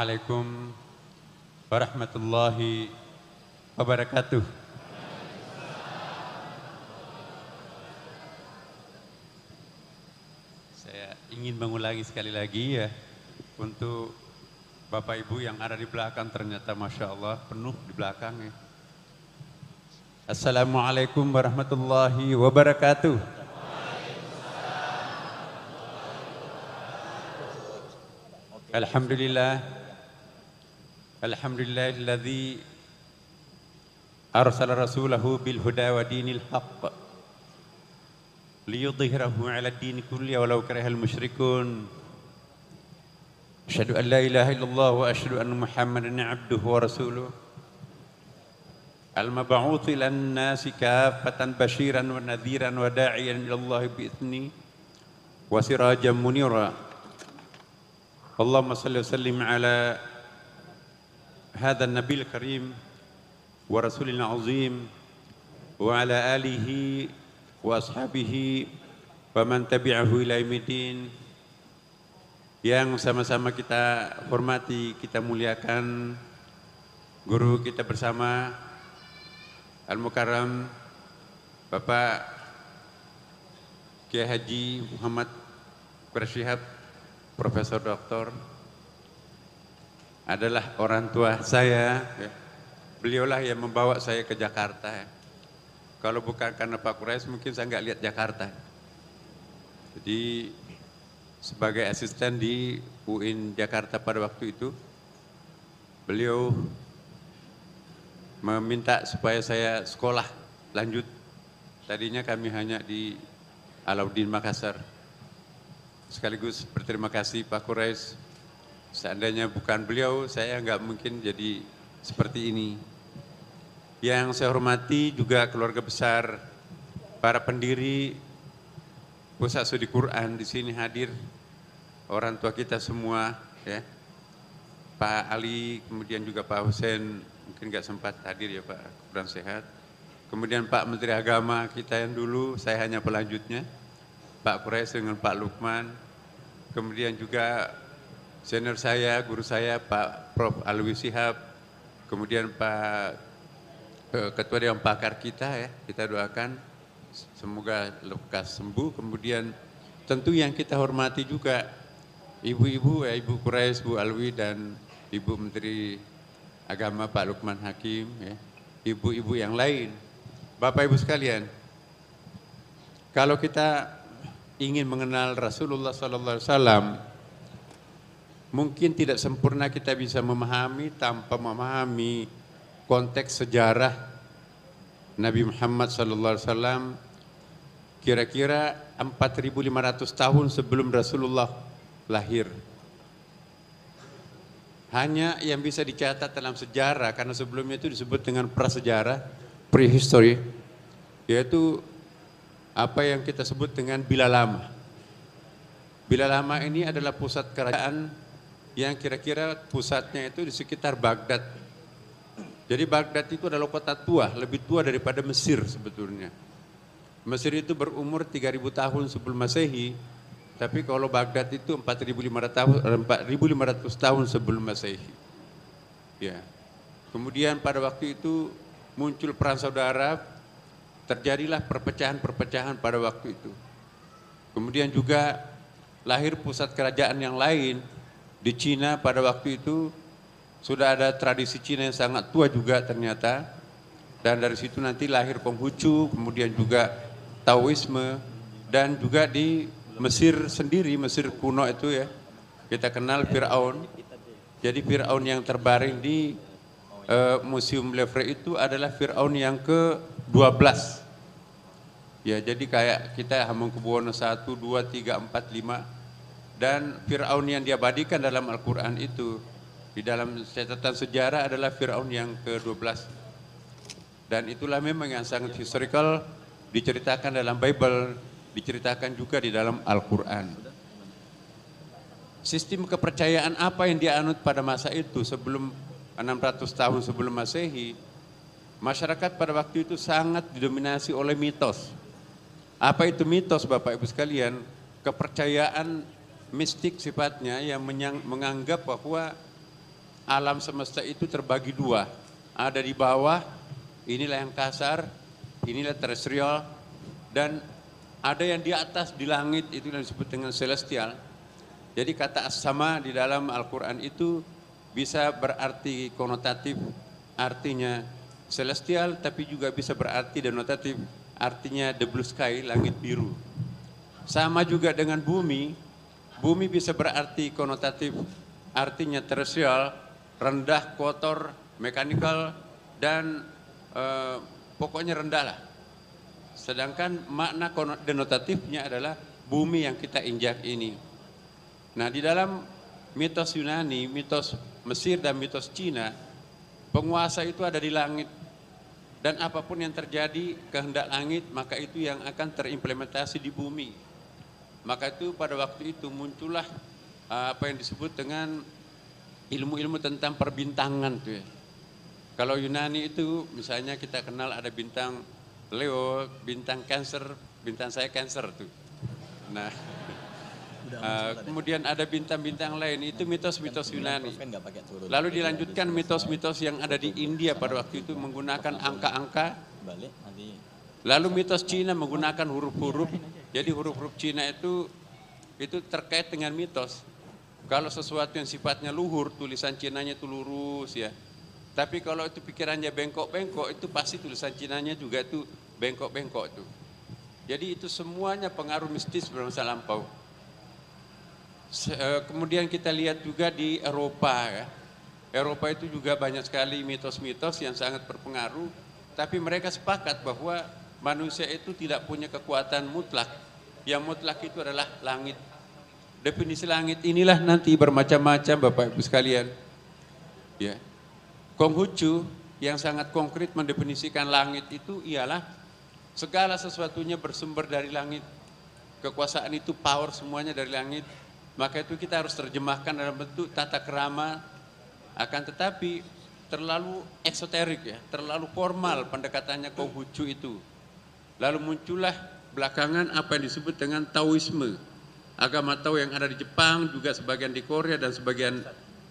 Assalamualaikum warahmatullahi wabarakatuh. Saya ingin mengulangi sekali lagi ya, untuk Bapak Ibu yang ada di belakang, ternyata Masya Allah penuh di belakang ya. Assalamualaikum warahmatullahi wabarakatuh. Alhamdulillah, alhamdulillahilladzi arsala rasulahu bil huda wa dinil haqq liyudhhirahu 'ala ad-din kulli walau karihal musyrikun. Asyhadu an la ilaha illallah wa asyhadu anna Muhammadan 'abduhu wa rasuluh. Al-mab'uts ilan nasi kaffatan basyiran wa nadhiran wa da'iyan ila Allah bi idzni wa sirajan munira. Allahumma salli wa sallim ala hadzal nabiyil karim wa rasulil azim wa ala alihi wa ashabihi wa man tabi'ahu ila yaumiddin. Yang sama-sama kita hormati, kita muliakan guru kita bersama Al-Mukarram Bapak Kiai Haji Muhammad Syihab, Profesor Doktor, adalah orang tua saya ya. Beliaulah yang membawa saya ke Jakarta ya. Kalau bukan karena Pak Quraisy mungkin saya nggak lihat Jakarta. Jadi sebagai asisten di UIN Jakarta pada waktu itu, beliau meminta supaya saya sekolah lanjut. Tadinya kami hanya di Alauddin Makassar. Sekaligus berterima kasih Pak Quraisy. Seandainya bukan beliau, saya nggak mungkin jadi seperti ini. Yang saya hormati juga keluarga besar, para pendiri Pusat Studi Quran di sini hadir, orang tua kita semua, ya, Pak Ali, kemudian juga Pak Hussein, mungkin nggak sempat hadir ya Pak, kurang sehat. Kemudian Pak Menteri Agama kita yang dulu, saya hanya pelanjutnya, Pak Quraisy dengan Pak Lukman, kemudian juga senior saya, guru saya Pak Prof. Alwi Shihab, kemudian Pak Ketua Dewan Pakar kita ya, kita doakan semoga lekas sembuh. Kemudian tentu yang kita hormati juga ibu-ibu ya, Ibu Quraisy, Bu Alwi dan Ibu Menteri Agama Pak Lukman Hakim ya, ibu-ibu yang lain, Bapak Ibu sekalian, kalau kita ingin mengenal Rasulullah SAW, mungkin tidak sempurna kita bisa memahami tanpa memahami konteks sejarah Nabi Muhammad SAW. Kira-kira 4.500 tahun sebelum Rasulullah lahir. Hanya yang bisa dicatat dalam sejarah, karena sebelumnya itu disebut dengan prasejarah, prehistory, yaitu apa yang kita sebut dengan Bila Lama. Bila Lama ini adalah pusat kerajaan yang kira-kira pusatnya itu di sekitar Baghdad. Jadi Baghdad itu adalah kota tua, lebih tua daripada Mesir sebetulnya. Mesir itu berumur 3.000 tahun sebelum Masehi, tapi kalau Baghdad itu 4.500 tahun sebelum Masehi. Ya. Kemudian pada waktu itu muncul perang saudara, terjadilah perpecahan-perpecahan pada waktu itu. Kemudian juga lahir pusat kerajaan yang lain di Cina pada waktu itu. Sudah ada tradisi Cina yang sangat tua juga ternyata. Dan dari situ nanti lahir Konghucu, kemudian juga Taoisme, dan juga di Mesir sendiri, Mesir kuno itu ya, kita kenal Fir'aun. Jadi Fir'aun yang terbaring di Museum Louvre itu adalah Fir'aun yang ke-12. Ya, jadi kayak kita Hamengkubuwono 1, 2, 3, 4, 5. Dan Fir'aun yang diabadikan dalam Al-Quran itu, di dalam catatan sejarah adalah Fir'aun yang ke-12. Dan itulah memang yang sangat historical, diceritakan dalam Bible, diceritakan juga di dalam Al-Quran. Sistem kepercayaan apa yang dianut pada masa itu sebelum 600 tahun sebelum Masehi, masyarakat pada waktu itu sangat didominasi oleh mitos. Apa itu mitos Bapak Ibu sekalian? Kepercayaan mistik sifatnya yang menganggap bahwa alam semesta itu terbagi dua. Ada di bawah, inilah yang kasar, inilah terestrial, dan ada yang di atas di langit, itu yang disebut dengan celestial. Jadi kata as-sama di dalam Al-Quran itu bisa berarti konotatif, artinya celestial, tapi juga bisa berarti denotatif, artinya the blue sky, langit biru. Sama juga dengan bumi, bumi bisa berarti konotatif, artinya terrestrial, rendah, kotor, mekanikal, dan pokoknya rendah lah. Sedangkan makna denotatifnya adalah bumi yang kita injak ini. Nah, di dalam mitos Yunani, mitos Mesir dan mitos Cina, penguasa itu ada di langit. Dan apapun yang terjadi kehendak langit, maka itu yang akan terimplementasi di bumi. Maka itu pada waktu itu muncullah apa yang disebut dengan ilmu-ilmu tentang perbintangan tuh ya. Kalau Yunani itu misalnya kita kenal ada bintang Leo, bintang Cancer, bintang saya Cancer tuh. Nah, kemudian ada bintang-bintang lain, itu mitos-mitos Yunani. Lalu dilanjutkan mitos-mitos yang ada di India pada waktu itu menggunakan angka-angka. Lalu mitos Cina menggunakan huruf-huruf. Jadi huruf-huruf Cina itu terkait dengan mitos. Kalau sesuatu yang sifatnya luhur, tulisan Cinanya itu lurus ya. Tapi kalau itu pikirannya bengkok-bengkok, itu pasti tulisan Cinanya juga itu bengkok-bengkok itu. Jadi itu semuanya pengaruh mistis bermasa lampau. Kemudian kita lihat juga di Eropa ya. Eropa itu juga banyak sekali mitos-mitos yang sangat berpengaruh. Tapi mereka sepakat bahwa manusia itu tidak punya kekuatan mutlak. Yang mutlak itu adalah langit. Definisi langit inilah nanti bermacam-macam Bapak Ibu sekalian. Ya. Konghucu yang sangat konkret mendefinisikan langit itu ialah segala sesuatunya bersumber dari langit. Kekuasaan itu power semuanya dari langit. Maka itu kita harus terjemahkan dalam bentuk tata krama. Akan tetapi terlalu esoterik ya, terlalu formal pendekatannya Konghucu itu. Lalu muncullah belakangan apa yang disebut dengan Taoisme. Agama Tao yang ada di Jepang, juga sebagian di Korea dan sebagian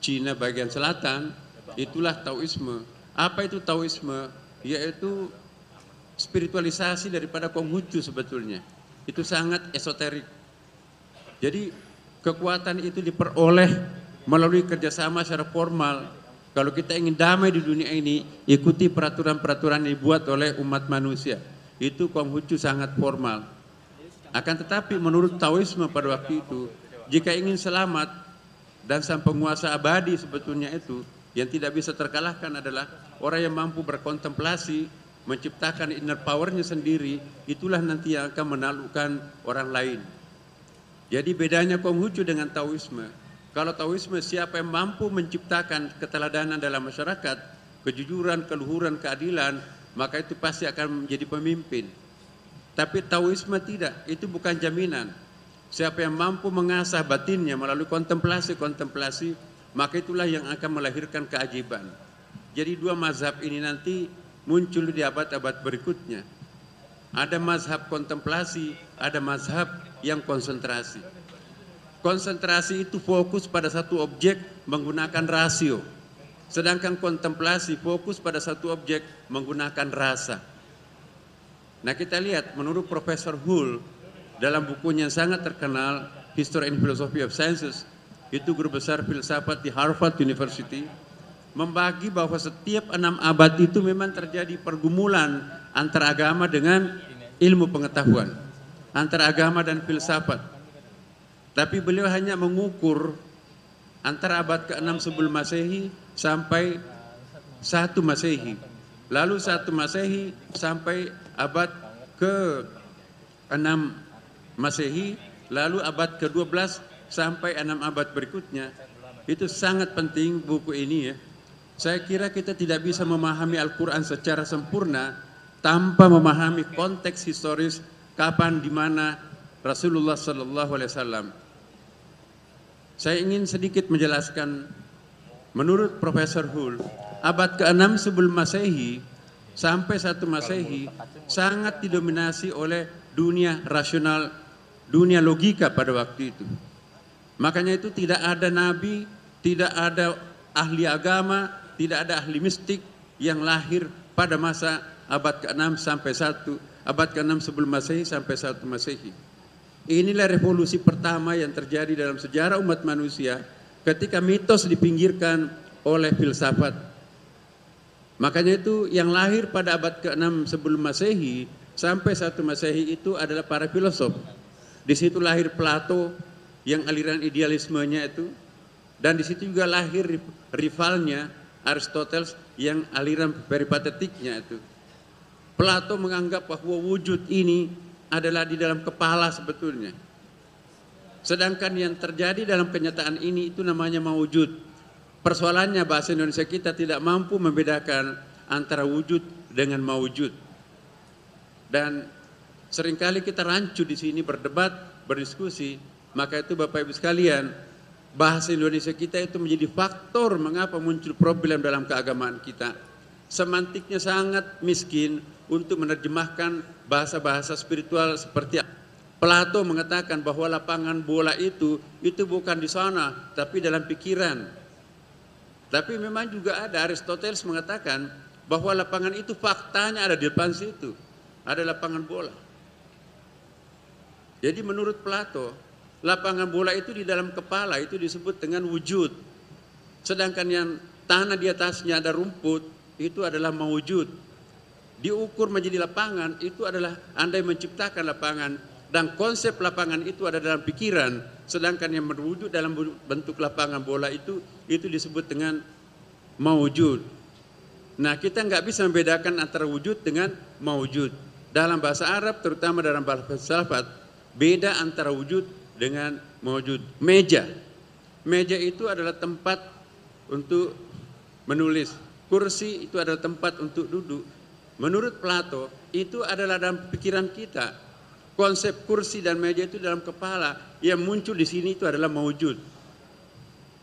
Cina bagian selatan, itulah Taoisme. Apa itu Taoisme? Yaitu spiritualisasi daripada Konghucu sebetulnya. Itu sangat esoterik. Jadi kekuatan itu diperoleh melalui kerjasama secara formal. Kalau kita ingin damai di dunia ini, ikuti peraturan-peraturan yang dibuat oleh umat manusia. Itu Konghucu sangat formal. Akan tetapi menurut Taoisme pada waktu itu, jika ingin selamat dan sang penguasa abadi sebetulnya itu, yang tidak bisa terkalahkan adalah orang yang mampu berkontemplasi, menciptakan inner powernya sendiri, itulah nanti yang akan menaklukkan orang lain. Jadi bedanya Konghucu dengan Taoisme. Kalau Taoisme siapa yang mampu menciptakan keteladanan dalam masyarakat, kejujuran, keluhuran, keadilan, maka itu pasti akan menjadi pemimpin. Tapi Taoisme tidak, itu bukan jaminan. Siapa yang mampu mengasah batinnya melalui kontemplasi, maka itulah yang akan melahirkan keajaiban. Jadi dua mazhab ini nanti muncul di abad-abad berikutnya. Ada mazhab kontemplasi, ada mazhab yang konsentrasi. Konsentrasi itu fokus pada satu objek menggunakan rasio. Sedangkan kontemplasi fokus pada satu objek menggunakan rasa. Nah kita lihat menurut Profesor Hull dalam bukunya yang sangat terkenal History and Philosophy of Sciences, itu guru besar filsafat di Harvard University, membagi bahwa setiap 6 abad itu memang terjadi pergumulan antara agama dengan ilmu pengetahuan, antara agama dan filsafat. Tapi beliau hanya mengukur antara abad ke-6 sebelum Masehi sampai 1 Masehi. Lalu 1 Masehi sampai abad ke-6 Masehi, lalu abad ke-12 sampai 6 abad berikutnya. Itu sangat penting buku ini ya. Saya kira kita tidak bisa memahami Al-Quran secara sempurna tanpa memahami konteks historis kapan di mana Rasulullah SAW. Saya ingin sedikit menjelaskan menurut Profesor Hull, abad ke-6 sebelum Masehi sampai 1 Masehi sangat didominasi oleh dunia rasional, dunia logika pada waktu itu. Makanya itu tidak ada nabi, tidak ada ahli agama, tidak ada ahli mistik yang lahir pada masa abad ke-6 sampai 1, abad ke-6 sebelum Masehi sampai 1 Masehi. Inilah revolusi pertama yang terjadi dalam sejarah umat manusia ketika mitos dipinggirkan oleh filsafat. Makanya itu yang lahir pada abad ke-6 sebelum Masehi sampai 1 Masehi itu adalah para filosof. Di situ lahir Plato yang aliran idealismenya itu, dan di situ juga lahir rivalnya Aristoteles yang aliran peripatetiknya itu. Plato menganggap bahwa wujud ini adalah di dalam kepala sebetulnya. Sedangkan yang terjadi dalam kenyataan ini itu namanya mawujud. Persoalannya bahasa Indonesia kita tidak mampu membedakan antara wujud dengan mawujud. Dan seringkali kita rancu di sini berdebat, berdiskusi, maka itu Bapak Ibu sekalian, bahasa Indonesia kita itu menjadi faktor mengapa muncul problem dalam keagamaan kita. Semantiknya sangat miskin untuk menerjemahkan bahasa-bahasa spiritual seperti Plato mengatakan bahwa lapangan bola itu bukan di sana, tapi dalam pikiran. Tapi memang juga ada Aristoteles mengatakan bahwa lapangan itu faktanya ada di depan situ, ada lapangan bola. Jadi menurut Plato, lapangan bola itu di dalam kepala itu disebut dengan wujud. Sedangkan yang tanah di atasnya ada rumput, itu adalah mawujud. Diukur menjadi lapangan, itu adalah Anda yang menciptakan lapangan. Dan konsep lapangan itu ada dalam pikiran. Sedangkan yang berwujud dalam bentuk lapangan bola itu disebut dengan mawujud. Nah, kita nggak bisa membedakan antara wujud dengan mawujud. Dalam bahasa Arab, terutama dalam bahasa filsafat, beda antara wujud dengan mawujud. Meja itu adalah tempat untuk menulis. Kursi itu adalah tempat untuk duduk. Menurut Plato, itu adalah dalam pikiran kita. Konsep kursi dan meja itu dalam kepala, yang muncul di sini itu adalah mawujud.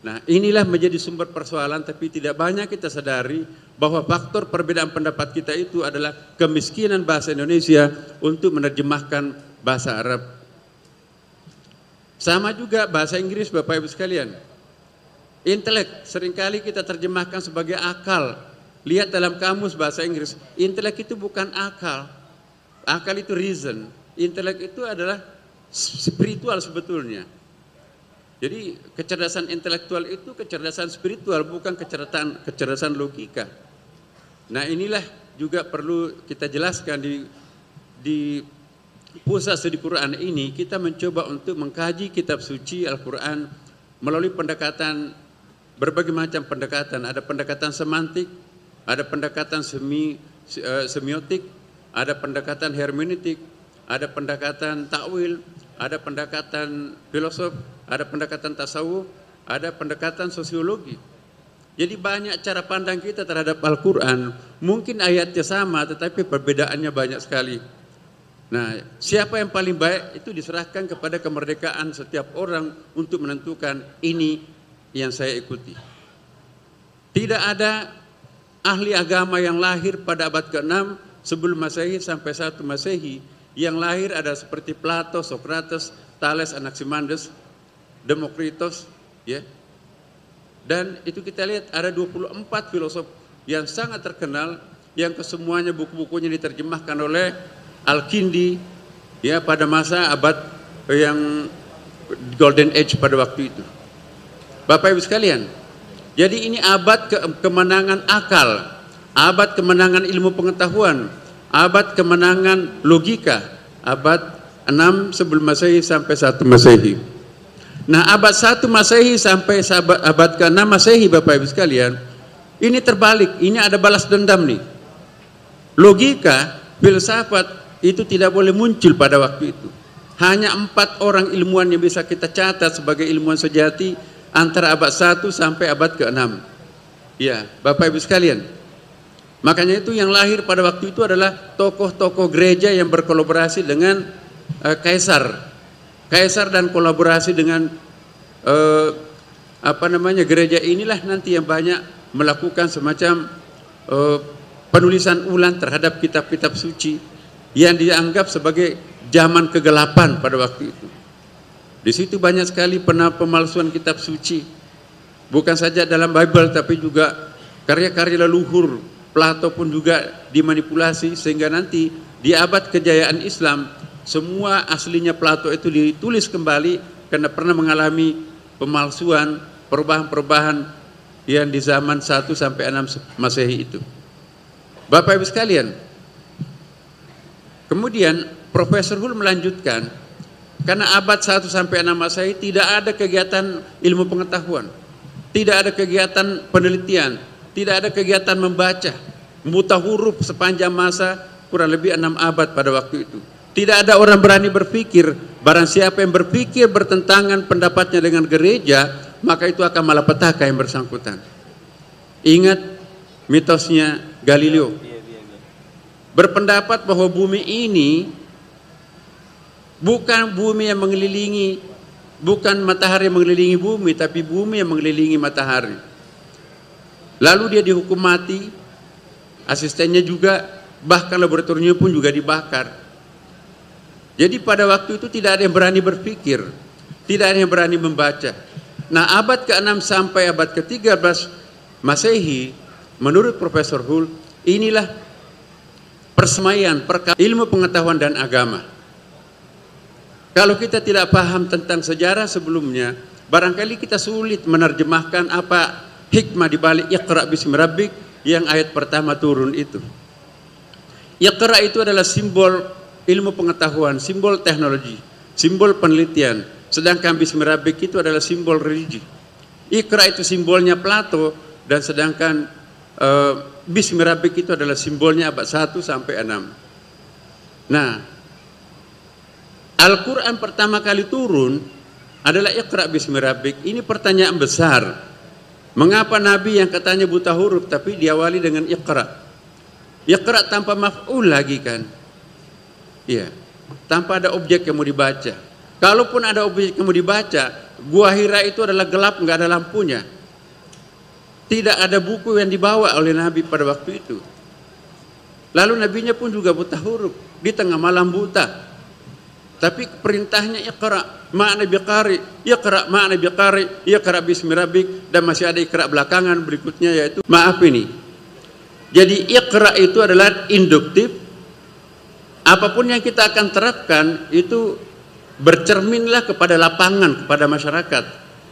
Nah, inilah menjadi sumber persoalan, tapi tidak banyak kita sadari bahwa faktor perbedaan pendapat kita itu adalah kemiskinan bahasa Indonesia untuk menerjemahkan bahasa Arab. Sama juga bahasa Inggris, Bapak Ibu sekalian. Intelek seringkali kita terjemahkan sebagai akal. Lihat dalam kamus bahasa Inggris, intelek itu bukan akal. Akal itu reason. Intelek itu adalah spiritual sebetulnya. Jadi kecerdasan intelektual itu kecerdasan spiritual, bukan kecerdasan logika. Nah, inilah juga perlu kita jelaskan di pusat studi Quran ini. Kita mencoba untuk mengkaji kitab suci Al-Quran melalui pendekatan, berbagai macam pendekatan. Ada pendekatan semantik, ada pendekatan semiotik, ada pendekatan hermeneutik, ada pendekatan takwil, ada pendekatan filosof, ada pendekatan tasawuf, ada pendekatan sosiologi. Jadi banyak cara pandang kita terhadap Al-Quran. Mungkin ayatnya sama, tetapi perbedaannya banyak sekali. Nah, siapa yang paling baik itu diserahkan kepada kemerdekaan setiap orang untuk menentukan ini yang saya ikuti. Tidak ada ahli agama yang lahir pada abad ke-6 sebelum Masehi sampai 1 Masehi. Yang lahir ada seperti Plato, Socrates, Thales, Anaximenes, Demokritos, ya. Dan itu kita lihat ada 24 filosof yang sangat terkenal, yang kesemuanya buku-bukunya diterjemahkan oleh Al-Kindi, ya, pada masa abad yang Golden Age pada waktu itu. Bapak Ibu sekalian, jadi ini abad kemenangan akal, abad kemenangan ilmu pengetahuan, abad kemenangan logika, abad 6 sebelum Masehi sampai 1 Masehi. Nah, abad 1 Masehi sampai abad ke-6 Masehi, Bapak Ibu sekalian, ini terbalik, ini ada balas dendam nih. Logika, filsafat itu tidak boleh muncul pada waktu itu. Hanya 4 orang ilmuwan yang bisa kita catat sebagai ilmuwan sejati antara abad 1 sampai abad ke-6. Ya, Bapak Ibu sekalian. Makanya itu yang lahir pada waktu itu adalah tokoh-tokoh gereja yang berkolaborasi dengan kaisar. Kaisar dan kolaborasi dengan gereja inilah nanti yang banyak melakukan semacam penulisan ulang terhadap kitab-kitab suci yang dianggap sebagai zaman kegelapan pada waktu itu. Di situ banyak sekali pemalsuan kitab suci. Bukan saja dalam Bible, tapi juga karya-karya leluhur Plato pun juga dimanipulasi, sehingga nanti di abad kejayaan Islam semua aslinya Plato itu ditulis kembali karena pernah mengalami pemalsuan, perubahan-perubahan yang di zaman 1 sampai 6 Masehi itu. Bapak Ibu sekalian, kemudian Profesor Hull melanjutkan, karena abad 1 sampai 6 Masehi tidak ada kegiatan ilmu pengetahuan, tidak ada kegiatan penelitian, tidak ada kegiatan membaca, buta huruf sepanjang masa kurang lebih 6 abad pada waktu itu. Tidak ada orang berani berpikir. Barang siapa yang berpikir bertentangan pendapatnya dengan gereja, maka itu akan malapetaka yang bersangkutan. Ingat mitosnya Galileo. Berpendapat bahwa bumi ini bukan bumi yang mengelilingi, bukan matahari yang mengelilingi bumi, tapi bumi yang mengelilingi matahari. Lalu dia dihukum mati, asistennya juga, bahkan laboratoriumnya pun juga dibakar. Jadi pada waktu itu tidak ada yang berani berpikir, tidak ada yang berani membaca. Nah, abad ke-6 sampai abad ke-13 Masehi, menurut Profesor Hull, inilah persemaian ilmu pengetahuan dan agama. Kalau kita tidak paham tentang sejarah sebelumnya, barangkali kita sulit menerjemahkan apa hikmah di balik Iqra' bismi rabbik yang ayat pertama turun itu. Iqra' itu adalah simbol ilmu pengetahuan, simbol teknologi, simbol penelitian. Sedangkan bismi rabbik itu adalah simbol religi. Iqra' itu simbolnya Plato, dan sedangkan bismi rabbik itu adalah simbolnya abad 1 sampai 6. Nah, Al-Quran pertama kali turun adalah Iqra' bismi rabbik. Ini pertanyaan besar. Mengapa Nabi yang katanya buta huruf tapi diawali dengan Iqra'? Iqra' tanpa maf'ul lagi kan? Iya, tanpa ada objek yang mau dibaca. Kalaupun ada objek yang mau dibaca, Gua Hira itu adalah gelap, nggak ada lampunya. Tidak ada buku yang dibawa oleh Nabi pada waktu itu. Lalu Nabinya pun juga buta huruf, di tengah malam buta. Tapi perintahnya Iqra' ma'na biqari, Iqra' ma'na biqari, Iqra' bismi rabbik, dan masih ada Iqra' belakangan berikutnya, yaitu maaf ini. Jadi Iqra' itu adalah induktif. Apapun yang kita akan terapkan itu bercerminlah kepada lapangan, kepada masyarakat.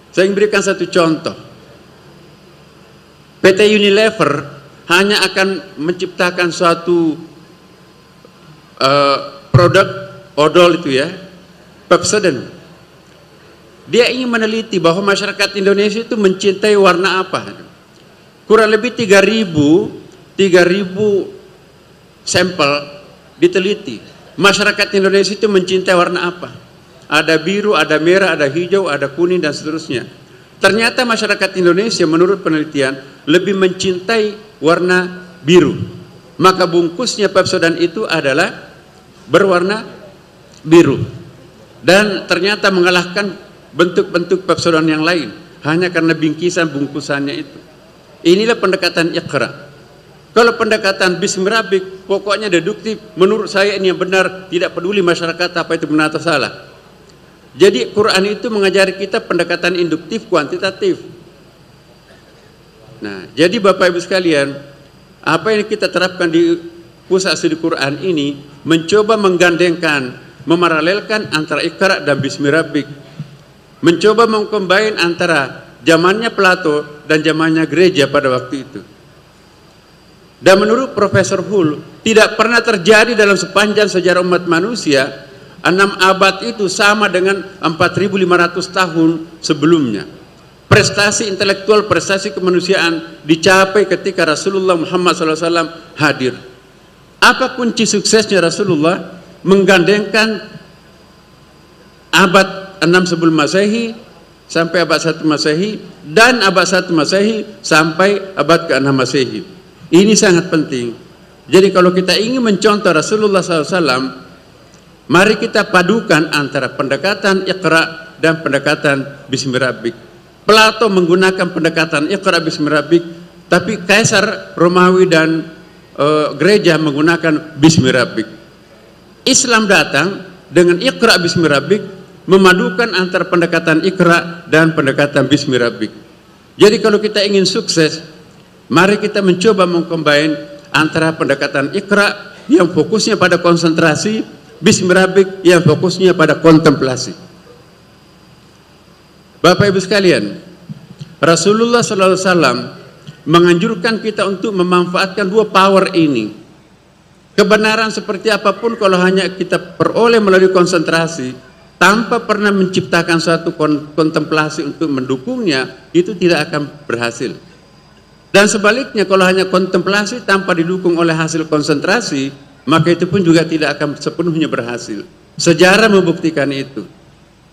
Saya ingin berikan satu contoh. PT Unilever hanya akan menciptakan suatu produk odol itu ya, Pepsodent. Dia ingin meneliti bahwa masyarakat Indonesia itu mencintai warna apa. Kurang lebih 3.000 sampel diteliti. Masyarakat Indonesia itu mencintai warna apa? Ada biru, ada merah, ada hijau, ada kuning, dan seterusnya. Ternyata masyarakat Indonesia menurut penelitian lebih mencintai warna biru. Maka bungkusnya Pepsodent itu adalah berwarna biru. Dan ternyata mengalahkan bentuk-bentuk Pepsodent yang lain hanya karena bingkisan bungkusannya itu. Inilah pendekatan Iqra'. Kalau pendekatan bismi rabbik pokoknya deduktif, menurut saya ini yang benar, tidak peduli masyarakat apa itu benar atau salah. Jadi Quran itu mengajari kita pendekatan induktif kuantitatif. Nah, jadi Bapak Ibu sekalian, apa yang kita terapkan di pusat studi Quran ini mencoba menggandengkan, memaralelkan antara Iqra' dan bismi rabbik. Mencoba mengcombine antara zamannya Plato dan zamannya gereja pada waktu itu. Dan menurut Profesor Hull, tidak pernah terjadi dalam sepanjang sejarah umat manusia 6 abad itu sama dengan 4.500 tahun sebelumnya. Prestasi intelektual, prestasi kemanusiaan dicapai ketika Rasulullah Muhammad SAW hadir. Apa kunci suksesnya Rasulullah? Menggandengkan abad 6 sebelum Masehi sampai abad 1 Masehi, dan abad 1 Masehi sampai abad ke-6 Masehi. Ini sangat penting. Jadi kalau kita ingin mencontoh Rasulullah SAW, mari kita padukan antara pendekatan Iqra' dan pendekatan bismi rabbik. Plato menggunakan pendekatan Iqra' bismi rabbik, tapi Kaisar Romawi dan gereja menggunakan bismi rabbik. Islam datang dengan Iqra' bismi rabbik, memadukan antara pendekatan Iqra' dan pendekatan bismi rabbik. Jadi kalau kita ingin sukses, mari kita mencoba mengcombine antara pendekatan Iqra yang fokusnya pada konsentrasi, Bismi Rabbik yang fokusnya pada kontemplasi. Bapak Ibu sekalian, Rasulullah SAW menganjurkan kita untuk memanfaatkan dua power ini. Kebenaran seperti apapun kalau hanya kita peroleh melalui konsentrasi tanpa pernah menciptakan suatu kontemplasi untuk mendukungnya, itu tidak akan berhasil. Dan sebaliknya, kalau hanya kontemplasi tanpa didukung oleh hasil konsentrasi, maka itu pun juga tidak akan sepenuhnya berhasil. Sejarah membuktikan itu.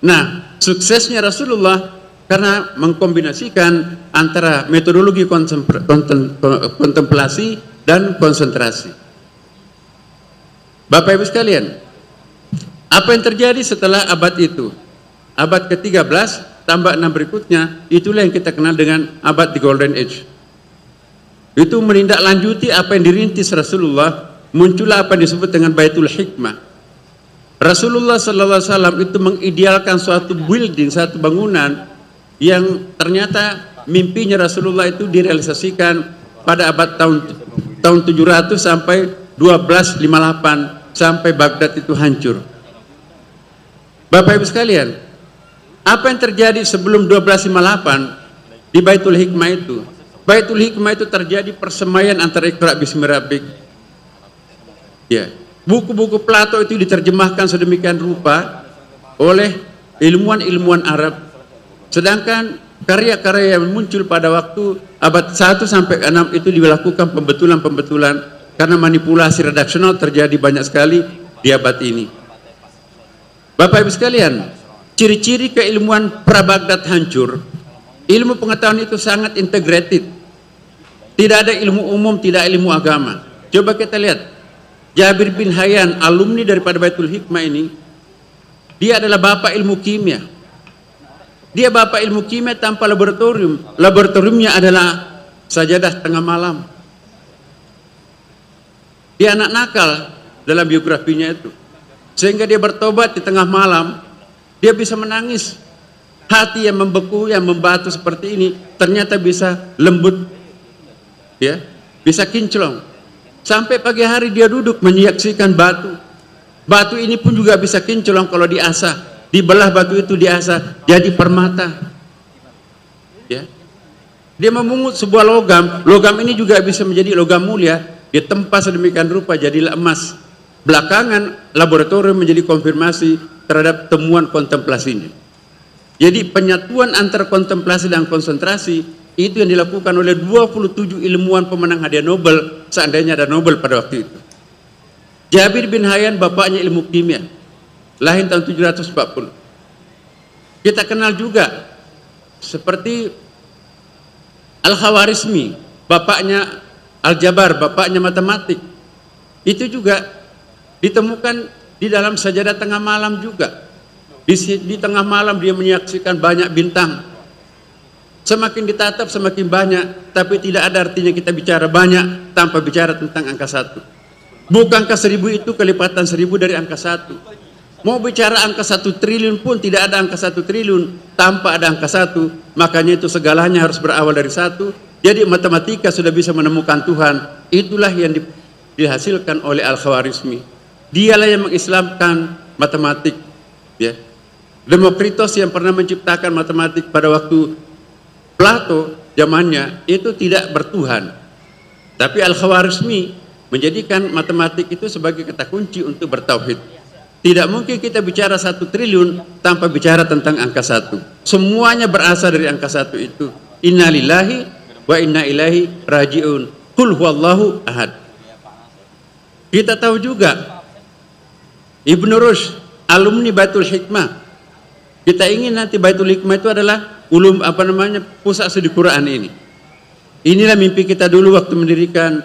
Nah, suksesnya Rasulullah karena mengkombinasikan antara metodologi kontemplasi dan konsentrasi. Bapak Ibu sekalian, apa yang terjadi setelah abad itu? Abad ke-13 tambah 6 berikutnya, itulah yang kita kenal dengan abad the Golden Age. Itu menindaklanjuti apa yang dirintis Rasulullah, muncullah apa yang disebut dengan Baitul Hikmah. Rasulullah SAW itu mengidealkan suatu building, satu bangunan yang ternyata mimpinya Rasulullah itu direalisasikan pada abad tahun 700 sampai 1258 sampai Baghdad itu hancur. Bapak Ibu sekalian, apa yang terjadi sebelum 1258 di Baitul Hikmah itu? Baitul Hikmah itu terjadi persemaian antara Iqra Bismi Rabbik. Ya, buku-buku Plato itu diterjemahkan sedemikian rupa oleh ilmuwan-ilmuwan Arab. Sedangkan karya-karya yang muncul pada waktu abad 1 sampai 6 itu dilakukan pembetulan-pembetulan karena manipulasi redaksional terjadi banyak sekali di abad ini. Bapak Ibu sekalian, ciri-ciri keilmuan pra-Baghdad hancur, ilmu pengetahuan itu sangat integrated. Tidak ada ilmu umum, tidak ilmu agama. Coba kita lihat, Jabir bin Hayyan, alumni daripada Baitul Hikmah ini, dia adalah bapak ilmu kimia. Dia bapak ilmu kimia tanpa laboratorium. Laboratoriumnya adalah sajadah tengah malam. Dia anak nakal dalam biografinya itu. Sehingga dia bertobat di tengah malam. Dia bisa menangis. Hati yang membeku, yang membatu seperti ini, ternyata bisa lembut. Ya, bisa kinclong. Sampai pagi hari dia duduk menyaksikan batu. Batu ini pun juga bisa kinclong kalau diasah. Dibelah batu itu diasah jadi permata. Ya. Dia memungut sebuah logam. Logam ini juga bisa menjadi logam mulia. Dia tempa sedemikian rupa jadilah emas. Belakangan laboratorium menjadi konfirmasi terhadap temuan kontemplasinya. Jadi penyatuan antara kontemplasi dan konsentrasi itu yang dilakukan oleh 27 ilmuwan pemenang hadiah Nobel, seandainya ada Nobel pada waktu itu. Jabir bin Hayyan bapaknya ilmu kimia, lahir tahun 740. Kita kenal juga seperti Al-Khawarizmi, bapaknya Al-Jabar, bapaknya matematik. Itu juga ditemukan di dalam sajadah tengah malam juga. Di tengah malam dia menyaksikan banyak bintang. Semakin ditatap semakin banyak, tapi tidak ada artinya kita bicara banyak tanpa bicara tentang angka 1. Bukankah 1000 itu kelipatan 1000 dari angka 1? Mau bicara angka 1 triliun pun tidak ada angka 1 triliun tanpa ada angka 1. Makanya itu segalanya harus berawal dari 1. Jadi matematika sudah bisa menemukan Tuhan. Itulah yang dihasilkan oleh Al-Khawarizmi. Dialah yang mengislamkan matematik. Ya. Demokritos yang pernah menciptakan matematik pada waktu Plato zamannya itu tidak bertuhan. Tapi Al-Khawarizmi menjadikan matematik itu sebagai kata kunci untuk bertauhid. Tidak mungkin kita bicara 1 triliun tanpa bicara tentang angka 1. Semuanya berasal dari angka 1 itu. Inna lillahi wa inna ilaihi raji'un. Qul huwallahu ahad. Kita tahu juga Ibnu Rushd, alumni Baitul Hikmah. Kita ingin nanti Baitul Hikmah itu adalah pusat studi Quran ini. Inilah mimpi kita dulu waktu mendirikan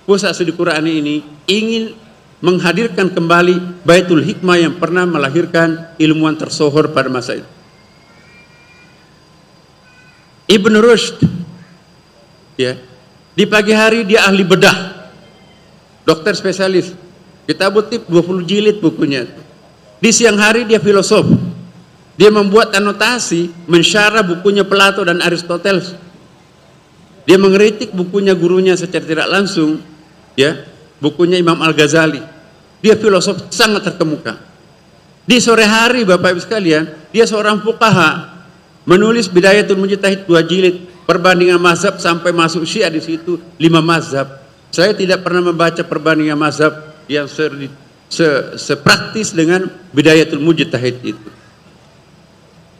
pusat studi Quran ini, ingin menghadirkan kembali Baitul Hikmah yang pernah melahirkan ilmuwan tersohor pada masa itu. Ibnu Rushd, ya, di pagi hari dia ahli bedah, dokter spesialis, kitab tib 20 jilid bukunya. Di siang hari dia filosof, dia membuat anotasi mensyarah bukunya Plato dan Aristoteles Dia mengkritik bukunya gurunya secara tidak langsung, ya, bukunya Imam Al-Ghazali. Dia filosof sangat terkemuka. Di sore hari Bapak Ibu sekalian, dia seorang fuqaha, menulis Bidayatul Mujtahid 2 jilid, perbandingan mazhab sampai masuk Syiah di situ 5 mazhab. Saya tidak pernah membaca perbandingan mazhab yang sepraktis dengan Bidayatul Mujtahid itu.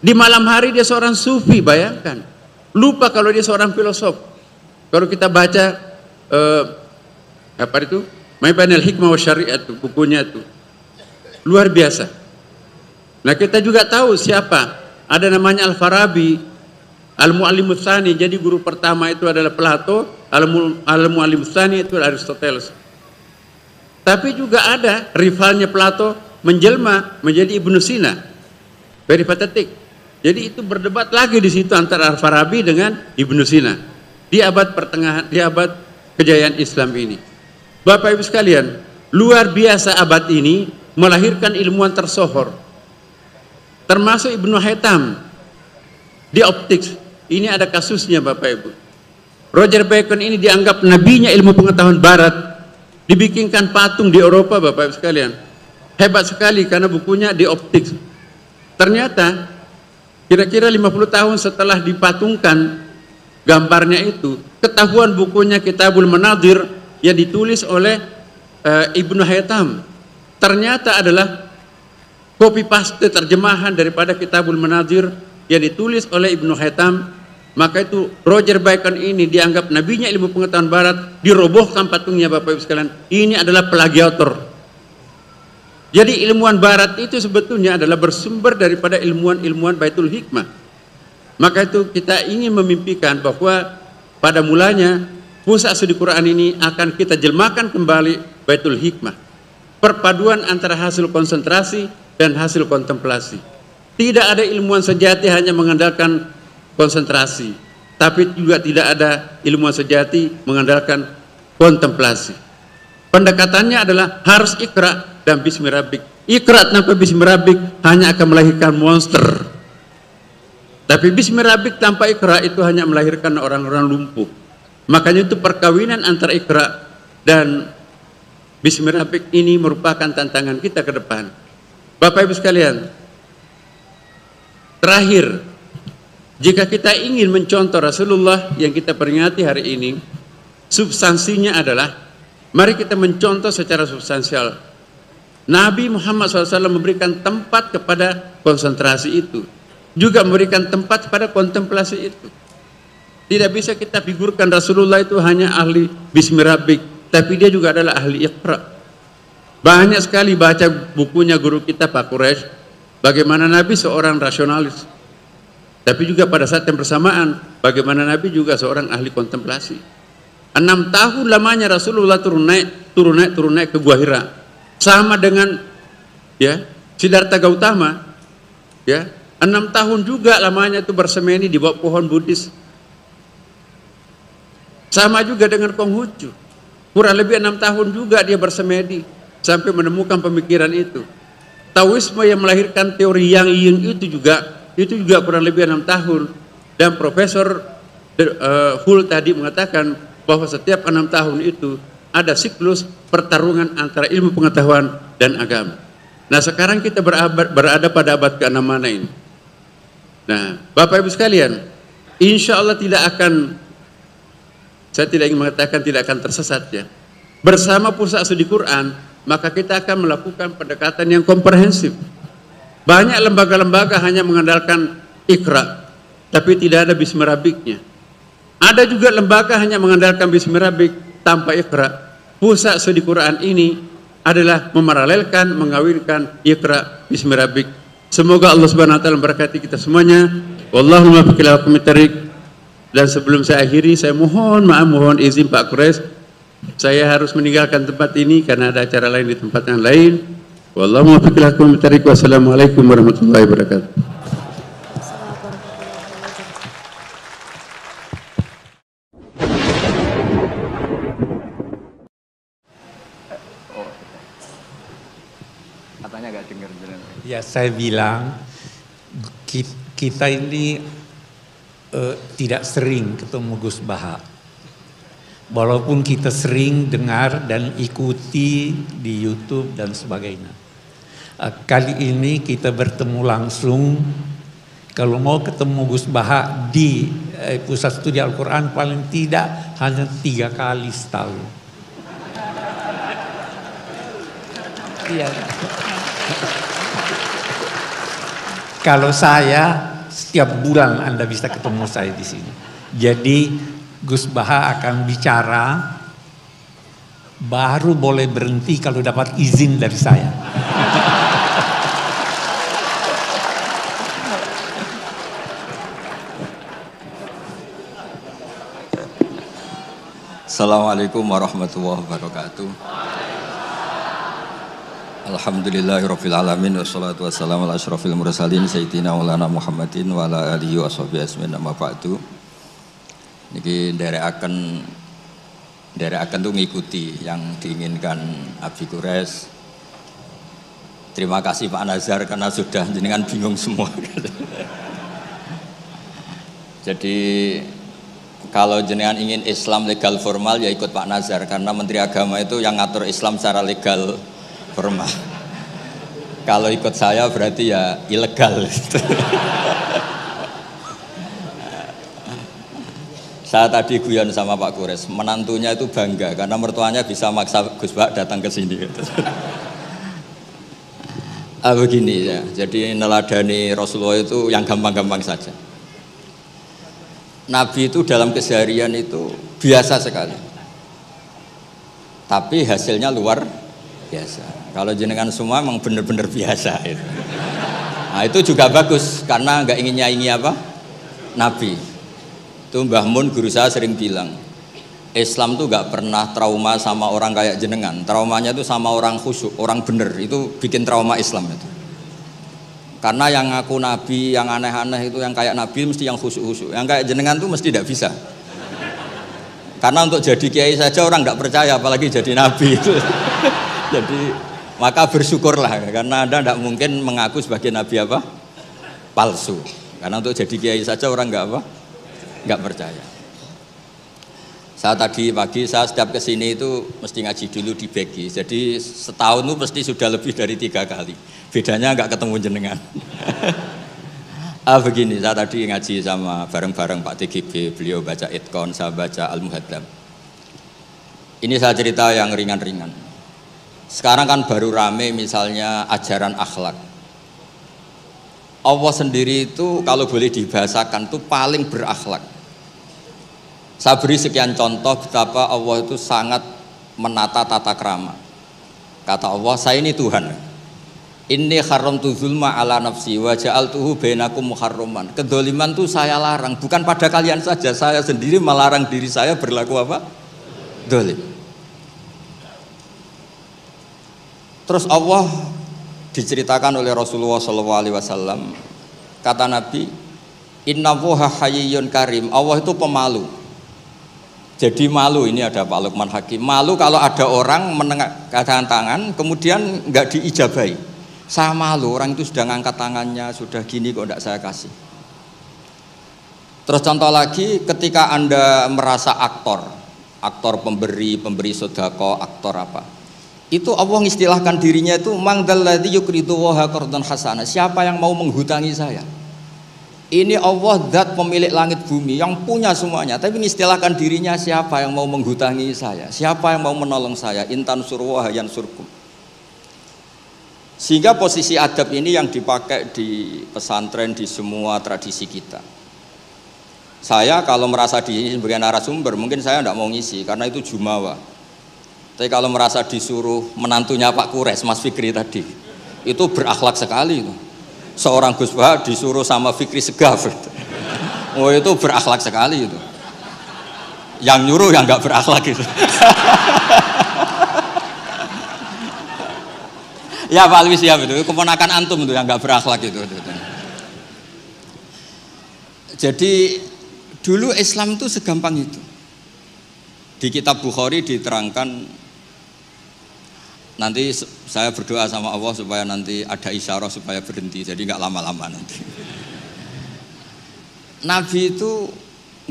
Di malam hari dia seorang sufi, bayangkan. Lupa kalau dia seorang filosof. Kalau kita baca apa itu? Maibanil Hikmah wa Syariat, bukunya itu luar biasa. Nah, kita juga tahu siapa, ada namanya Al-Farabi, Al-Muallimus Tsani. Jadi guru pertama itu adalah Plato, Al-Muallimus Tsani itu Aristoteles. Tapi juga ada rivalnya Plato menjelma menjadi Ibnu Sina, very pathetic. Jadi itu berdebat lagi di situ antara Al-Farabi dengan Ibnu Sina di abad pertengahan, di abad kejayaan Islam ini. Bapak Ibu sekalian, luar biasa abad ini melahirkan ilmuwan tersohor, termasuk Ibnu Haytham di optik. Ini ada kasusnya Bapak Ibu. Roger Bacon ini dianggap nabinya ilmu pengetahuan barat, dibikinkan patung di Eropa Bapak Ibu sekalian. Hebat sekali karena bukunya di optik. Ternyata kira-kira 50 tahun setelah dipatungkan gambarnya itu, ketahuan bukunya Kitabul Manadir yang ditulis oleh Ibnu Haytham ternyata adalah copy paste terjemahan daripada Kitabul Manadir yang ditulis oleh Ibnu Haytham. Maka itu Roger Bacon ini dianggap nabinya ilmu pengetahuan barat, dirobohkan patungnya Bapak Ibu sekalian. Ini adalah plagiator. Jadi ilmuwan barat itu sebetulnya adalah bersumber daripada ilmuwan Baitul Hikmah. Maka itu kita ingin memimpikan bahwa pada mulanya Pusat Studi Quran ini akan kita jelmakan kembali Baitul Hikmah. Perpaduan antara hasil konsentrasi dan hasil kontemplasi. Tidak ada ilmuwan sejati hanya mengandalkan konsentrasi, tapi juga tidak ada ilmuwan sejati mengandalkan kontemplasi. Pendekatannya adalah harus ikra dan bismi rabbik. Ikra tanpa bismi rabbik hanya akan melahirkan monster. Tapi bismi rabbik tanpa ikra itu hanya melahirkan orang-orang lumpuh. Makanya itu perkawinan antara ikra dan bismi rabbik ini merupakan tantangan kita ke depan. Bapak Ibu sekalian, terakhir, jika kita ingin mencontoh Rasulullah yang kita peringati hari ini, substansinya adalah mari kita mencontoh secara substansial. Nabi Muhammad SAW memberikan tempat kepada konsentrasi itu, juga memberikan tempat pada kontemplasi itu. Tidak bisa kita figurkan Rasulullah itu hanya ahli bismi rabbik, tapi dia juga adalah ahli iqra. Banyak sekali baca bukunya guru kita Pak Quraisy, bagaimana Nabi seorang rasionalis, tapi juga pada saat yang bersamaan bagaimana Nabi juga seorang ahli kontemplasi. 6 tahun lamanya Rasulullah turun naik ke Gua Hira, sama dengan ya Siddhartha Gautama, ya 6 tahun juga lamanya itu bersemedi di bawah pohon Buddhis. Sama juga dengan Konghucu, kurang lebih 6 tahun juga dia bersemedi sampai menemukan pemikiran itu. Taoisme yang melahirkan teori Yang Yin itu juga kurang lebih 6 tahun. Dan Profesor Hull tadi mengatakan bahwa setiap 6 tahun itu ada siklus pertarungan antara ilmu pengetahuan dan agama. Nah, sekarang kita berada pada abad ke-6 mana ini? Nah, Bapak Ibu sekalian, insya Allah saya tidak ingin mengatakan tidak akan tersesat ya. Bersama Pusat Studi Quran, maka kita akan melakukan pendekatan yang komprehensif. Banyak lembaga-lembaga hanya mengandalkan ikra, tapi tidak ada bismi rabbiknya. Ada juga lembaga hanya mengandalkan bismi rabbik tanpa ikra. Pusat Studi Quran ini adalah memaralelkan, mengawinkan ikra bismi rabbik. Semoga Allah Subhanahu wa taala memberkati kita semuanya. Wallahu muwaffiq ila aqwamit thariq. Dan sebelum saya akhiri, saya mohon izin Pak Quraisy, saya harus meninggalkan tempat ini karena ada acara lain di tempat yang lain. Wallahu muwaffiq ila aqwamit thariq. Wassalamualaikum warahmatullahi wabarakatuh. Katanya agak dengar. Ya, saya bilang kita ini tidak sering ketemu Gus Baha. Walaupun kita sering dengar dan ikuti di YouTube dan sebagainya. Kali ini kita bertemu langsung. Kalau mau ketemu Gus Baha di Pusat Studi Al-Quran paling tidak hanya 3 kali setahun. Iya. Kalau saya setiap bulan Anda bisa ketemu saya di sini. Jadi Gus Baha akan bicara, baru boleh berhenti kalau dapat izin dari saya. Assalamualaikum warahmatullahi wabarakatuh. Alhamdulillahirabbil alamin wassalatu wassalamu ala asyrofil mursalin sayyidina maulana Muhammadin wa ala alihi washabihi ajmain amma ba'du. Niki nderekaken tuh ngikuti yang diinginkan Abi Quraisy. Terima kasih Pak Nazar karena sudah jenengan bingung semua. Jadi kalau jenengan ingin Islam legal formal ya ikut Pak Nazar karena Menteri Agama itu yang ngatur Islam secara legal formal. Kalau ikut saya berarti ya ilegal. Saya tadi guyon sama Pak Quraisy, menantunya itu bangga karena mertuanya bisa maksa Gus Bak datang ke sini. Begini ya, jadi neladani Rasulullah itu yang gampang-gampang saja. Nabi itu dalam keseharian itu biasa sekali, tapi hasilnya luar biasa. Kalau jenengan semua memang benar-benar biasa itu. Nah itu juga bagus karena nggak ingin nyaingi apa Nabi. Itu Mbah Mun guru saya sering bilang, Islam tuh nggak pernah trauma sama orang kayak jenengan. Traumanya itu sama orang khusyuk, orang bener itu bikin trauma Islam itu. Karena yang ngaku Nabi, yang aneh-aneh itu yang kayak Nabi mesti yang khusyuk-khusyuk. Yang kayak jenengan tuh mesti tidak bisa. Karena untuk jadi kiai saja orang tidak percaya, apalagi jadi Nabi itu. Jadi maka bersyukurlah karena Anda tidak mungkin mengaku sebagai Nabi apa? Palsu. Karena untuk jadi kiai saja orang nggak percaya. Saya tadi pagi saya setiap kesini itu mesti ngaji dulu di Begi. Jadi setahun itu mesti sudah lebih dari 3 kali. Bedanya nggak ketemu jenengan. Begini, saya tadi ngaji sama bareng-bareng Pak TGB, beliau baca Itqon, saya baca Al-Muhaddam. Ini saya cerita yang ringan-ringan. Sekarang kan baru rame misalnya ajaran akhlak. Allah sendiri itu kalau boleh dibahasakan itu paling berakhlak. Saya beri sekian contoh betapa Allah itu sangat menata tata krama. Kata Allah, saya ini Tuhan. Inni haramtu zulma ala nafsi wa ja'altuhu bainakum muharraman. Kedoliman itu saya larang, bukan pada kalian saja, saya sendiri melarang diri saya berlaku apa? Dolim. Terus Allah diceritakan oleh Rasulullah SAW, kata Nabi, Innallaha hayyun karim. Allah itu pemalu. Jadi malu, ini ada Pak Lukman Hakim. Malu kalau ada orang mengangkat tangan kemudian nggak diijabahi. Saya malu, orang itu sudah ngangkat tangannya, sudah gini kok tidak saya kasih. Terus contoh lagi, ketika Anda merasa aktor pemberi sedekah, aktor apa? Itu Allah mengistilahkan dirinya itu mangdalladzi yuqridu waha qardan hasana. Siapa yang mau menghutangi saya? Ini Allah zat pemilik langit bumi yang punya semuanya, tapi mengistilahkan dirinya siapa yang mau menghutangi saya? Siapa yang mau menolong saya? Intan surwaha yansurkum. Sehingga posisi adab ini yang dipakai di pesantren, di semua tradisi kita. Saya kalau merasa di sebagai narasumber mungkin saya tidak mau ngisi karena itu jumawa. Tapi kalau merasa disuruh menantunya Pak Quraisy, Mas Fikri tadi, itu berakhlak sekali itu. Seorang Gus Baha disuruh sama Fikri Segaf. Oh itu berakhlak sekali itu. Yang nyuruh yang nggak berakhlak itu. Ya Pak Alwi siap itu, keponakan antum itu yang nggak berakhlak itu. Jadi dulu Islam itu segampang itu. Di kitab Bukhari diterangkan, nanti saya berdoa sama Allah supaya nanti ada isyarah supaya berhenti, jadi nggak lama-lama nanti. Nabi itu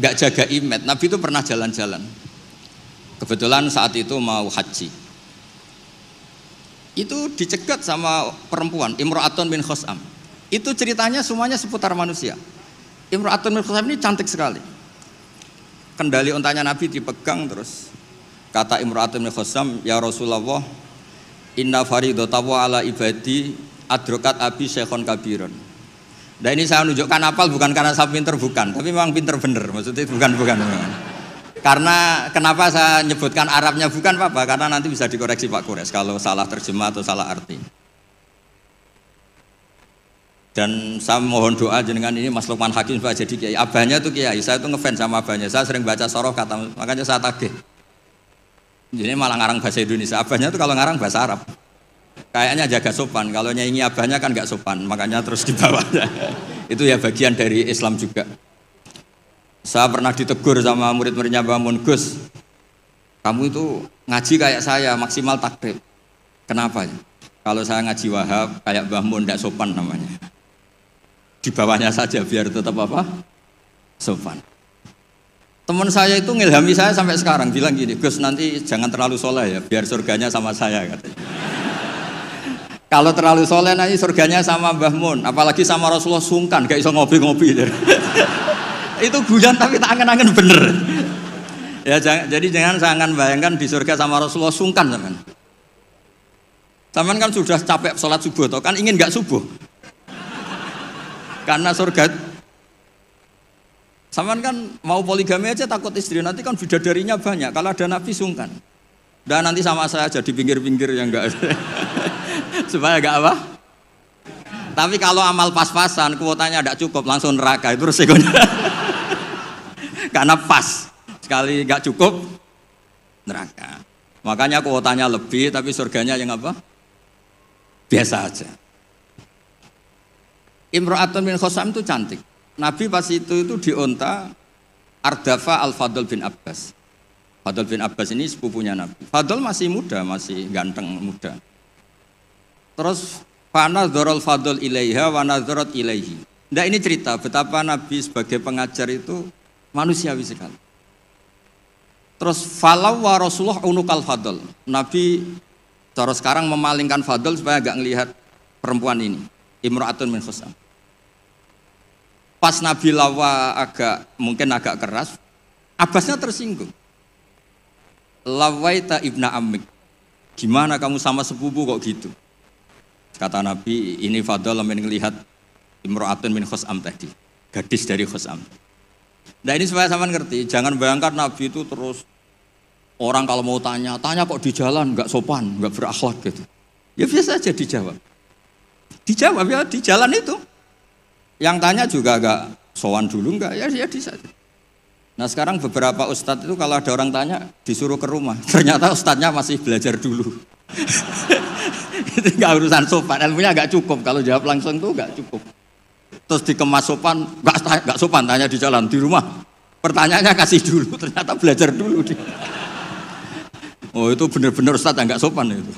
nggak jaga imet, Nabi itu pernah jalan-jalan. Kebetulan saat itu mau haji. Itu dicegat sama perempuan, Imro'atun bin Khos'am. Itu ceritanya semuanya seputar manusia. Imro'atun bin Khos'am ini cantik sekali. Kendali untanya Nabi dipegang terus. Kata Imro'atun bin Khos'am, ya Rasulullah, inna faridatawa ala ibadi adrokat abi syekhon kabiron. Nah ini saya menunjukkan apal bukan karena saya pinter, bukan. Tapi memang pinter bener, maksudnya bukan. Karena kenapa saya nyebutkan Arabnya bukan apa? Karena nanti bisa dikoreksi Pak Kures kalau salah terjemah atau salah arti. Dan saya mohon doa jenengan ini Mas Lukman Hakim supaya jadi kiai. Abahnya tuh kiai, saya tuh ngefans sama abahnya. Saya sering baca soroh kata, makanya saya tagih. Jadi malah ngarang bahasa Indonesia. Abahnya tuh kalau ngarang bahasa Arab. Kayaknya jaga sopan. Kalau nyanyi abahnya kan nggak sopan, makanya terus dibawa. Itu ya bagian dari Islam juga. Saya pernah ditegur sama murid-muridnya Mbah Mun, Gus, kamu itu ngaji kayak saya, maksimal takrib. Kenapa? Kalau saya ngaji Wahab, kayak Mbah Mun, tidak sopan namanya. Di bawahnya saja, biar tetap apa? Sopan. Teman saya itu ngilhami saya sampai sekarang, bilang gini, Gus nanti jangan terlalu soleh ya, biar surganya sama saya katanya. Kalau terlalu soleh nanti surganya sama Mbah Mun, apalagi sama Rasulullah sungkan, gak iso ngopi-ngopi. Itu guyon tapi tak angen-angen bener. Ya jadi jangan bayangkan di surga sama Rasulullah sungkan teman. Teman kan sudah capek sholat subuh atau kan ingin nggak subuh? Karena surga. Saman kan mau poligami aja takut istri nanti kan bidadarinya banyak. Kalau ada Nabi sungkan. Dan nanti sama saya aja di pinggir-pinggir yang enggak. Supaya enggak apa? Tapi kalau amal pas-pasan kuotanya tidak cukup langsung neraka itu resikonya. Karena pas sekali nggak cukup neraka. Makanya kuotanya lebih tapi surganya yang apa? Biasa aja. Imro'atun bin Khos'am itu cantik. Nabi pas itu dionta Ardafa Al-Fadl bin Abbas. Fadl bin Abbas ini sepupunya Nabi. Fadl masih muda, masih ganteng muda. Terus fanadharul Fadl ilaiha wa nadharat ilaihi. Nah ini cerita betapa Nabi sebagai pengajar itu manusiawi sekali. Terus falau wa Rasulullah unukal Fadl. Nabi cara sekarang memalingkan Fadl supaya agak ngelihat perempuan ini, Imro'atun min Khos'am. Pas Nabi lawa mungkin agak keras, Abbasnya tersinggung. Lawaita ibna ammik. Gimana kamu sama sepupu kok gitu? Kata Nabi, ini Fadl ingin ngelihat Imro'atun min Khos'am tadi, gadis dari Khos'am. Nah ini supaya sama ngerti, jangan bayangkan Nabi itu terus orang kalau mau tanya kok di jalan nggak sopan, nggak berakhlak gitu. Ya biasa aja dijawab ya di jalan itu. Yang tanya juga nggak sowan dulu nggak, ya di saja. Nah sekarang beberapa ustadz itu kalau ada orang tanya disuruh ke rumah, ternyata ustadznya masih belajar dulu. Itu nggak urusan sopan, ilmunya nggak cukup kalau jawab langsung tuh nggak cukup. Terus dikemas sopan, nggak sopan tanya di jalan, di rumah. Pertanyaannya kasih dulu, ternyata belajar dulu. Oh itu benar-benar ustadz nggak sopan itu.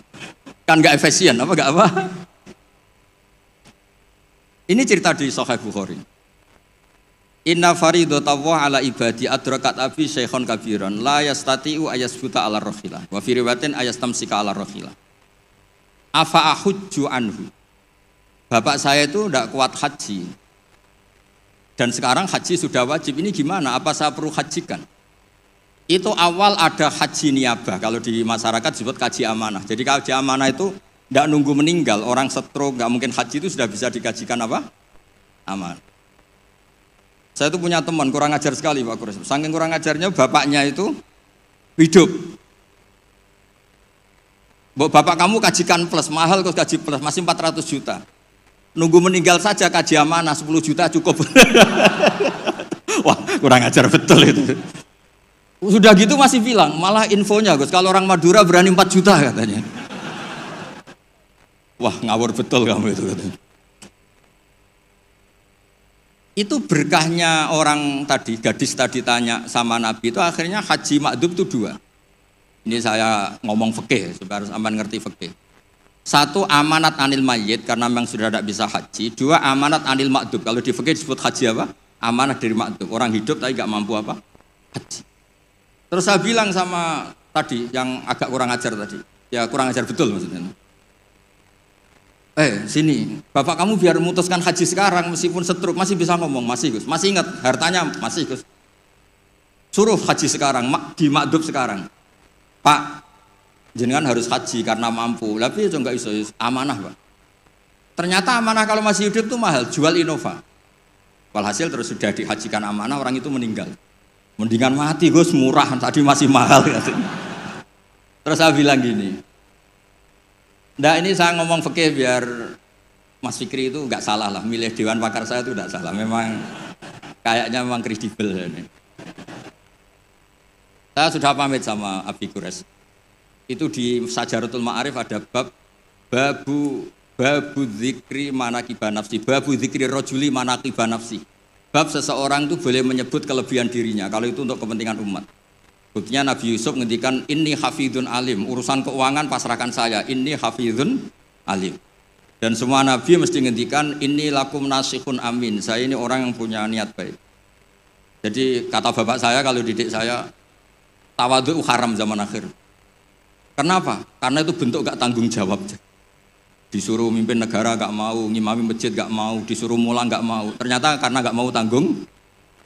Kan nggak efisien, nggak apa? Ini cerita di Sahih Bukhari. Inna faridatallahi ala ibadi adrakat abi syekhon kabiran la yastati'u ayasbuta ala rohilah wa fi riwayatin ayastamsika ala rohilah. Afa ahujju anhu. Bapak saya itu tidak kuat haji. Dan sekarang haji sudah wajib. Ini gimana? Apa saya perlu hajikan? Itu awal ada haji niabah. Kalau di masyarakat disebut kaji amanah. Jadi kaji amanah itu tidak nunggu meninggal. Orang stroke nggak mungkin haji itu sudah bisa dikajikan apa? Amanah. Saya itu punya teman kurang ajar sekali Pak Kures. Saking kurang ajarnya bapaknya itu hidup. Bapak kamu kajikan plus mahal kok kaji plus masih 400 juta. Nunggu meninggal saja kaji amanah 10 juta cukup. Wah kurang ajar betul itu. Sudah gitu masih bilang malah infonya Gus kalau orang Madura berani 4 juta katanya. Wah ngawur betul kamu itu katanya. Itu berkahnya orang tadi, gadis tadi tanya sama Nabi itu akhirnya haji makdum itu 2. Ini saya ngomong fikih supaya aman ngerti fikih. 1 amanat anil mayyit karena memang sudah tidak bisa haji. 2 amanat anil makdum. Kalau di fikih disebut haji apa? Amanat dari makdum. Orang hidup tapi nggak mampu apa? Haji. Terus saya bilang sama tadi yang agak kurang ajar tadi. Ya kurang ajar betul maksudnya. Sini, bapak kamu biar memutuskan haji sekarang meskipun stroke masih bisa ngomong, masih Gus, masih ingat hartanya masih Gus. Suruh haji sekarang, di makdub sekarang. Pak, jenengan harus haji karena mampu. Tapi itu enggak iso, amanah Pak. Ternyata amanah kalau masih hidup itu mahal, jual Innova. Walhasil terus sudah dihajikan amanah, orang itu meninggal. Mendingan mati Gus, murah, tadi masih mahal. Terus saya bilang gini, nah ini saya ngomong fikih biar Mas Fikri itu nggak salah lah, milih dewan pakar saya itu nggak salah, memang kayaknya memang kredibel ini. Saya sudah pamit sama Abi Gures. Itu di Sajaratul Ma'arif ada babu dzikri manaqiba nafsi, babu dzikri rajuli manaqiba nafsi. Bab seseorang itu boleh menyebut kelebihan dirinya kalau itu untuk kepentingan umat. Buktinya Nabi Yusuf ngendikan inni hafidun alim, urusan keuangan pasrahkan saya, inni hafidun alim. Dan semua nabi mesti ngendikan inni lakum nasihun amin, saya ini orang yang punya niat baik. Jadi kata bapak saya kalau didik saya, tawadhu haram zaman akhir. Kenapa? Karena itu bentuk gak tanggung jawab. Disuruh mimpin negara gak mau, ngimami masjid gak mau, disuruh mulang gak mau. Ternyata karena gak mau tanggung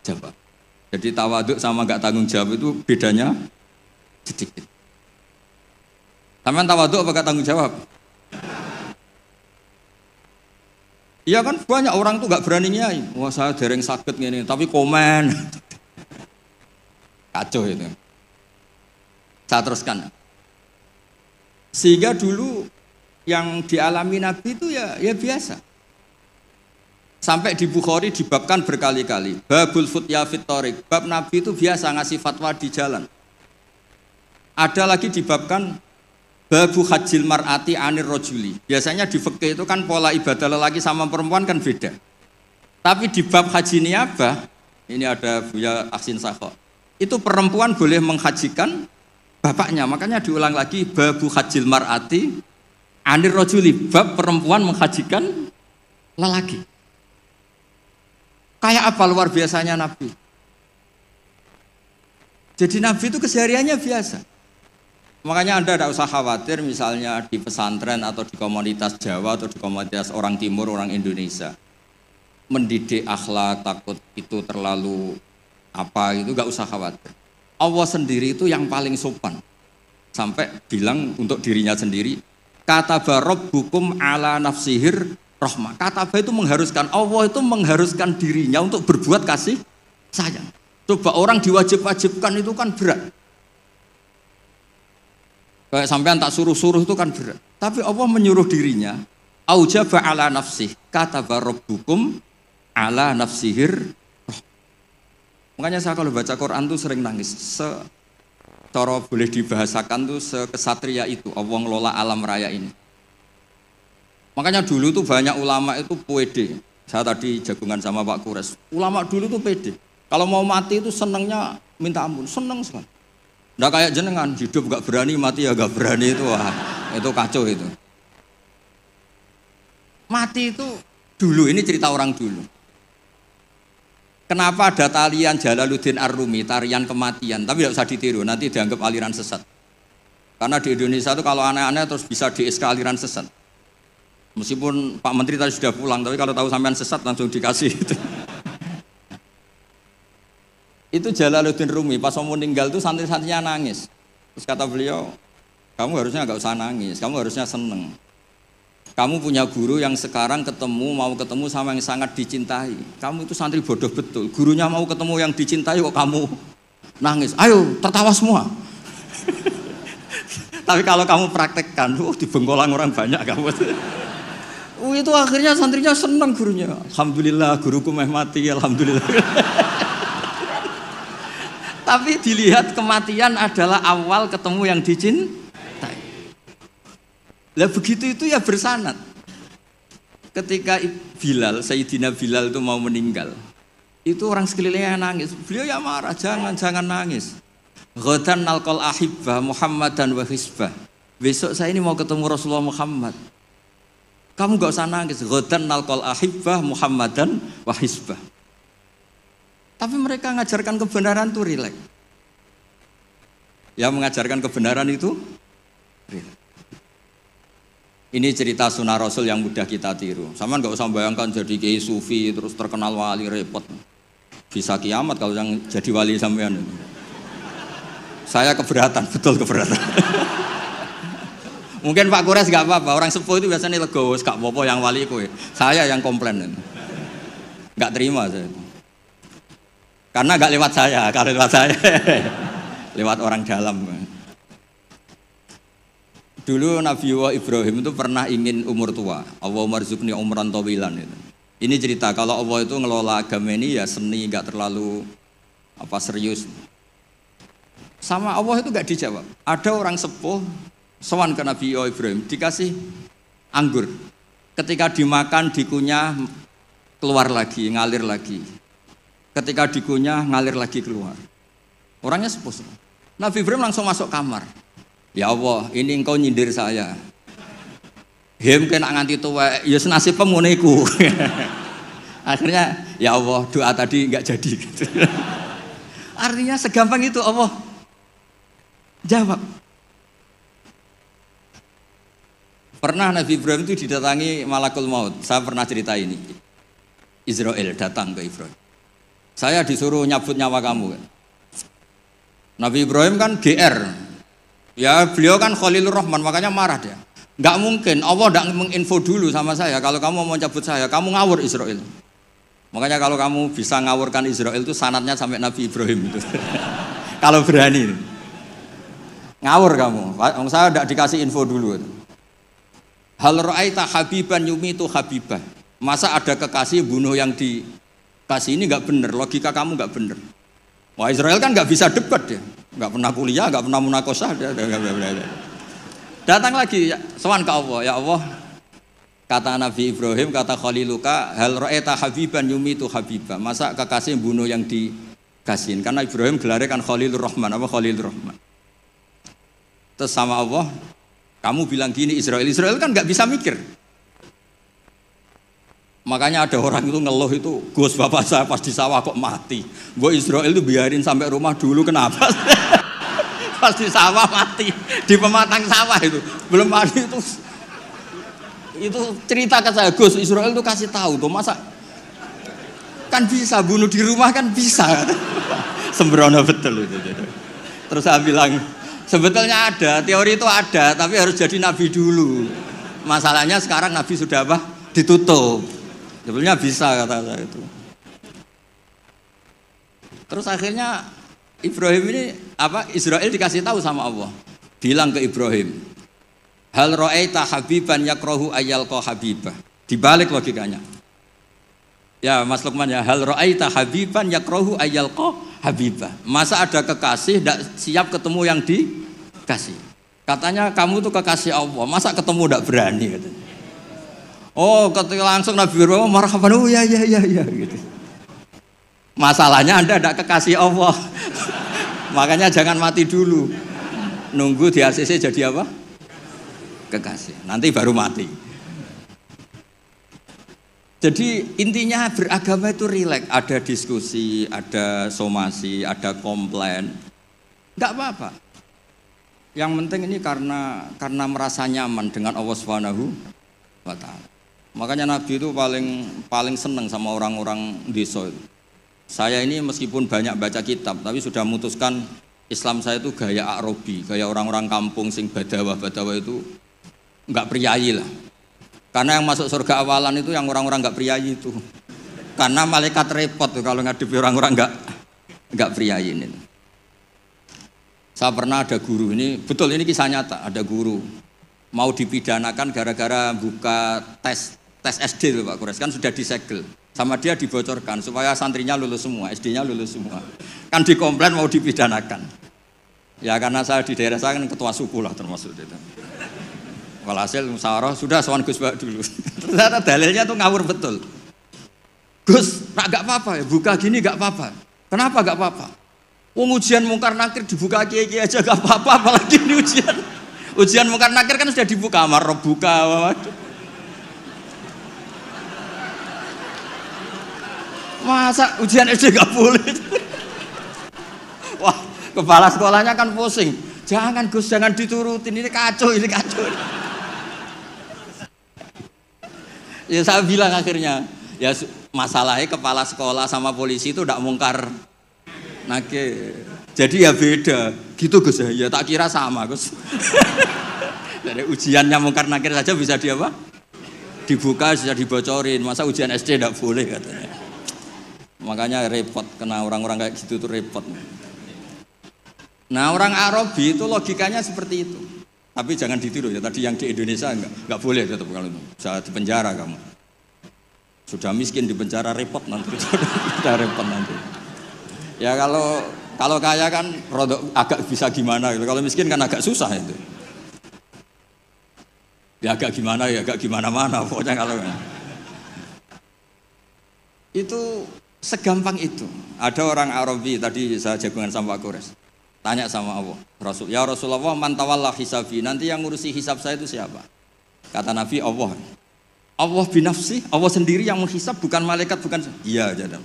jawab. Jadi tawaduk sama gak tanggung jawab itu bedanya sedikit. Taman tawaduk apa gak tanggung jawab? Iya kan banyak orang tuh gak berani nyai. Wah saya dereng sakit gini, tapi komen. Kacau itu. Saya teruskan. Sehingga dulu yang dialami Nabi itu ya biasa. Sampai di Bukhari dibabkan berkali-kali. Babul futya fit thoriq. Bab Nabi itu biasa ngasih fatwa di jalan. Ada lagi dibabkan babu hajjil mar'ati anir rojuli. Biasanya di fikih itu kan pola ibadah lelaki sama perempuan kan beda. Tapi di bab haji niyabah, ini ada Buya Aksin Sakho. Itu perempuan boleh menghajikan bapaknya. Makanya diulang lagi babu hajjil mar'ati anir rojuli. Bab perempuan menghajikan lelaki. Kayak apa luar biasanya Nabi. Jadi Nabi itu kesehariannya biasa. Makanya Anda tidak usah khawatir misalnya di pesantren atau di komunitas Jawa atau di komunitas orang Timur, orang Indonesia. Mendidik akhlak, takut itu terlalu apa itu gak usah khawatir. Allah sendiri itu yang paling sopan. Sampai bilang untuk dirinya sendiri, kataba rabbukum ala nafsihir rahmah. Kataba itu mengharuskan, Allah itu mengharuskan dirinya untuk berbuat kasih sayang. Coba orang diwajib-wajibkan itu kan berat. Kayak sampean tak suruh-suruh itu kan berat. Tapi Allah menyuruh dirinya, aujaba ala nafsih, kataba rabbukum ala nafsihir rahmah. Makanya saya kalau baca Quran tuh sering nangis. Cara boleh dibahasakan tuh sekesatria itu, Allah ngelola alam raya ini. Makanya dulu tuh banyak ulama itu pede. Saya tadi jagungan sama Pak Kures. Ulama dulu tuh pede. Kalau mau mati itu senengnya minta ampun, seneng sekali. Nggak kayak jenengan, hidup gak berani, mati ya gak berani itu. Wah, itu kacau itu. Mati itu dulu, ini cerita orang dulu. Kenapa ada tarian Jalaluddin Ar-Rumi, tarian kematian, tapi tidak usah ditiru, nanti dianggap aliran sesat. Karena di Indonesia itu kalau aneh-aneh terus bisa di-SK aliran sesat. Meskipun Pak Menteri tadi sudah pulang, tapi kalau tahu sampean sesat langsung dikasih itu. Itu Jalaluddin Rumi, pas mau meninggal itu santri-santrinya nangis. Terus kata beliau, kamu harusnya nggak usah nangis, kamu harusnya seneng. Kamu punya guru yang sekarang mau ketemu sama yang sangat dicintai. Kamu itu santri bodoh betul. Gurunya mau ketemu yang dicintai kok kamu nangis. Ayo tertawa semua. Tapi kalau kamu praktekkan, dibengkolang orang banyak kamu. Itu akhirnya santrinya senang gurunya. Alhamdulillah guruku meh mati, alhamdulillah. Tapi dilihat kematian adalah awal ketemu yang dicintai. Lah begitu itu ya bersanad. Ketika Bilal, Sayyidina Bilal itu mau meninggal, itu orang sekelilingnya nangis. Beliau ya marah, jangan nangis. Ghadan nalqal ahibbah Muhammadan wa hisbah. Besok saya ini mau ketemu Rasulullah Muhammad. Kamu gak usah nangis. Ghadan nalqal ahibbah Muhammadan wa hisbah. Tapi mereka ngajarkan kebenaran tuh rileks. yang mengajarkan kebenaran itu real. Ini cerita sunnah Rasul yang mudah kita tiru. Sama nggak usah bayangkan jadi kiai sufi terus terkenal wali, repot. Bisa kiamat kalau yang jadi wali sampean. Saya keberatan, betul keberatan. Mungkin Pak Kures nggak apa-apa, orang sepuh itu biasanya legowo, gak apa-apa yang wali kowe. Saya yang komplain. Nggak terima saya. Karena nggak lewat saya, kalau lewat saya lewat orang dalam. Dulu Nabi Ibrahim itu pernah ingin umur tua. Allahumma rzuqni umran tawilan itu. Ini cerita kalau Allah itu ngelola agama ini ya seni, nggak terlalu serius. Sama Allah itu nggak dijawab. Ada orang sepuh sowan ke Nabi Ibrahim dikasih anggur. Ketika dimakan dikunyah keluar lagi, ngalir lagi. Ketika dikunyah ngalir lagi keluar. Orangnya sepuh. Nabi Ibrahim langsung masuk kamar. Ya Allah, ini engkau nyindir saya. Hem kena nganti tua, ya senasib pemuniku. Akhirnya, ya Allah, doa tadi nggak jadi. Gitu. Artinya segampang itu Allah jawab. Pernah Nabi Ibrahim itu didatangi malakul maut. Saya pernah cerita ini. Israel datang ke Ibrahim. Saya disuruh nyabut nyawa kamu. Nabi Ibrahim kan GR. Ya beliau kan Khalilur Rahman, makanya marah dia. Nggak mungkin, Allah nggak menginfo dulu sama saya. Kalau kamu mau cabut saya, kamu ngawur Israel. Makanya kalau kamu bisa ngawurkan Israel itu sanadnya sampai Nabi Ibrahim itu. Kalau berani, ngawur kamu. Saya nggak dikasih info dulu. Hal ra'aita habiban yumitu habibah. Masa ada kekasih bunuh yang dikasih, ini nggak bener. Logika kamu nggak bener. Wah Israel kan nggak bisa debat ya. Nggak pernah kuliah, nggak pernah munakosah. Datang lagi, sowan ke Allah, ya Allah, kata Nabi Ibrahim, kata Khaliluka, hal ra'aita habiban yumitu habibah. Masa kekasih bunuh yang dikasihin? Karena Ibrahim gelarnya kan Khalilur Rahman, apa Khalilur Rahman. Terus sama Allah, kamu bilang gini Israel kan nggak bisa mikir. Makanya ada orang itu ngeluh itu, Gus bapak saya pas di sawah kok mati. Gue Israel itu biarin sampai rumah dulu, kenapa? Pas di sawah mati, di pematang sawah itu. Belum mati itu cerita ke saya, Gus Israel itu kasih tahu tuh, masa kan bisa bunuh di rumah kan bisa. Sembrono betul itu. Terus saya bilang, sebetulnya ada, teori itu ada, tapi harus jadi nabi dulu. Masalahnya sekarang nabi sudah apa? Ditutup. Sebetulnya bisa kata saya itu. Terus akhirnya Ibrahim ini Israel dikasih tahu sama Allah. Bilang ke Ibrahim, hal ra'aita habiban yakrahu ayyalqa habibah. Dibalik logikanya. Ya Mas Lukman ya, hal ra'aita habiban yakrahu ayyalqa habibah. Masa ada kekasih tidak siap ketemu yang dikasih. Katanya kamu tuh kekasih Allah, masa ketemu tidak berani katanya. Oh, ketika langsung Nabi Ibrahim marhaban, oh ya gitu. Masalahnya Anda tidak kekasih Allah. Makanya jangan mati dulu. Nunggu di ACC jadi apa? Kekasih. Nanti baru mati. Jadi intinya beragama itu rileks, ada diskusi, ada somasi, ada komplain. Enggak apa-apa. Yang penting ini karena merasa nyaman dengan Allah Subhanahu wa taala. Makanya Nabi itu paling senang sama orang-orang desa itu. Saya ini meskipun banyak baca kitab, tapi sudah memutuskan Islam saya itu gaya Arabi, gaya orang-orang kampung sing badawa itu enggak priayi lah. Karena yang masuk surga awalan itu yang orang-orang enggak priayi itu. Karena malaikat repot tuh kalau ngadepi orang-orang enggak priayi ini. Saya pernah ada guru, ini betul ini kisah nyata, ada guru mau dipidanakan gara-gara buka tes SD loh Pak Kures, kan sudah disegel. Sama dia dibocorkan supaya santrinya lulus semua, SD-nya lulus semua. Kan dikomplain mau dipidanakan. Ya karena saya di daerah saya kan ketua suku lah termasuk itu. Walhasil musyawarah sudah sowan Gus Bak dulu. Ternyata dalilnya tuh ngawur betul. Gus, enggak apa-apa ya, buka gini enggak apa-apa. Kenapa enggak apa-apa? Ujian mungkar nakir dibuka kiai-kiai aja enggak apa-apa, apalagi ini ujian. Ujian mungkar nakir kan sudah dibuka, marah buka. Waduh. Masa ujian SD gak boleh? Wah, Kepala sekolahnya kan pusing. Jangan Gus, jangan diturutin, ini kacau, ini kacau. Ya saya bilang akhirnya, ya masalahnya kepala sekolah sama polisi itu tidak mungkar nakir. Jadi ya beda. Gitu Gus ya, tak kira sama Gus. Dari ujiannya mungkar nakir saja bisa di apa? Dibuka, bisa dibocorin. Masa ujian SD tidak boleh katanya. Makanya repot, kena orang-orang kayak gitu tuh repot. Nah orang Arabi itu logikanya seperti itu. Tapi jangan ditiru ya, tadi yang di Indonesia enggak boleh tetap kalau itu. Bisa dipenjara kamu. Sudah miskin di penjara repot nanti. Sudah repot nanti. Ya kalau kaya kan agak bisa gimana gitu. Kalau miskin kan agak susah itu. Ya agak gimana ya, agak gimana-mana pokoknya kalau itu segampang itu. Ada orang Arabi tadi saya jagungan sama Pak Kores. Tanya sama Allah, Rasul, ya Rasulullah, man tawalla hisabi, nanti yang ngurusi hisab saya itu siapa? Kata Nabi, Allah. Allah binafsi, Allah sendiri yang menghisab, bukan malaikat, bukan. Iya, jadi.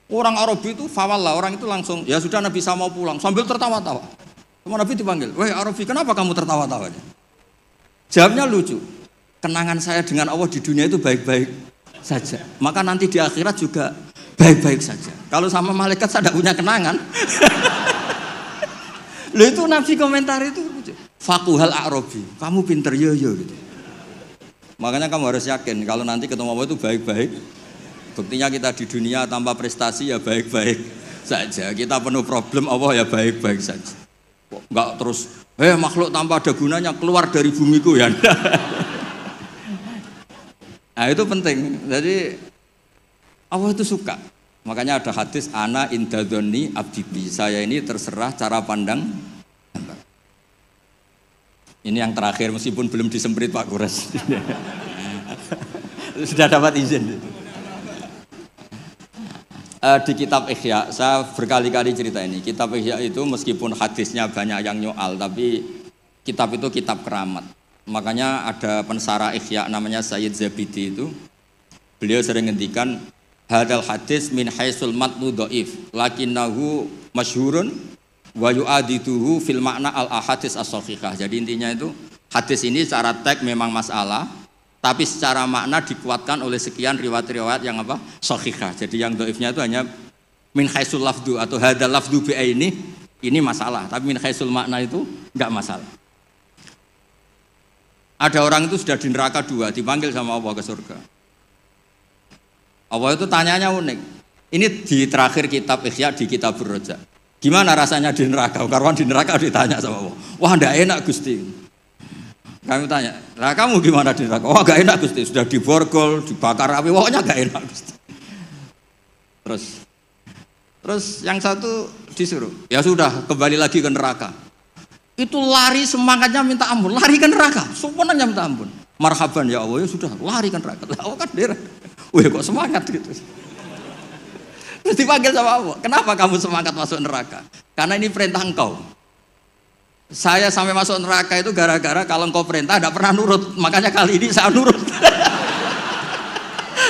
Orang Arabi itu fawalla, orang itu langsung, ya sudah Nabi saya mau pulang, sambil tertawa-tawa. Sama Nabi dipanggil, weh Arabi, kenapa kamu tertawa-tawa? Jawabnya lucu, kenangan saya dengan Allah di dunia itu baik-baik saja. Maka nanti di akhirat juga baik-baik saja. Kalau sama malaikat saya tidak punya kenangan. Loh itu Nabi komentar itu fakuhal Arabi, kamu pinter yo gitu. Makanya kamu harus yakin kalau nanti ketemu Allah itu baik-baik. Buktinya kita di dunia tanpa prestasi ya baik-baik saja. Kita penuh problem, Allah ya baik-baik saja. Enggak terus, makhluk tanpa ada gunanya keluar dari bumiku ya. Nah itu penting. Jadi Allah itu suka. Makanya ada hadis ana indadzoni abdibi, saya ini terserah cara pandang. Ini yang terakhir meskipun belum disemprit Pak Kures. Sudah dapat izin. Di kitab Ihya, saya berkali-kali cerita ini. Kitab Ihya itu meskipun hadisnya banyak yang nyoal, tapi kitab itu kitab keramat. Makanya ada pensara Ihya namanya Sayyid Zabidi itu. Beliau sering ngendikan hadal hadis min haisul matnu dhaif lakinnahu masyhurun wa yu'adituhu fil makna al ahadits as-sahihah. Jadi intinya itu hadis ini secara teks memang masalah, tapi secara makna dikuatkan oleh sekian riwayat-riwayat yang apa? Sahihah. Jadi yang dhaifnya itu hanya min haisul lafdu atau hadal lafdu bi ini masalah, tapi min haisul makna itu enggak masalah. Ada orang itu sudah di neraka 2, dipanggil sama Allah ke surga. Allah itu tanyanya unik. Ini di terakhir kitab Ihya di kitab Ar-Raja. Gimana rasanya di neraka? Karena di neraka ditanya sama Allah. Wah, enggak enak Gusti. Kami tanya, lah kamu gimana di neraka? Wah, enggak enak Gusti. Sudah diborgol, dibakar api, pokoknya enggak enak Gusti. Terus yang satu disuruh, ya sudah kembali lagi ke neraka. Itu lari semangatnya minta ampun, lari ke neraka, semuanya minta ampun. Marhaban ya Allah, ya sudah lari ke neraka. Lah kan dia. Wih kok semangat gitu. Terus dipanggil sama Allah, kenapa kamu semangat masuk neraka? Karena ini perintah engkau. Saya sampai masuk neraka itu gara-gara kalau engkau perintah tidak pernah nurut. Makanya kali ini saya nurut.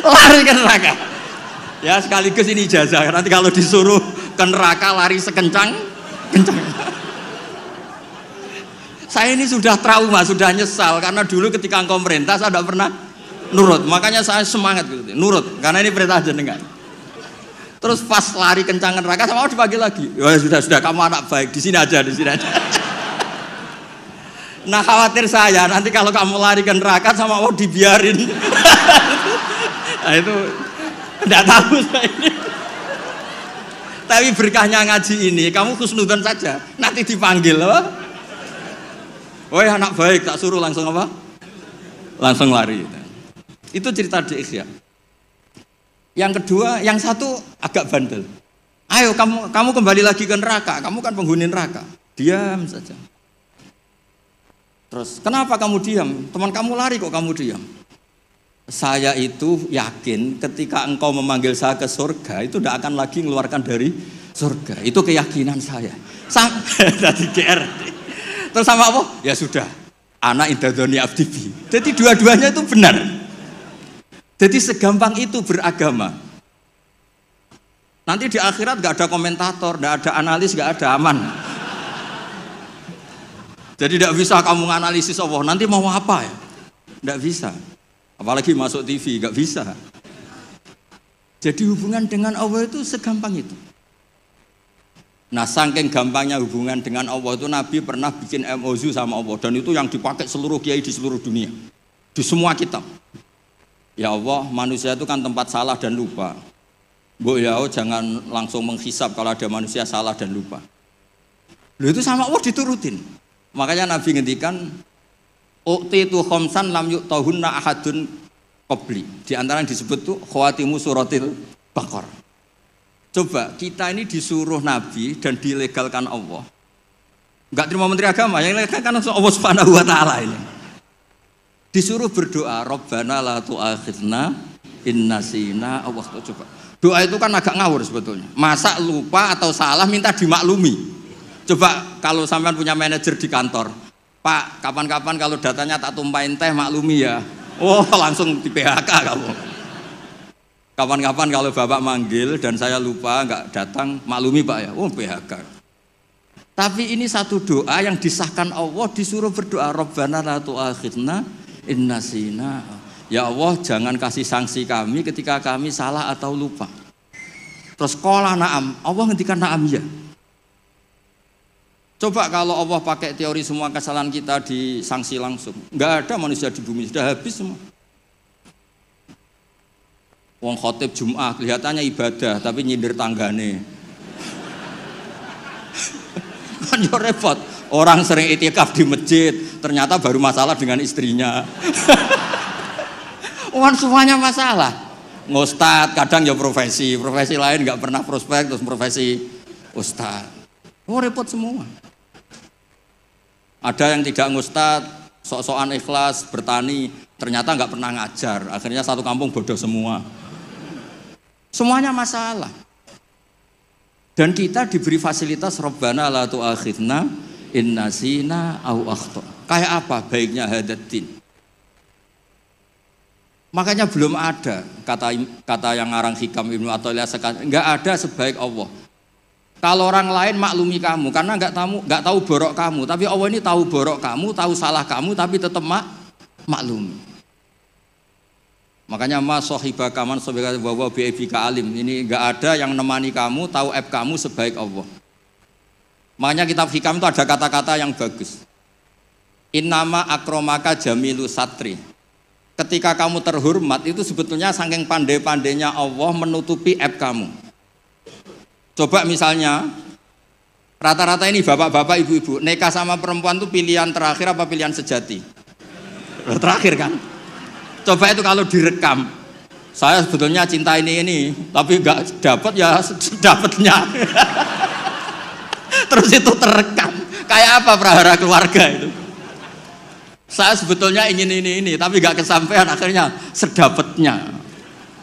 Lari ke neraka. Ya sekaligus ini ijazah. Nanti kalau disuruh ke neraka lari sekencang saya ini sudah trauma, sudah nyesal. Karena dulu ketika engkau perintah saya tidak pernah nurut, makanya saya semangat gitu, nurut, karena ini perintah jenengan. Terus pas lari kencang neraka sama Allah dipanggil lagi. Ya sudah, kamu anak baik, di sini aja. Nah khawatir saya nanti kalau kamu lari ke neraka sama Allah dibiarin. Nah itu tidak tahu saya ini. Tapi berkahnya ngaji ini, kamu husnudzon saja, nanti dipanggil apa? Woi anak baik, tak suruh langsung apa? Langsung lari. Itu cerita di Ihya. Yang kedua, yang satu agak bandel. Ayo kamu kembali lagi ke neraka, kamu kan penghuni neraka. Diam saja. Terus, kenapa kamu diam? Teman kamu lari kok kamu diam? Saya itu yakin ketika engkau memanggil saya ke surga, itu tidak akan lagi mengeluarkan dari surga. Itu keyakinan saya. Tadi GR. Terus sama apa? Ya sudah, ana indadzoni abdibi. Jadi dua-duanya itu benar. Jadi segampang itu beragama. Nanti di akhirat gak ada komentator, gak ada analis, gak ada aman. Jadi tidak bisa kamu menganalisis Allah, nanti mau apa ya? Tidak bisa. Apalagi masuk TV, nggak bisa. Jadi hubungan dengan Allah itu segampang itu. Nah, saking gampangnya hubungan dengan Allah itu Nabi pernah bikin MOU sama Allah. Dan itu yang dipakai seluruh kiai di seluruh dunia. Di semua kitab. Ya Allah, manusia itu kan tempat salah dan lupa. Bu ya Allah, jangan langsung menghisap kalau ada manusia salah dan lupa. Loh, itu sama Allah diturutin. Makanya Nabi ngendikan uqtitu khamsan lam yu'tahunna ahadun qabli. Di antara yang disebut tuh khawatimu suratil Baqarah. Coba kita ini disuruh Nabi dan dilegalkan Allah. Enggak terima menteri agama, yang legalkan Allah Subhanahu wa taala ini. Disuruh berdoa, Rabbana la tu'akhidna in nasina aw akhtana. Coba. Doa itu kan agak ngawur sebetulnya. Masa lupa atau salah minta dimaklumi. Coba kalau sampean punya manajer di kantor, Pak, kapan-kapan kalau datanya tak tumpahin teh maklumi ya. Oh, langsung di PHK kamu. Kapan-kapan kalau Bapak manggil dan saya lupa nggak datang, maklumi Pak ya. Oh, PHK. Tapi ini satu doa yang disahkan Allah, disuruh berdoa, Rabbana la tu'akhidna in nasina. Ya Allah, jangan kasih sanksi kami ketika kami salah atau lupa. Terus qala na'am, Allah ngendikan na'am ya. Coba kalau Allah pakai teori semua kesalahan kita disanksi langsung, nggak ada manusia di bumi, sudah habis semua. Wong khotib Jum'ah kelihatannya ibadah tapi nyindir tanggane. Kan yo repot. Orang sering itikaf di masjid, ternyata baru masalah dengan istrinya. Wan semuanya masalah. Ngustad kadang ya profesi lain nggak pernah prospek terus profesi ustad. Oh repot semua. Ada yang tidak ngustad, sok-sokan ikhlas bertani, ternyata nggak pernah ngajar. Akhirnya satu kampung bodoh semua. Semuanya masalah. Dan kita diberi fasilitas Rabbana la tu'akhidna in nasina aw akhtana. Kayak apa baiknya hadatin? Makanya belum ada kata yang ngarang Hikam Ibnu Athaillah sekarang, nggak ada sebaik Allah. Kalau orang lain maklumi kamu karena nggak tahu borok kamu, tapi Allah ini tahu borok kamu, tahu salah kamu, tapi tetap maklumi. Makanya mas sohibaka man sohibaka bahwa bi'ibika alim, ini nggak ada yang nemani kamu, tahu aib kamu sebaik Allah. Makanya kitab Hikam itu ada kata-kata yang bagus. Innama akromaka jamilu satri. Ketika kamu terhormat itu sebetulnya saking pandai-pandainya Allah menutupi aib kamu. Coba misalnya rata-rata ini bapak-bapak, ibu-ibu nikah sama perempuan itu pilihan terakhir apa pilihan sejati? Terakhir kan? Coba itu kalau direkam, saya sebetulnya cinta ini, tapi nggak dapat ya dapatnya. Terus itu terekam, kayak apa prahara keluarga itu? Saya sebetulnya ingin ini, tapi nggak kesampaian, akhirnya sedapatnya.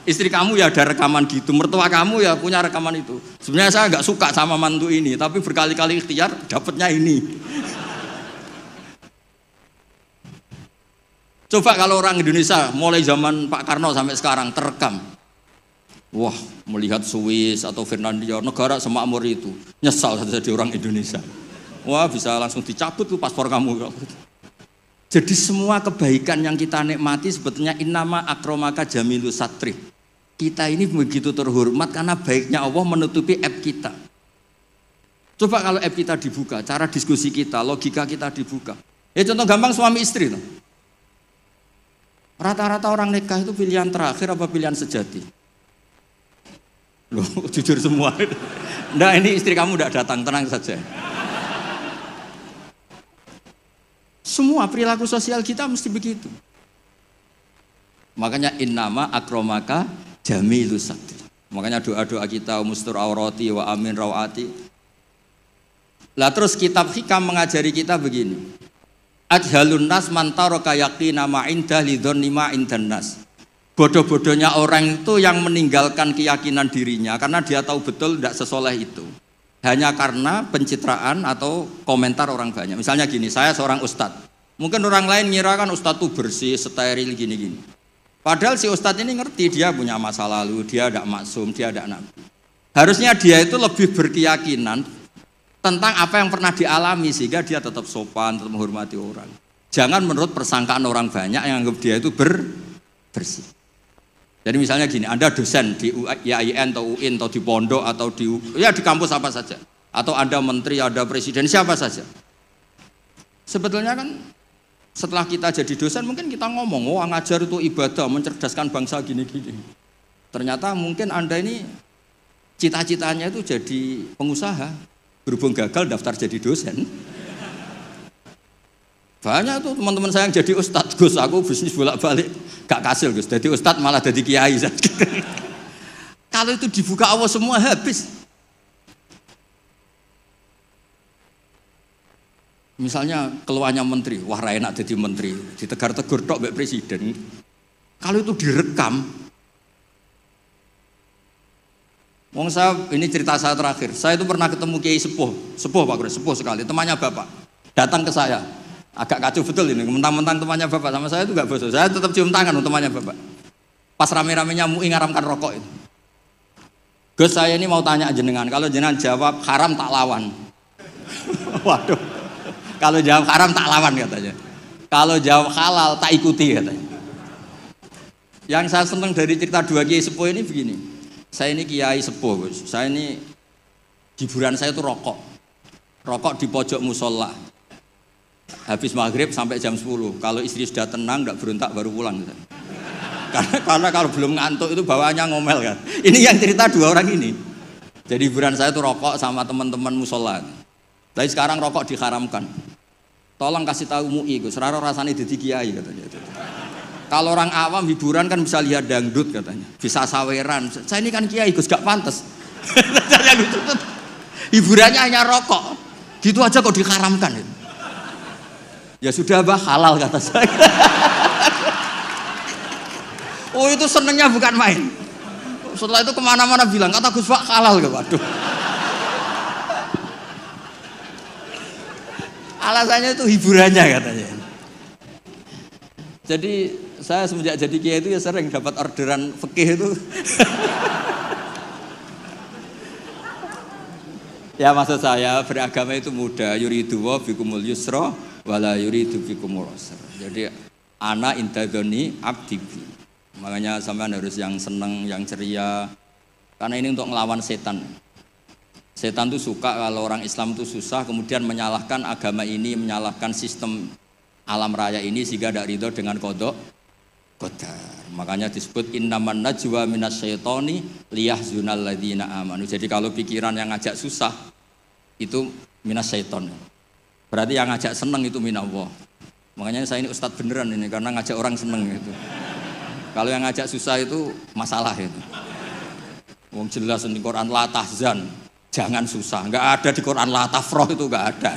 Istri kamu ya ada rekaman gitu, mertua kamu ya punya rekaman itu. Sebenarnya saya nggak suka sama mantu ini, tapi berkali-kali ikhtiar dapatnya ini. Coba kalau orang Indonesia mulai zaman Pak Karno sampai sekarang terekam. Wah, melihat Swiss atau Finlandia, negara semakmur itu, nyesal jadi orang Indonesia. Wah, bisa langsung dicabut tuh paspor kamu. Jadi semua kebaikan yang kita nikmati sebetulnya innama akromaka jamilu satri. Kita ini begitu terhormat karena baiknya Allah menutupi aib kita. Coba kalau aib kita dibuka, cara diskusi kita, logika kita dibuka. Ya contoh gampang suami istri loh. Rata-rata orang nikah itu pilihan terakhir apa pilihan sejati? Loh, jujur semua. Nah ini istri kamu udah datang, tenang saja. Semua perilaku sosial kita mesti begitu. Makanya innama akromaka jamilu satri. Makanya doa-doa kita mustur aurati wa amin rawati. Lah terus kitab Hikam mengajari kita begini. Ajhalun nas man taraka yaqina ma inda lidhonni ma indan nas. Bodoh-bodohnya orang itu yang meninggalkan keyakinan dirinya karena dia tahu betul tidak sesoleh itu. Hanya karena pencitraan atau komentar orang banyak. Misalnya gini, saya seorang ustadz. Mungkin orang lain ngira kan ustadz itu bersih, steril gini-gini. Padahal si ustadz ini ngerti dia punya masa lalu, dia tidak maksum, dia tidak nabi. Harusnya dia itu lebih berkeyakinan tentang apa yang pernah dialami sehingga dia tetap sopan, tetap menghormati orang. Jangan menurut persangkaan orang banyak yang anggap dia itu bersih. Jadi misalnya gini, Anda dosen di IAIN atau UIN atau di pondok atau di kampus apa saja, atau Anda menteri, ada presiden, siapa saja. Sebetulnya kan setelah kita jadi dosen mungkin kita ngomong, oh ngajar itu ibadah, mencerdaskan bangsa gini-gini. Ternyata mungkin Anda ini cita-citanya itu jadi pengusaha, berhubung gagal daftar jadi dosen. Banyak tuh teman-teman saya yang jadi ustadz, Gus aku bisnis bolak-balik gak kasil Gus, jadi ustadz malah jadi kiai. Kalau itu dibuka Allah semua habis. Misalnya keluarnya menteri, wah enak jadi menteri, ditegar-tegur tok mbek presiden. Kalau itu direkam, wong saya ini cerita saya terakhir. Saya itu pernah ketemu Kiai sepuh Pak Guru, sepuh sekali, temannya Bapak. Datang ke saya. Agak kacau betul ini, mentang-mentang temannya Bapak sama saya itu gak bosok. Saya tetap cium tangan untuk temannya Bapak. Pas rame-ramenya MUI ngaramkan rokok itu. Gus saya ini mau tanya jenengan, kalau jenengan jawab haram tak lawan. Waduh. Kalau jawab haram tak lawan katanya. Kalau jawab halal tak ikuti katanya. Yang saya senang dari cerita dua kiai sepuh ini begini. Saya ini kiai sepuh Gus. Saya ini hiburan saya itu rokok. Rokok di pojok musola. Habis maghrib sampai jam 10. Kalau istri sudah tenang, tidak berontak baru pulang. Karena kalau belum ngantuk itu bawaannya ngomel kan. Ini yang cerita dua orang ini. Jadi hiburan saya itu rokok sama teman-teman musola. Tapi sekarang rokok diharamkan. Tolong kasih tahu MUI, Gus. Raro rasanya jadi kiai katanya. Kalau orang awam hiburan kan bisa lihat dangdut katanya, bisa saweran. Saya ini kan kiai Gus, gak pantas. Hiburannya hanya rokok. Gitu aja kok diharamkan. Ya sudah bah, halal kata saya. Oh itu senengnya bukan main. Setelah itu kemana-mana bilang, kata Gus Pak halal. Waduh. Alasannya itu hiburannya katanya. Jadi saya semenjak jadi kiai itu ya sering dapat orderan fikih itu. Ya maksud saya beragama itu mudah. Yuridu wa bikumul yusra wala yuridu bikumul usra. Jadi ana intadzoni abdi. Makanya sampean harus yang seneng, yang ceria. Karena ini untuk melawan setan. Setan itu suka kalau orang Islam itu susah, kemudian menyalahkan agama ini, menyalahkan sistem alam raya ini sehingga tidak ridho dengan qada qadar. Makanya disebut innaman najwa minasyaitoni liyahzunal ladzina amanu. Jadi kalau pikiran yang ngajak susah itu minasyaiton. Berarti yang ngajak seneng itu minallah. Makanya saya ini ustadz beneran ini karena ngajak orang seneng gitu. Kalau yang ngajak susah itu masalah itu. Wong jelas di Quran la tahzan, jangan susah. Enggak ada di Quran la tafrah, itu enggak ada.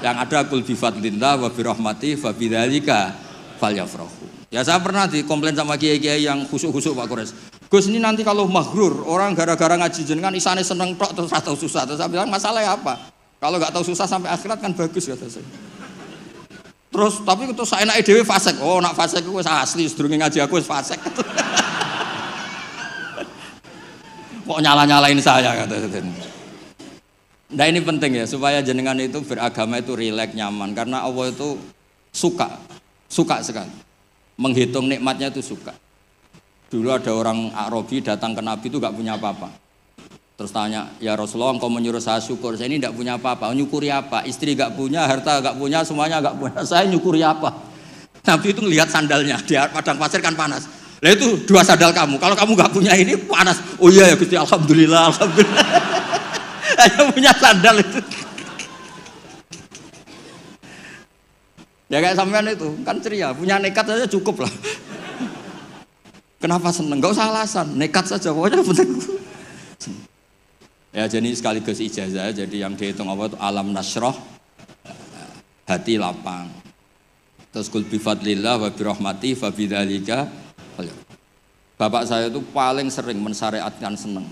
Yang ada qul bi fadlillah wa bi rahmati fa bidzalika falyafrahu. Ya saya pernah dikomplain sama kiai-kiai yang khusuk-khusuk Pak Kores. Gus ini nanti kalau maghrur, orang gara-gara ngaji jenengan isane seneng tok terus atau susah. Terus saya bilang masalahnya apa? Kalau enggak tahu susah sampai akhirat kan bagus kata saya. Terus tapi itu saya enake dhewe fasik. Oh, nak fasik ku wis asli, sedurunge ngaji aku wis fasik. Kok nyala-nyalain saya kata saya. Nah ini penting ya supaya jenengan itu beragama itu rileks nyaman karena Allah itu suka sekali menghitung nikmatnya itu suka. Dulu ada orang Arabi datang ke Nabi itu gak punya apa-apa. Terus tanya, ya Rasulullah engkau menyuruh saya syukur, saya ini gak punya apa-apa. Nyukuri apa? Istri gak punya, harta gak punya, semuanya gak punya. Saya nyukuri apa? Nabi itu ngelihat sandalnya di padang pasir kan panas. Lah itu 2 sandal kamu. Kalau kamu gak punya ini panas. Oh iya ya Gusti, alhamdulillah. Hanya punya sandal itu. Ya kayak sampean itu kan ceria, punya nekat saja cukup lah. Kenapa seneng? Gak usah alasan, nekat saja pokoknya penting. Ya jadi sekaligus ijazah, jadi yang dihitung apa itu alam nasroh, hati lapang. Terus kul bifadlillah wa birahmati fa bidzalika. Bapak saya itu paling sering mensyariatkan seneng.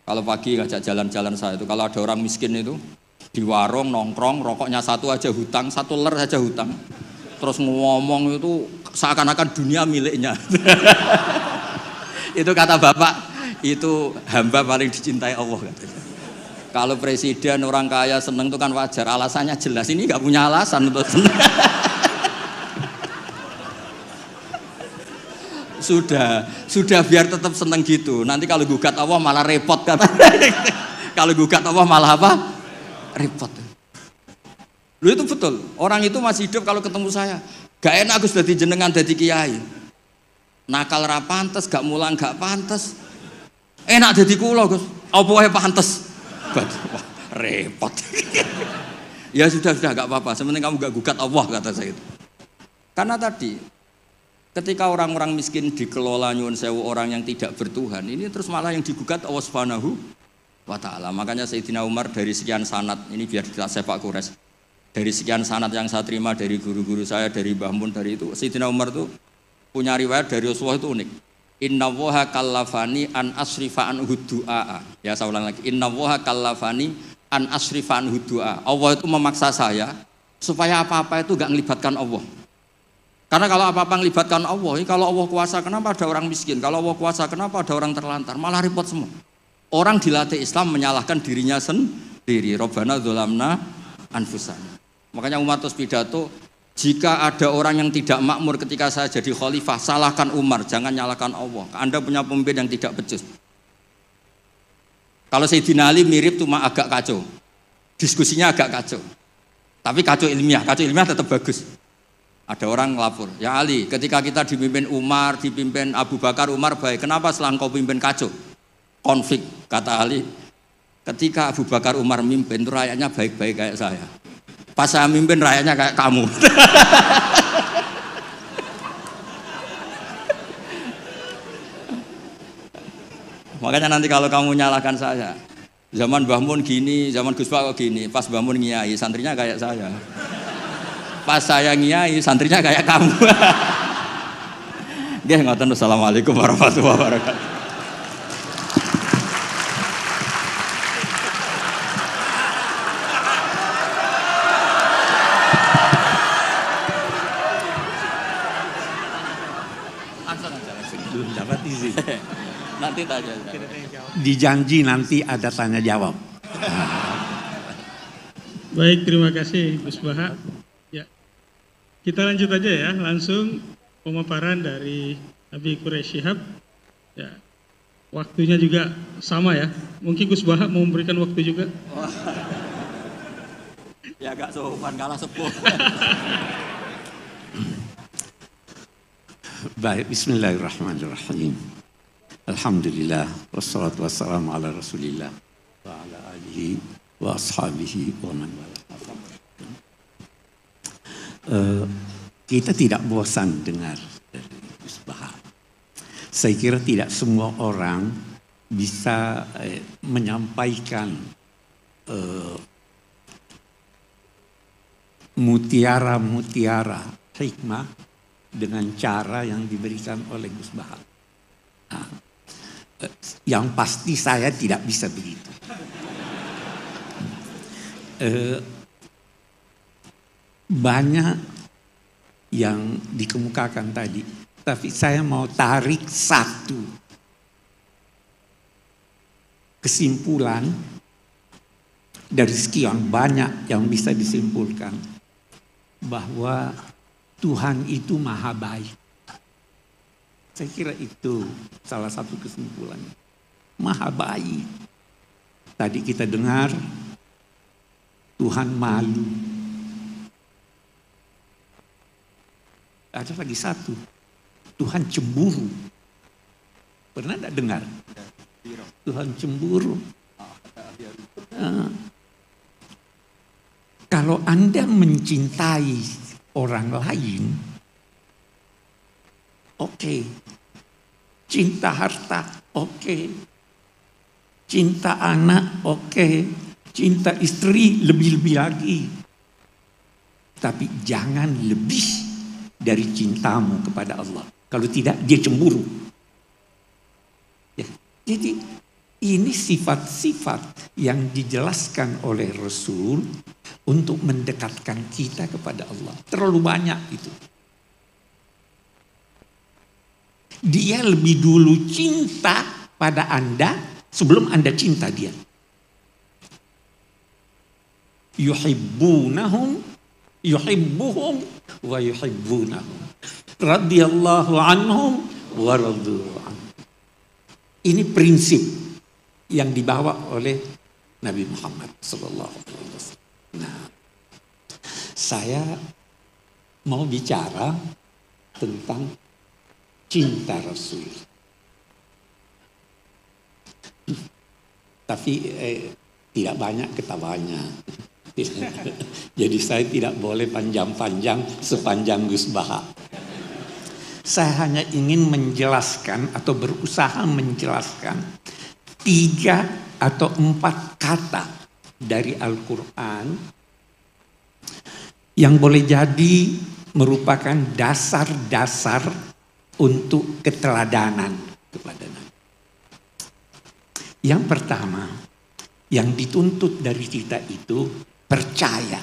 Kalau pagi ngajak jalan-jalan saya itu, kalau ada orang miskin itu di warung nongkrong, rokoknya satu aja hutang, 1 ler saja hutang. Terus ngomong itu seakan-akan dunia miliknya. Itu kata bapak, itu hamba paling dicintai Allah katanya. Kalau presiden orang kaya seneng itu kan wajar, alasannya jelas. Ini nggak punya alasan untuk seneng. Sudah biar tetap seneng gitu. Nanti kalau gugat Allah malah repot kan. Kalau gugat Allah malah apa? Repot. Lu itu betul. Orang itu masih hidup kalau ketemu saya. Gak enak Gus dadi jenengan dadi kiai. Nakal ra pantes, gak mulang gak pantes. Enak dadi kula Gus. Apa wae pantes. Wah, repot. Ya sudah gak apa-apa. Sementing kamu gak gugat Allah kata saya itu. Karena tadi ketika orang-orang miskin dikelola nyuwun sewu orang yang tidak bertuhan, ini terus malah yang digugat Allah Subhanahu wa ta'ala. Makanya Sayyidina Umar dari sekian sanad, ini biar kita sepak kures. Dari sekian sanad yang saya terima dari guru-guru saya, dari Mbah Mun, dari itu Sayyidina Umar itu punya riwayat dari Rasulullah itu unik. Inna woha kallafani an asrifa an hudu'a. Ya saya ulang lagi. Inna woha kallafani an asrifa an hudu'a. Allah itu memaksa saya supaya apa-apa itu gak melibatkan Allah. Karena kalau apa-apa melibatkan Allah, kalau Allah kuasa kenapa ada orang miskin? Kalau Allah kuasa kenapa ada orang terlantar? Malah repot semua. Orang dilatih Islam menyalahkan dirinya sendiri. Rabbana dzolamna anfusana. Makanya Umar terus pidato, jika ada orang yang tidak makmur ketika saya jadi khalifah, salahkan Umar, jangan nyalahkan Allah. Anda punya pemimpin yang tidak becus. Kalau Sayyidina Ali mirip cuma agak kacau. Diskusinya agak kacau. Tapi kacau ilmiah tetap bagus. Ada orang ngelapor, ya Ali, ketika kita dipimpin Umar, dipimpin Abu Bakar, Umar baik. Kenapa setelah engkau pimpin kacau? Konflik, kata Ali. Ketika Abu Bakar, Umar mimpin, itu rakyatnya baik-baik kayak saya. Pas saya mimpin rakyatnya kayak kamu. Makanya nanti kalau kamu nyalahkan saya, zaman Mbah Mun gini, zaman Gus Pak gini, pas Mbah Mun ngiai, santrinya kayak saya. Pas saya ngiai, santrinya kayak kamu. Nggih, ngoten. Assalamualaikum warahmatullahi wabarakatuh. Belum dapat izin. Nanti tanya. Dijanji nanti ada tanya jawab. Baik, terima kasih Gus Baha. Ya, kita lanjut aja ya, langsung pemaparan dari Habib Quraish Shihab. Ya, waktunya juga sama ya. Mungkin Gus Baha mau memberikan waktu juga. Ya agak sopan kalah sepuh. Baik, bismillahirrahmanirrahim. Alhamdulillah, wassalatu wassalamu ala rasulillah wa ala alihi wa ashabihi wa man wala. Kita tidak bosan dengar dari Gus Baha. Saya kira tidak semua orang bisa menyampaikan mutiara-mutiara hikmah dengan cara yang diberikan oleh Gus Baha. Nah, yang pasti saya tidak bisa begitu. Banyak yang dikemukakan tadi, tapi saya mau tarik satu kesimpulan dari sekian banyak yang bisa disimpulkan, bahwa Tuhan itu maha baik. Saya kira itu salah satu kesimpulannya. Maha baik. Tadi kita dengar Tuhan malu. Ada lagi satu. Tuhan cemburu. Pernah tidak dengar? Tuhan cemburu. Kalau Anda mencintai orang lain, oke. Cinta harta, oke. Cinta anak, oke. Cinta istri, lebih-lebih lagi. Tapi jangan lebih dari cintamu kepada Allah. Kalau tidak, dia cemburu. Ya. Jadi ini sifat-sifat yang dijelaskan oleh Rasul untuk mendekatkan kita kepada Allah. Terlalu banyak itu. Dia lebih dulu cinta pada Anda sebelum Anda cinta dia. yuhibbuhum wa yuhibbunahum. Radhiyallahu anhum wa radu anhu. Ini prinsip yang dibawa oleh Nabi Muhammad sallallahu alaihi wasallam. Nah, saya mau bicara tentang cinta Rasul. Tapi tidak banyak ketawanya. Jadi saya tidak boleh panjang-panjang sepanjang Gus Baha. Saya hanya ingin menjelaskan atau berusaha menjelaskan 3 atau 4 kata dari Al-Quran yang boleh jadi merupakan dasar-dasar untuk keteladanan. Yang pertama, yang dituntut dari kita itu percaya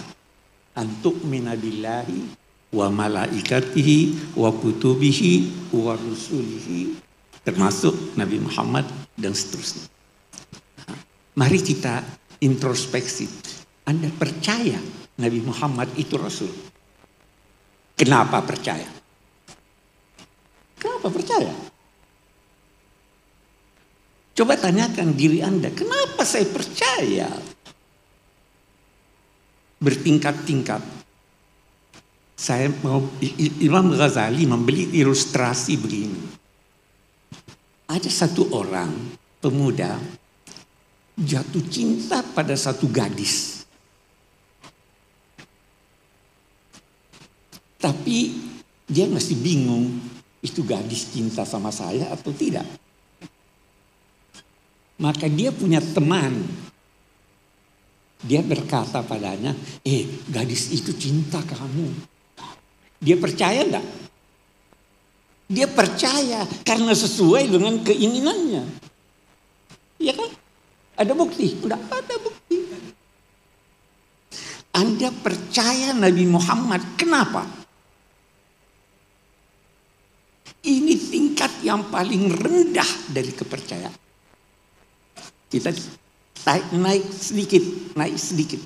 antuk minabillahi wa malaikatihi wa kutubihi wa rusulihi, termasuk Nabi Muhammad dan seterusnya. Mari kita introspeksi. Anda percaya Nabi Muhammad itu Rasul? Kenapa percaya? Kenapa percaya? Coba tanyakan diri Anda, kenapa saya percaya? Bertingkat-tingkat. Saya mau, Imam Ghazali membeli ilustrasi begini. Ada satu orang pemuda jatuh cinta pada satu gadis. Tapi dia masih bingung, itu gadis cinta sama saya atau tidak. Maka dia punya teman. Dia berkata padanya, gadis itu cinta kamu. Dia percaya enggak? Dia percaya karena sesuai dengan keinginannya. Iya kan? Ada bukti? Enggak ada bukti. Anda percaya Nabi Muhammad, kenapa? Ini tingkat yang paling rendah dari kepercayaan. Kita naik sedikit.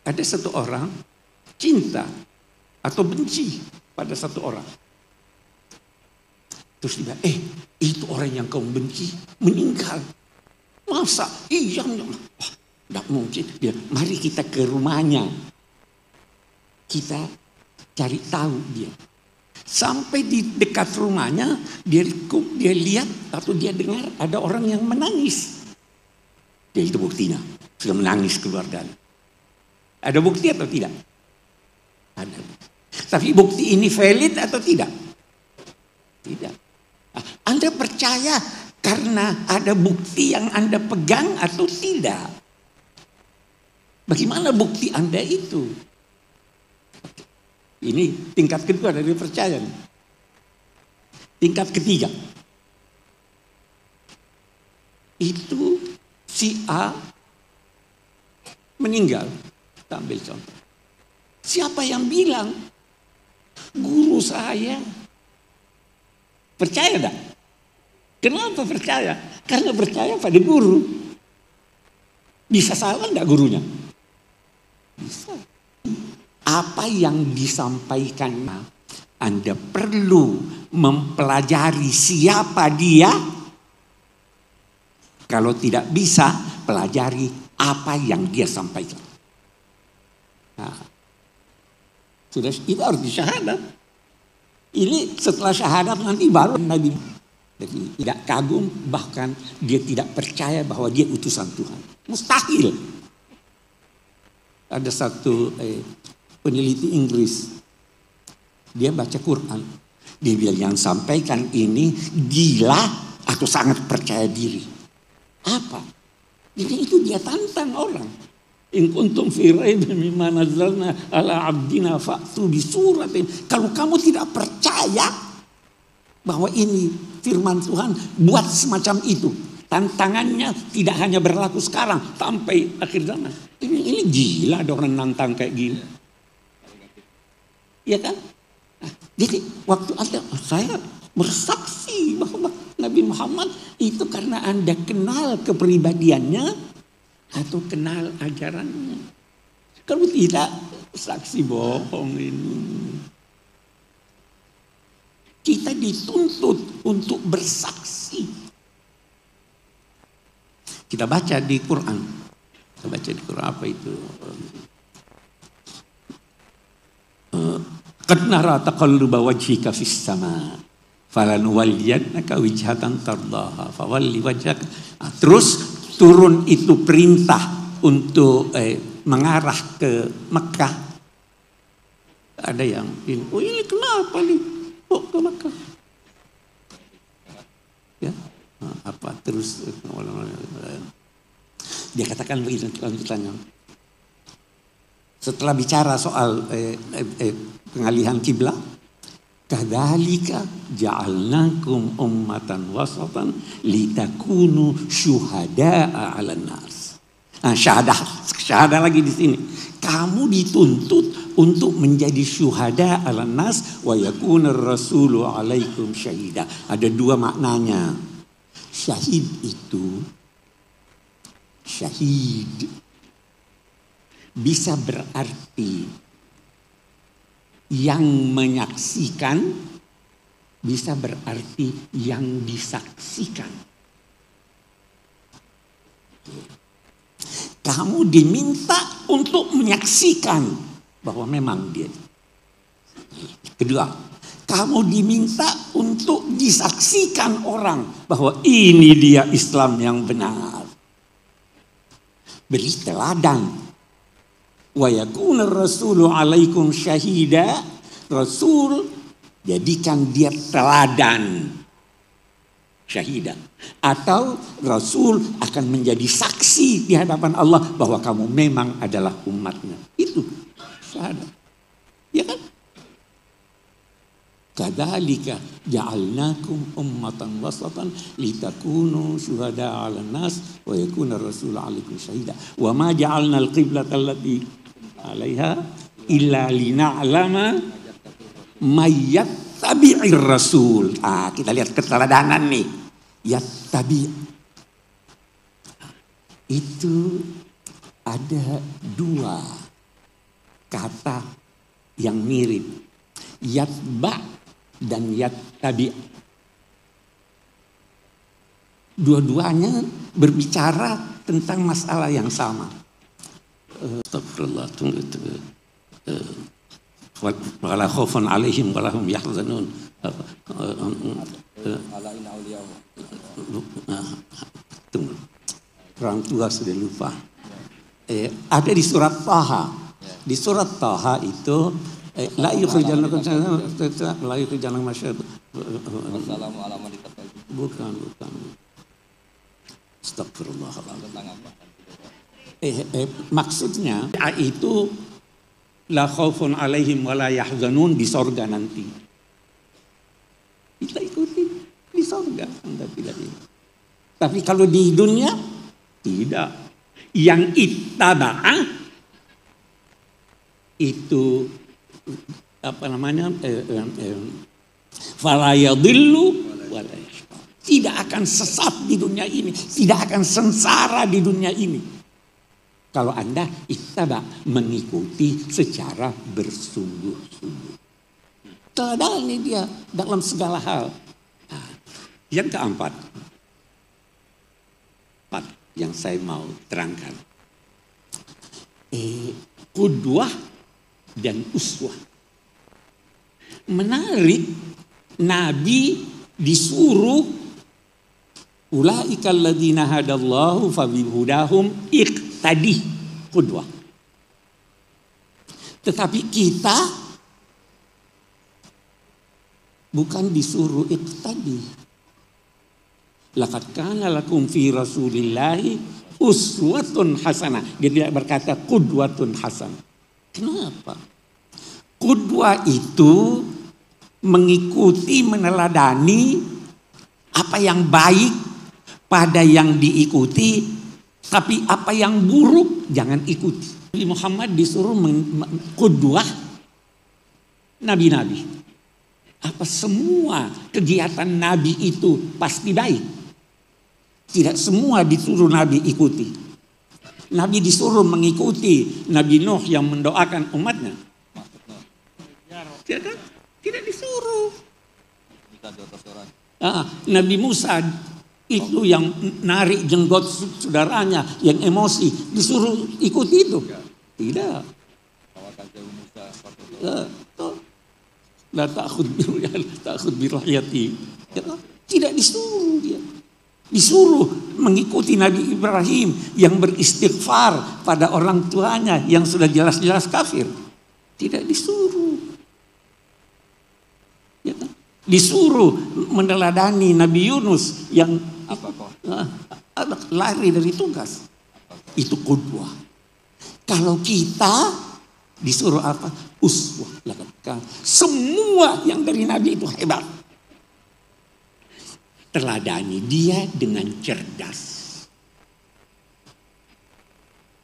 Ada satu orang cinta atau benci pada satu orang. Terus dia, itu orang yang kau benci meninggal. Masa? Iya, tidak mungkin. Dia, mari kita ke rumahnya. Kita cari tahu dia. Sampai di dekat rumahnya, dia lihat atau dia dengar ada orang yang menangis. Dia itu buktinya, sudah menangis keluarganya. Ada bukti atau tidak? Ada. Tapi bukti ini valid atau tidak? Tidak. Anda percaya karena ada bukti yang Anda pegang atau tidak? Bagaimana bukti Anda itu? Ini tingkat kedua dari percaya. Tingkat ketiga. Itu si A meninggal. Kita ambil contoh. Siapa yang bilang? Guru saya. Percaya enggak? Kenapa percaya? Karena percaya pada guru. Bisa salah enggak gurunya? Bisa. Apa yang disampaikan, Anda perlu mempelajari siapa dia. Kalau tidak bisa, pelajari apa yang dia sampaikan. Nah, sudah itu harus disyahadat. Ini setelah syahadat nanti baru Nabi. Jadi tidak kagum, bahkan dia tidak percaya bahwa dia utusan Tuhan. Mustahil. Ada satu peneliti Inggris, dia baca Quran, dia bilang yang sampaikan ini gila atau sangat percaya diri. Apa? Jadi itu dia tantang orang. In kuntum fi raibin mimma nazzalna ala abdina fa'tu bi suratin. Kalau kamu tidak percaya bahwa ini firman Tuhan, buat semacam itu. Tantangannya tidak hanya berlaku sekarang sampai akhir zaman. Ini gila, ada orang nantang kayak gini. Ya kan? Nah, jadi waktu saya bersaksi bahwa Nabi Muhammad itu karena Anda kenal kepribadiannya, atau kenal ajarannya. Kalau tidak, saksi bohong ini. Kita dituntut untuk bersaksi. Kita baca di Quran. Kita baca di Quran apa itu? Qad nara taqalluba wajhika fis sama falanuwalliyannaka wijhatan tardaha fawalli wajhaka. Terus turun itu perintah untuk mengarah ke Mekah. Ada yang ini, oh ini kenapa nih kok ke Mekah? Ya, apa terus dia katakan begini lanjutannya. Setelah bicara soal pengalihan kiblat, kadzalika ja'alnakum ummatan wasatan litakunu syuhada'a 'alan nas. Nah, syahadah lagi di sini. Kamu dituntut untuk menjadi syuhada 'alan nas wa yakunar rasulu 'alaikum syahida. Ada dua maknanya. Syahid itu bisa berarti yang menyaksikan, bisa berarti yang disaksikan. Kamu diminta untuk menyaksikan bahwa memang dia. Kedua, kamu diminta untuk disaksikan orang bahwa ini dia Islam yang benar. Beri teladan. Wa yakuna rasulu 'alaikum syahida. Rasul jadikan dia teladan. Syahida. Atau Rasul akan menjadi saksi di hadapan Allah bahwa kamu memang adalah umatnya. Itu syahadat. Ya kan? Kadzalika ja'alnakum ummatan wasatan litakunu syuhada'a 'alan nas wa yakuna ar-rasulu 'alaikum syahida. Wa ma ja'alna al-qiblata allati 'alaiha illa lina'lama may yattabi'ir rasul. Kita lihat keteladanan nih. Yattabi'. Itu ada dua kata yang mirip. Yatba' dan yattabi'. Dua-duanya berbicara tentang masalah yang sama. Astagfirullah, tunggu. Wala khaufun 'alaihim wala hum yahzanun. Tunggu. Orang tua sudah lupa. Ada di surat Taha. Di surat Taha itu la yukhrijannakum la yukhrijannakum masyad. Bukan. Astagfirullahaladzim. Maksudnya itu la khaufun alaihim wa la yahzanun di sorga nanti. Kita ikuti di sorga, Anda tidak ini. Tapi kalau di dunia tidak. Yang ittaba'ah itu apa namanya? Fala yadhillu wa la yashqa. Tidak akan sesat di dunia ini, tidak akan sengsara di dunia ini. Kalau Anda ittaba, mengikuti secara bersungguh-sungguh. Teladan ini dia dalam segala hal. Yang keempat, yang saya mau terangkan. Qudwah dan uswah. Menarik, Nabi disuruh ulaika alladzina hadallahu fabihudahum iqtadi, qudwah. Tetapi kita bukan disuruh iqtadi. Laqad kana lakum fi rasulillahi uswatun hasanah. Dia tidak berkata qudwatun hasanah. Kenapa? Qudwah itu mengikuti, meneladani apa yang baik pada yang diikuti, tapi apa yang buruk jangan ikuti. Nabi Muhammad disuruh qudwah nabi-nabi. Apa semua kegiatan nabi itu pasti baik? Tidak semua disuruh nabi ikuti. Nabi disuruh mengikuti Nabi Nuh yang mendoakan umatnya. Ya kan? Tidak disuruh. Nabi Musa itu yang narik jenggot saudaranya, yang emosi, disuruh ikuti itu? Tidak. La ta'khud birahiyati. Tidak disuruh dia. Disuruh mengikuti Nabi Ibrahim yang beristighfar pada orang tuanya yang sudah jelas-jelas kafir. Tidak disuruh. Ya kan? Disuruh meneladani Nabi Yunus yang lari dari tugas. Itu qudwah. Kalau kita disuruh apa? Uswah. Semua yang dari Nabi itu hebat. Teladani dia dengan cerdas.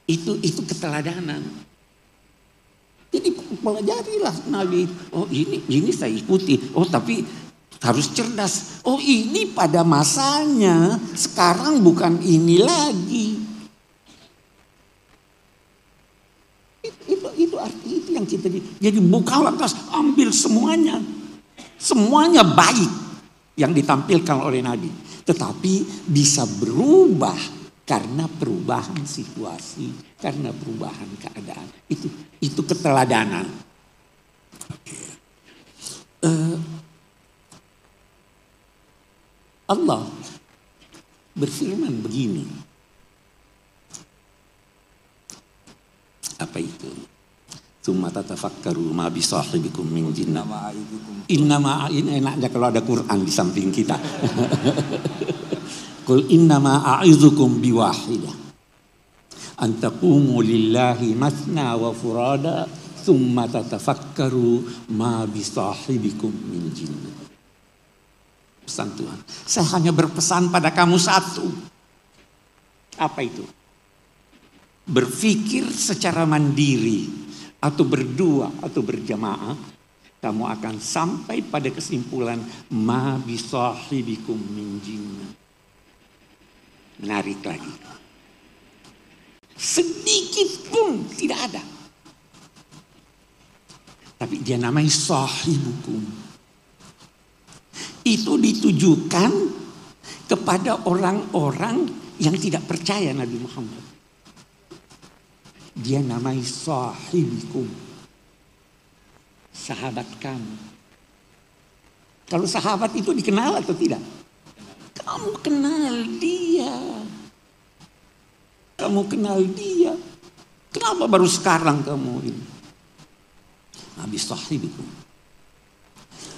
Itu keteladanan. Jadi pelajarilah Nabi. Oh ini saya ikuti. Oh tapi harus cerdas. Oh ini pada masanya. Sekarang bukan ini lagi. Itu arti itu yang kita jadi bukan lantas ambil semuanya. Semuanya baik yang ditampilkan oleh Nabi, tetapi bisa berubah karena perubahan situasi, karena perubahan keadaan. Itu keteladanan. Allah berfirman begini. Apa itu? Tsumma tatafakkaru ma bisahibikum min jinnah. Innama enaknya kalau ada Quran di samping kita. Qul innama a'izukum biwahidah. An taqumu lillahi mathna wa furada tsumma tatafakkaru ma bisahibikum min jinnah. Pesan Tuhan. Saya hanya berpesan pada kamu satu. Apa itu? Berpikir secara mandiri atau berdua atau berjamaah, kamu akan sampai pada kesimpulan ma bisahibikum min jinnah. Menarik lagi. Sedikit pun tidak ada. Tapi dia namanya sahibukum. Itu ditujukan kepada orang-orang yang tidak percaya Nabi Muhammad. Dia namanya sahibikum. Sahabat kamu. Kalau sahabat itu dikenal atau tidak? Kamu kenal dia. Kamu kenal dia. Kenapa baru sekarang kamu ini? Nabi sahibikum.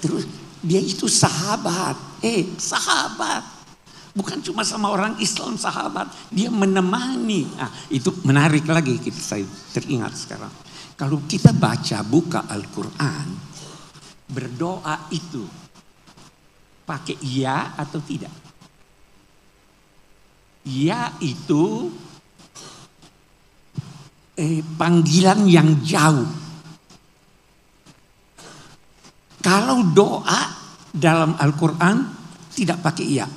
Terus dia itu sahabat. Sahabat. Bukan cuma sama orang Islam sahabat. Dia menemani. Itu menarik lagi. Saya teringat sekarang. Kalau kita buka Al-Quran. Berdoa itu. Pakai ya atau tidak? Ya itu. Panggilan yang jauh. Kalau doa dalam Al-Quran. Tidak pakai ya.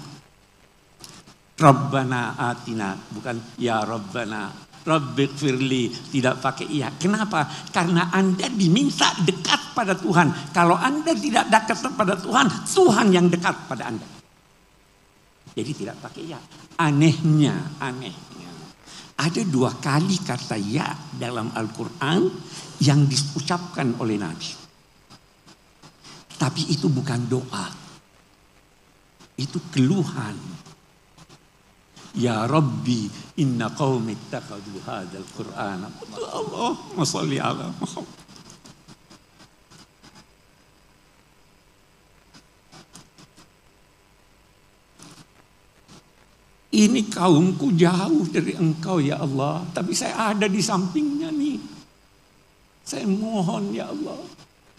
Rabbana atina, bukan ya Rabbana, Rabbighfirli, tidak pakai iya. Kenapa? Karena Anda diminta dekat pada Tuhan. Kalau Anda tidak dekat pada Tuhan, Tuhan yang dekat pada Anda. Jadi tidak pakai ya. Anehnya. Ada 2 kali kata ya dalam Al-Quran yang diucapkan oleh Nabi. Tapi itu bukan doa. Itu keluhan. Ya Rabbi inna qaumi ittakhadhu hadzal Qur'ana. Allahumma shalli ala Muhammad. Ini kaumku jauh dari engkau ya Allah. Tapi saya ada di sampingnya nih. Saya mohon ya Allah.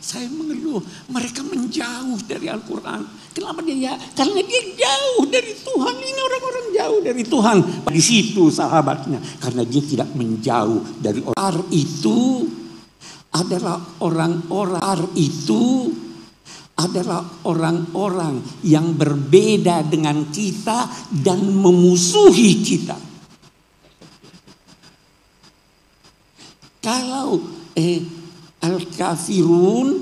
Saya mengeluh, mereka menjauh dari Al-Quran. Kenapa dia ya? Karena dia jauh dari Tuhan. Ini orang-orang jauh dari Tuhan. Di situ sahabatnya. Karena dia tidak menjauh dari orang. Itu adalah orang-orang yang berbeda dengan kita dan memusuhi kita. Kalau al-kafirun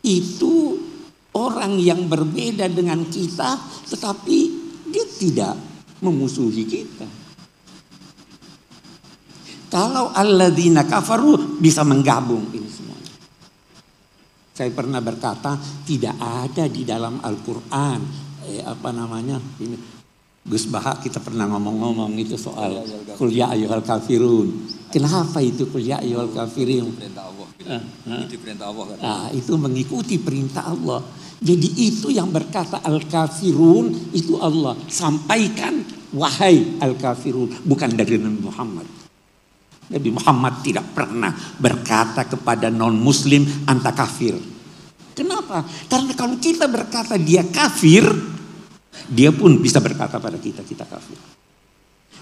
itu orang yang berbeda dengan kita, tetapi dia tidak memusuhi kita. Kalau alladzina kafaru bisa menggabung ini semuanya. Saya pernah berkata tidak ada di dalam Al-Quran ini Gus Baha kita pernah ngomong-ngomong itu soal qul ya ayyuhal kafirun. Kenapa itu qul ya ayyuhal kafirun? Perintah Allah. Itu perintah Allah kan. Itu mengikuti perintah Allah. Jadi itu yang berkata al-kafirun itu Allah. Sampaikan wahai al-kafirun, bukan dari Nabi Muhammad. Nabi Muhammad tidak pernah berkata kepada non-muslim anta kafir. Kenapa? Karena kalau kita berkata dia kafir, dia pun bisa berkata pada kita kafir.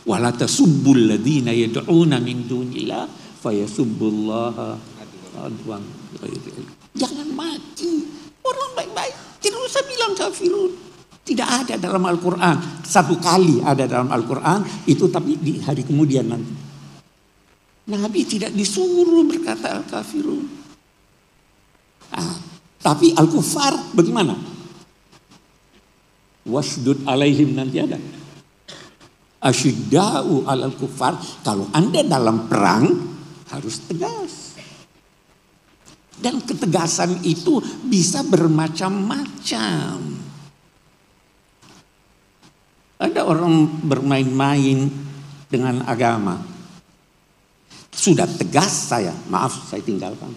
Wala tasubbul ladzina yad'una min dunillah fayasubbullaha adwan. Jangan mati. Orang baik-baik tidak usah bilang kafirun. Tidak ada dalam Al-Quran. Satu kali ada dalam Al-Quran itu, tapi di hari kemudian nanti. Nabi tidak disuruh berkata al-kafirun. Tapi al-kufar bagaimana? Wasdud alaihim nanti ada. Asyidda'u alal kufar. Kalau Anda dalam perang harus tegas. Dan ketegasan itu bisa bermacam-macam. Ada orang bermain-main dengan agama. Sudah tegas saya, maaf saya tinggalkan.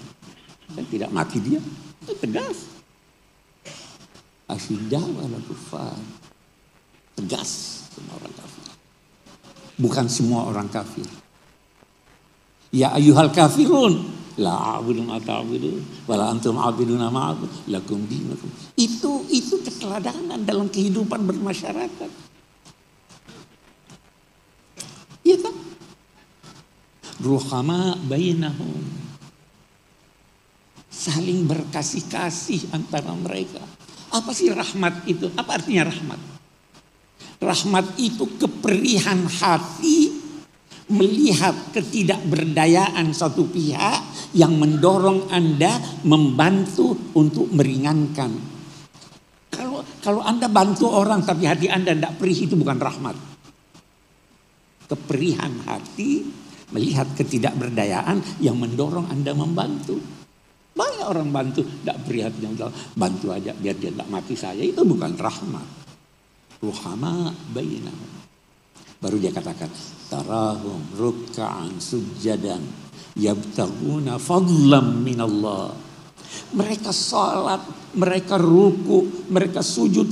Saya tidak maki dia, itu tegas. Asyidda'u alal kufar. Tegas semua orang kafir. Bukan semua orang kafir. Ya ayyuhal kafirun, la a'budu ma ta'budun, wala antum 'abiduna ma a'budu, lakum dinukum. Itu keteladanan dalam kehidupan bermasyarakat. Iya kan? Ruhama bainahum. Saling berkasih-kasih antara mereka. Apa sih rahmat itu? Apa artinya rahmat? Rahmat itu keperihan hati melihat ketidakberdayaan satu pihak yang mendorong Anda membantu untuk meringankan. Kalau Anda bantu orang tapi hati Anda tidak perih, itu bukan rahmat. Keperihan hati melihat ketidakberdayaan yang mendorong Anda membantu. Banyak orang bantu tidak perih hatinya, bantu aja biar dia tidak mati saya. Itu bukan rahmat. Ruhama bainahum. Baru dia katakan tarahum ruk'an sujjadan yabtaguna fadlam minallah. Mereka salat, mereka ruku, mereka sujud.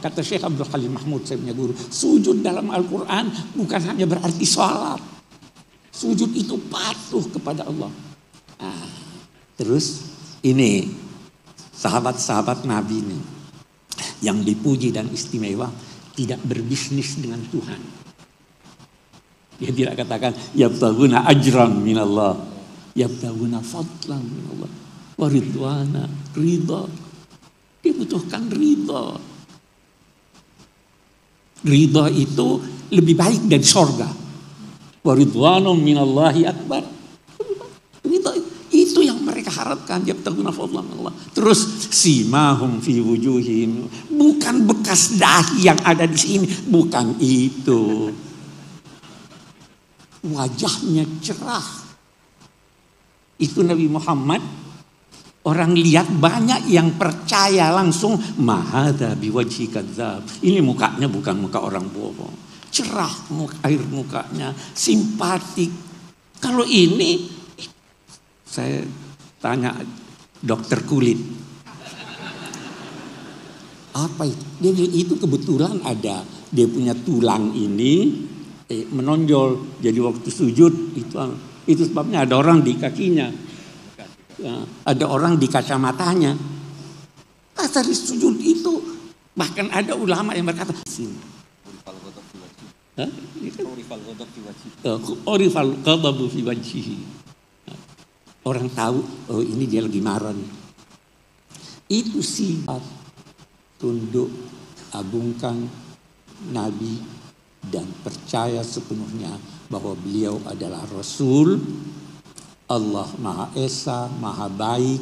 Kata Syekh Abdul Halim Mahmud, saya punya guru, sujud dalam Al-Quran bukan hanya berarti salat. Sujud itu patuh kepada Allah. Terus ini sahabat-sahabat Nabi ini yang dipuji dan istimewa tidak berbisnis dengan Tuhan. Dia tidak katakan yabtaguna ajran minallah, yabtaguna fadlan minallah, waridwana, ridha. Dia butuhkan ridha. Ridha itu lebih baik dari sorga. Waridwanum minallahi akbar. Ridha itu yang mereka harapkan. Yabtaguna fadlan minallah. Terus simahum fi wujuhim, bukan bekas dahi yang ada di sini, bukan itu. Wajahnya cerah. Itu Nabi Muhammad. Orang lihat banyak yang percaya langsung. Mahada biwajhi kadzab. Ini mukanya bukan muka orang bohong. Cerah air mukanya. Simpatik. Kalau ini, saya tanya dokter kulit. Apa itu? Dia bilang itu kebetulan ada. Dia punya tulang ini menonjol. Jadi waktu sujud itu sebabnya ada orang di kakinya. Ada orang di kacamatanya. Asal sujud itu bahkan ada ulama yang berkata Orifal ghadabu fi wajhihi. Orang tahu, oh ini dia lagi marah nih. Itu sifat tunduk, agungkan Nabi dan percaya sepenuhnya bahwa beliau adalah Rasul Allah Maha Esa, Maha Baik.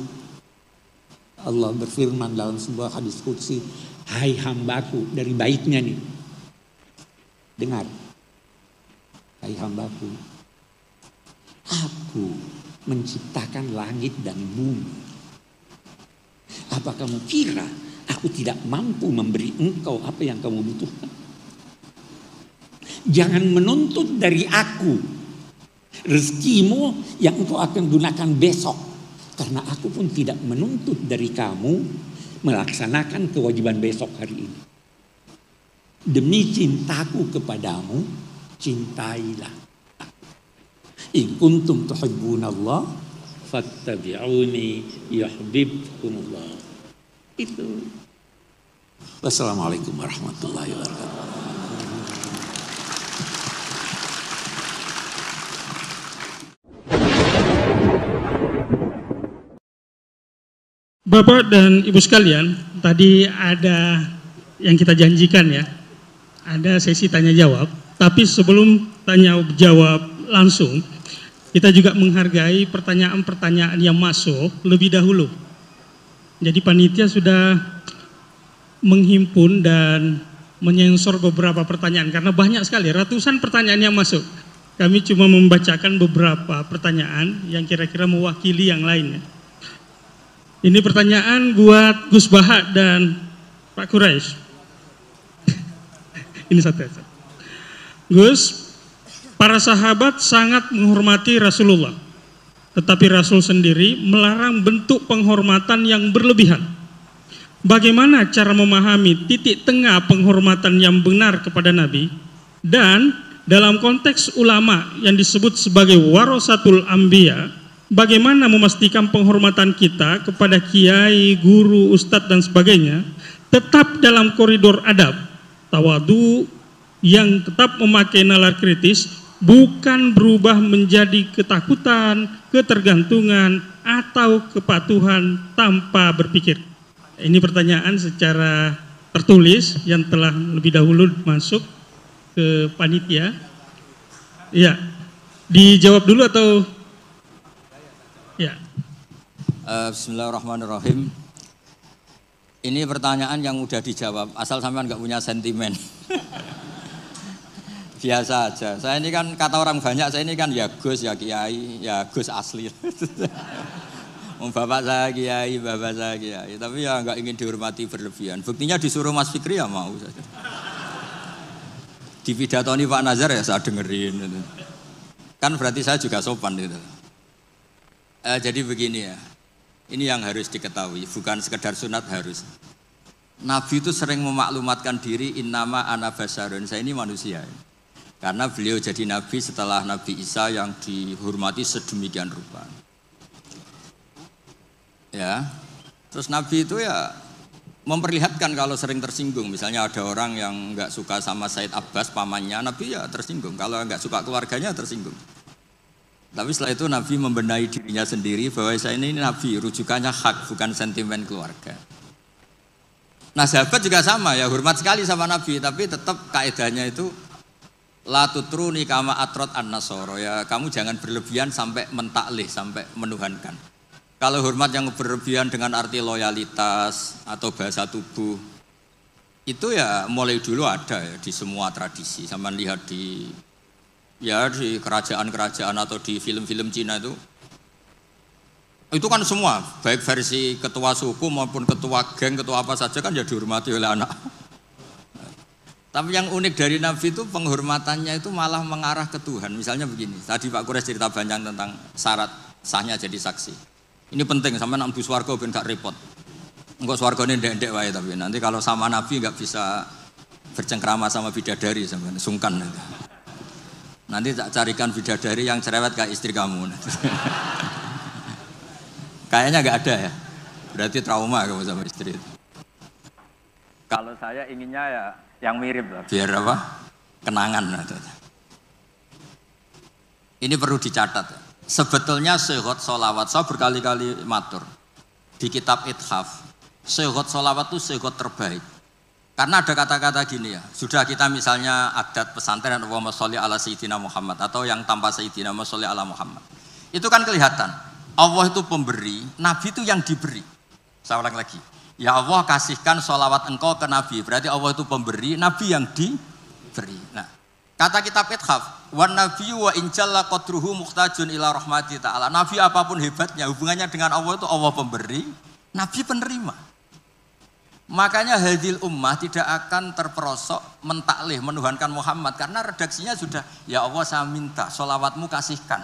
Allah berfirman dalam sebuah hadis qudsi, hai hambaku, dari baiknya nih. Dengar. Hai hambaku, aku menciptakan langit dan bumi. Apa kamu kira aku tidak mampu memberi engkau apa yang kamu butuhkan? Jangan menuntut dari aku rezekimu yang engkau akan gunakan besok. Karena aku pun tidak menuntut dari kamu melaksanakan kewajiban besok hari ini. Demi cintaku kepadamu, cintailah aku. In kuntum tuhibbunallah fattabi'uni yuhibbukumullah. Itu. Wassalamualaikum warahmatullahi wabarakatuh. Bapak dan Ibu sekalian, tadi ada yang kita janjikan ya, ada sesi tanya jawab. Tapi sebelum tanya jawab langsung, kita juga menghargai pertanyaan-pertanyaan yang masuk lebih dahulu. Jadi panitia sudah menghimpun dan menyensor beberapa pertanyaan karena banyak sekali, ratusan pertanyaan yang masuk. Kami cuma membacakan beberapa pertanyaan yang kira-kira mewakili yang lainnya. Ini pertanyaan buat Gus Baha dan Pak Quraisy. Ini satu. Gus, para sahabat sangat menghormati Rasulullah. Tetapi Rasul sendiri melarang bentuk penghormatan yang berlebihan. Bagaimana cara memahami titik tengah penghormatan yang benar kepada Nabi? Dan dalam konteks ulama yang disebut sebagai warasatul anbiya, bagaimana memastikan penghormatan kita kepada kiai, guru, ustadz dan sebagainya tetap dalam koridor adab, tawadu yang tetap memakai nalar kritis, bukan berubah menjadi ketakutan, ketergantungan atau kepatuhan tanpa berpikir. Ini pertanyaan secara tertulis yang telah lebih dahulu masuk ke panitia. Ya, dijawab dulu atau? Ya. Bismillahirrahmanirrahim. Ini pertanyaan yang udah dijawab, asal sampean nggak punya sentimen. Biasa aja. Saya ini kan kata orang banyak, saya ini kan ya Gus, ya Kiai, ya Gus asli. Bapak saya Kiai, bapak saya Kiai. Tapi ya nggak ingin dihormati berlebihan. Buktinya disuruh Mas Fikri ya mau saja. Di pidatoni Pak Nazar ya saya dengerin. Kan berarti saya juga sopan gitu. Jadi begini ya, ini yang harus diketahui, bukan sekedar sunat harus. Nabi itu sering memaklumatkan diri, innama ana basarun, saya ini manusia. Karena beliau jadi Nabi setelah Nabi Isa yang dihormati sedemikian rupa. Ya, terus Nabi itu ya memperlihatkan kalau sering tersinggung. Misalnya ada orang yang nggak suka sama Said Abbas, pamannya, Nabi ya tersinggung. Kalau nggak suka keluarganya tersinggung. Tapi setelah itu Nabi membenahi dirinya sendiri bahwa saya ini Nabi, rujukannya hak, bukan sentimen keluarga. Nah sahabat juga sama ya, hormat sekali sama Nabi, tapi tetap kaedahnya itu la tutruni kama atrot an-nasoro, ya kamu jangan berlebihan sampai mentaklih, sampai menuhankan. Kalau hormat yang berlebihan dengan arti loyalitas atau bahasa tubuh, itu ya mulai dulu ada ya di semua tradisi. Sama lihat di kerajaan-kerajaan atau di film-film Cina itu kan semua, baik versi ketua suku maupun ketua geng, ketua apa saja kan ya dihormati oleh anak. Tapi yang unik dari Nabi itu penghormatannya itu malah mengarah ke Tuhan. Misalnya begini, tadi Pak Quraisy cerita banyak tentang syarat sahnya jadi saksi. Ini penting, sampai nak mlebu swarga ben gak repot. Engko swargane ndek-ndek wae, tapi nanti kalau sama Nabi nggak bisa bercengkrama sama bidadari, sampean sungkan. Nanti tak carikan bidadari yang cerewet kayak istri kamu. Kayaknya nggak ada ya. Berarti trauma kamu sama istri itu. Kalau saya inginnya ya yang mirip lah. Biar apa? Kenangan. Ini perlu dicatat. Sebetulnya sehot solawat, saya berkali-kali matur di kitab Ithaf. Sehot solawat itu sehot terbaik. Karena ada kata-kata gini ya, sudah kita misalnya adat pesantren Allahumma sholli ala Sayyidina Muhammad atau yang tanpa Sayyidina Muhammad sholli ala Muhammad. Itu kan kelihatan. Allah itu pemberi, Nabi itu yang diberi. Saya ulang lagi. Ya Allah kasihkan sholawat engkau ke Nabi. Berarti Allah itu pemberi, Nabi yang diberi. Nah, kata kitab Ithaf, wan nabiyyu wa injalla qadruhu muhtajun ila rahmati ta'ala. Nabi apapun hebatnya, hubungannya dengan Allah itu Allah pemberi, Nabi penerima. Makanya hadil ummah tidak akan terperosok mentaklih, menuhankan Muhammad. Karena redaksinya sudah, ya Allah saya minta sholawatmu kasihkan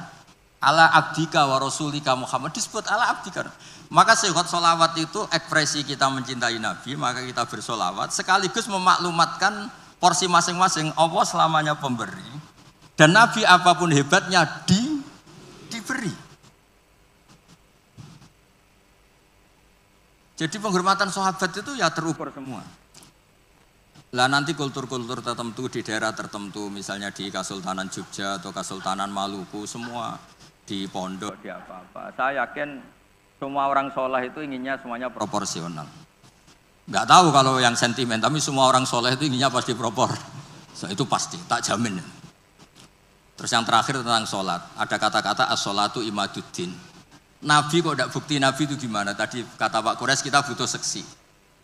ala abdika wa rasulika Muhammad, disebut ala abdika. Maka sehingga sholawat itu ekspresi kita mencintai Nabi, maka kita bersolawat sekaligus memaklumatkan porsi masing-masing. Allah selamanya pemberi dan Nabi apapun hebatnya diberi. Jadi penghormatan sahabat itu ya terukur semua. Lah nanti kultur-kultur tertentu di daerah tertentu, misalnya di Kesultanan Jogja atau Kesultanan Maluku, semua di pondok, di apa-apa. Saya yakin semua orang soleh itu inginnya semuanya proporsional. Nggak tahu kalau yang sentimen, tapi semua orang soleh itu inginnya pasti propor. So, itu pasti, tak jamin. Terus yang terakhir tentang sholat. Ada kata-kata as-sholatu imaduddin. Nabi kok tidak bukti Nabi itu gimana? Tadi kata Pak Quraisy kita butuh seksi.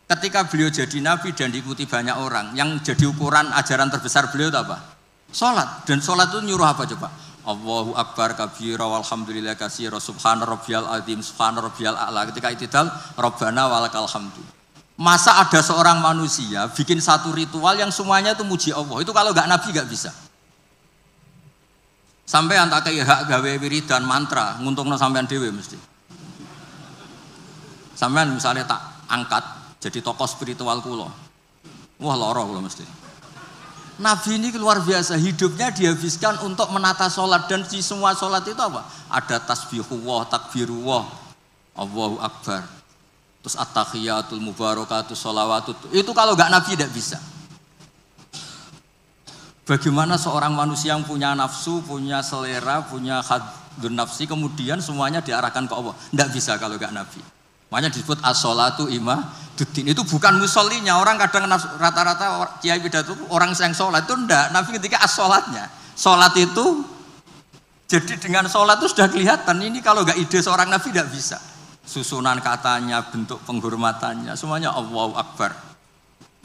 Ketika beliau jadi Nabi dan diikuti banyak orang, yang jadi ukuran ajaran terbesar beliau itu apa? Sholat. Dan sholat itu nyuruh apa coba? Allahu Akbar kabira walhamdulillah katsira subhana rabbiyal azim subhana rabbiyal a'la. Ketika itidal Rabbana walakal hamdu. Masa ada seorang manusia bikin satu ritual yang semuanya itu muji Allah? Itu kalau nggak Nabi nggak bisa. Sampai antak kayak hak gawe wiridan mantra nguntungno sampean dhewe mesti. Sampean misalnya tak angkat jadi tokoh spiritual kula. Wah lara kula mesti. Nabi ini luar biasa, hidupnya dihabiskan untuk menata sholat dan di semua sholat itu apa? Ada tasbihullah, takbirullah, Allahu Akbar. Terus at-tahiyatul mubarakatus sholawatut. Itu kalau nggak Nabi tidak bisa. Bagaimana seorang manusia yang punya nafsu, punya selera, punya haddun nafsi, kemudian semuanya diarahkan ke Allah. Tidak bisa kalau nggak Nabi. Makanya disebut as-sholatu imaduddin. Itu bukan musollinya. Orang kadang rata-rata kiai pidato orang yang sholat itu enggak. Nabi ketika as-sholatnya. Sholat itu, jadi dengan sholat itu sudah kelihatan. Ini kalau nggak ide seorang Nabi tidak bisa. Susunan katanya, bentuk penghormatannya, semuanya Allahu Akbar.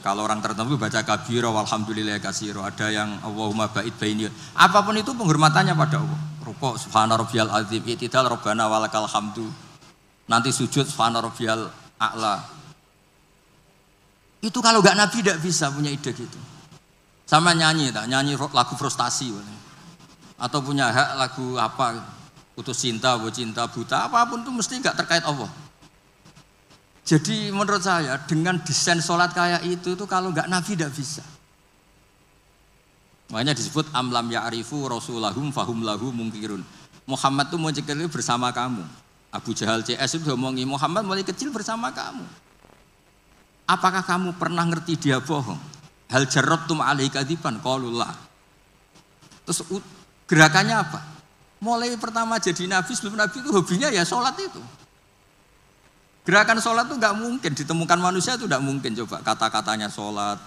Kalau orang tertentu baca kabira walhamdulillah katsira, ada yang Allahumma ba'id baini. Apapun itu penghormatannya pada Allah. Rukuk subhana rabbiyal azim, i'tidal rabbana walakal hamdu. Nanti sujud subhana rabbiyal a'la. Itu kalau enggak Nabi tidak bisa punya ide gitu. Sama nyanyi lagu frustasi atau punya hak lagu apa, putus cinta, cinta buta, apapun itu mesti enggak terkait Allah. Jadi menurut saya dengan desain sholat kayak itu kalau nggak Nabi tidak bisa. Makanya disebut amlam ya'rifu rasulahum fahum lahu mungkirun. Muhammad itu mau kecil bersama kamu. Abu Jahal CS itu ngomongi Muhammad mulai kecil bersama kamu. Apakah kamu pernah ngerti dia bohong? Hal jarabtum alaihi kadiban qaulullah. Terus gerakannya apa? Mulai pertama jadi Nabi, sebelum Nabi itu hobinya ya sholat itu. Gerakan sholat itu nggak mungkin ditemukan manusia, itu nggak mungkin. Coba kata-katanya sholat,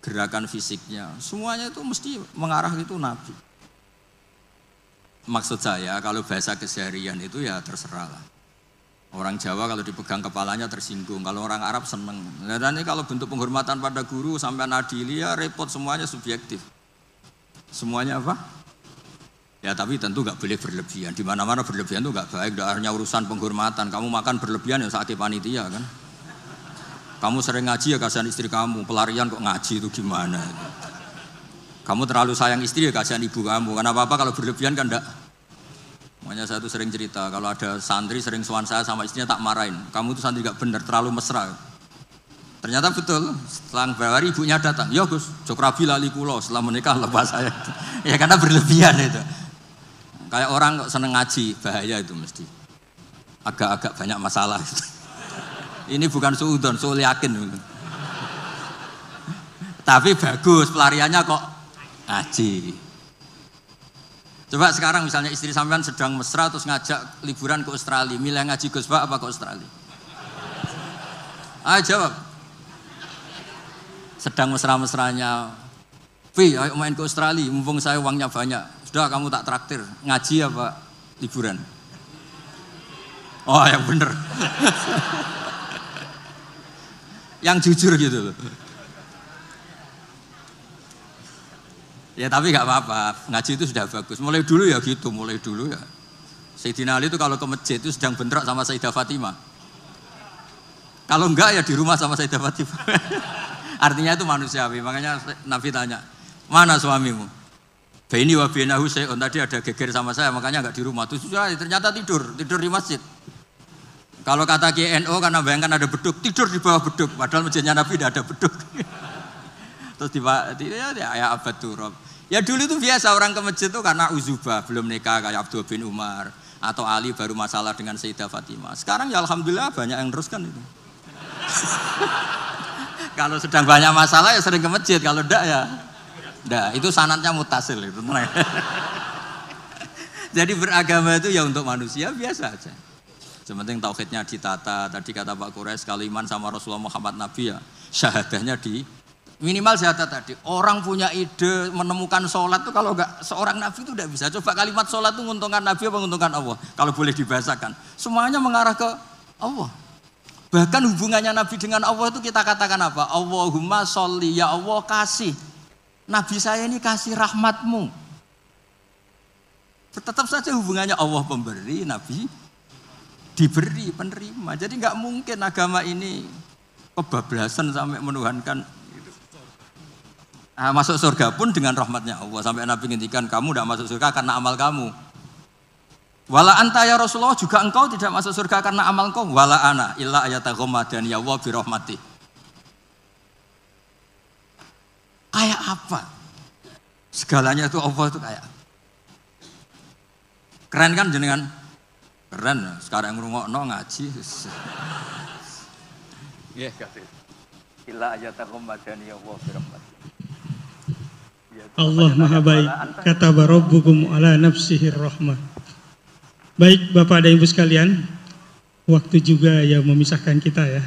gerakan fisiknya, semuanya itu mesti mengarah itu Nabi. Maksud saya kalau bahasa keseharian itu ya terserah lah. Orang Jawa kalau dipegang kepalanya tersinggung, kalau orang Arab seneng. Dan ini kalau bentuk penghormatan pada guru sampai nadili ya repot, semuanya subjektif. Semuanya apa? Ya tapi tentu nggak boleh berlebihan. Di mana-mana berlebihan itu nggak baik. Hanya urusan penghormatan. Kamu makan berlebihan ya sakit panitia kan. Kamu sering ngaji ya kasihan istri kamu. Pelarian kok ngaji itu gimana? Kamu terlalu sayang istri ya kasihan ibu kamu. Karena apa kalau berlebihan kan enggak. Makanya saya tuh sering cerita kalau ada santri sering sowan saya sama istrinya tak marahin. Kamu tuh santri nggak bener, terlalu mesra. Ternyata betul. Setelah beberapa hari ibunya datang. Ya Gus, jok rabi lali kulo setelah menikah lepas saya. Ya karena berlebihan itu. Kayak orang kok seneng ngaji, bahaya itu mesti. Agak-agak banyak masalah. Ini bukan suudon, soal yakin. Tapi bagus, pelariannya kok ngaji. Coba sekarang misalnya istri sampean sedang mesra terus ngajak liburan ke Australia, milih ngaji Gus Pak apa ke Australia? Ayo jawab. Sedang mesra-mesranya, ayo main ke Australia, mumpung saya uangnya banyak. Sudah kamu tak traktir, ngaji apa liburan? Oh, yang bener. Yang jujur gitu loh. Ya tapi nggak apa-apa, ngaji itu sudah bagus. Mulai dulu ya gitu, mulai dulu ya. Sayyidina Ali itu kalau ke masjid itu sedang bentrok sama Sayyidah Fatimah. Kalau enggak ya di rumah sama Sayyidah Fatimah. Artinya itu manusiawi. Makanya Nabi tanya, mana suamimu? Baini wa bainahu syai'un, tadi ada geger sama saya, makanya enggak di rumah. Terus ternyata tidur di masjid. Kalau kata KNO karena bayangkan ada beduk, tidur di bawah beduk. Padahal masjidnya Nabi tidak ada beduk. Terus ya abad turab. Ya dulu itu biasa orang ke masjid itu karena uzubah, belum nikah kayak Abdul bin Umar atau Ali baru masalah dengan Sayyidah Fatimah. Sekarang ya alhamdulillah banyak yang teruskan itu. Kalau sedang banyak masalah ya sering ke masjid, kalau enggak ya enggak, itu sanadnya mutasil itu. Jadi beragama itu ya untuk manusia biasa aja. Sementing tauhidnya ditata, tadi kata Pak Quraisy kalau iman sama Rasulullah Muhammad Nabi ya syahadahnya di minimal syahadat tadi. Orang punya ide menemukan sholat itu kalau enggak seorang Nabi itu tidak bisa. Coba kalimat sholat itu menguntungkan Nabi apa menguntungkan Allah? Kalau boleh dibahasakan. Semuanya mengarah ke Allah. Bahkan hubungannya Nabi dengan Allah itu kita katakan apa? Allahumma sholli, ya Allah kasih. Nabi saya ini kasih rahmatmu. Tetap saja hubungannya Allah pemberi, Nabi diberi, penerima. Jadi nggak mungkin agama ini kebablasan sampai menuhankan. Nah, masuk surga pun dengan rahmatnya Allah. Sampai Nabi ngintikan kamu tidak masuk surga karena amal kamu. Wala anta ya Rasulullah, juga engkau tidak masuk surga karena amal engkau. Wala ana illa ayataghammadani ya Allah bi rahmati. Kayak apa? Segalanya itu Allah itu kayak keren kan jenengan? Keren. Sekarang ngrungokno ngaji. Nggih, kasih. Illa ayataghammadani ya Allah bi rahmati. Allah Maha Baik, kata Rabbukum ala nafsihir rahmah. Baik Bapak dan Ibu sekalian, waktu juga yang memisahkan kita ya.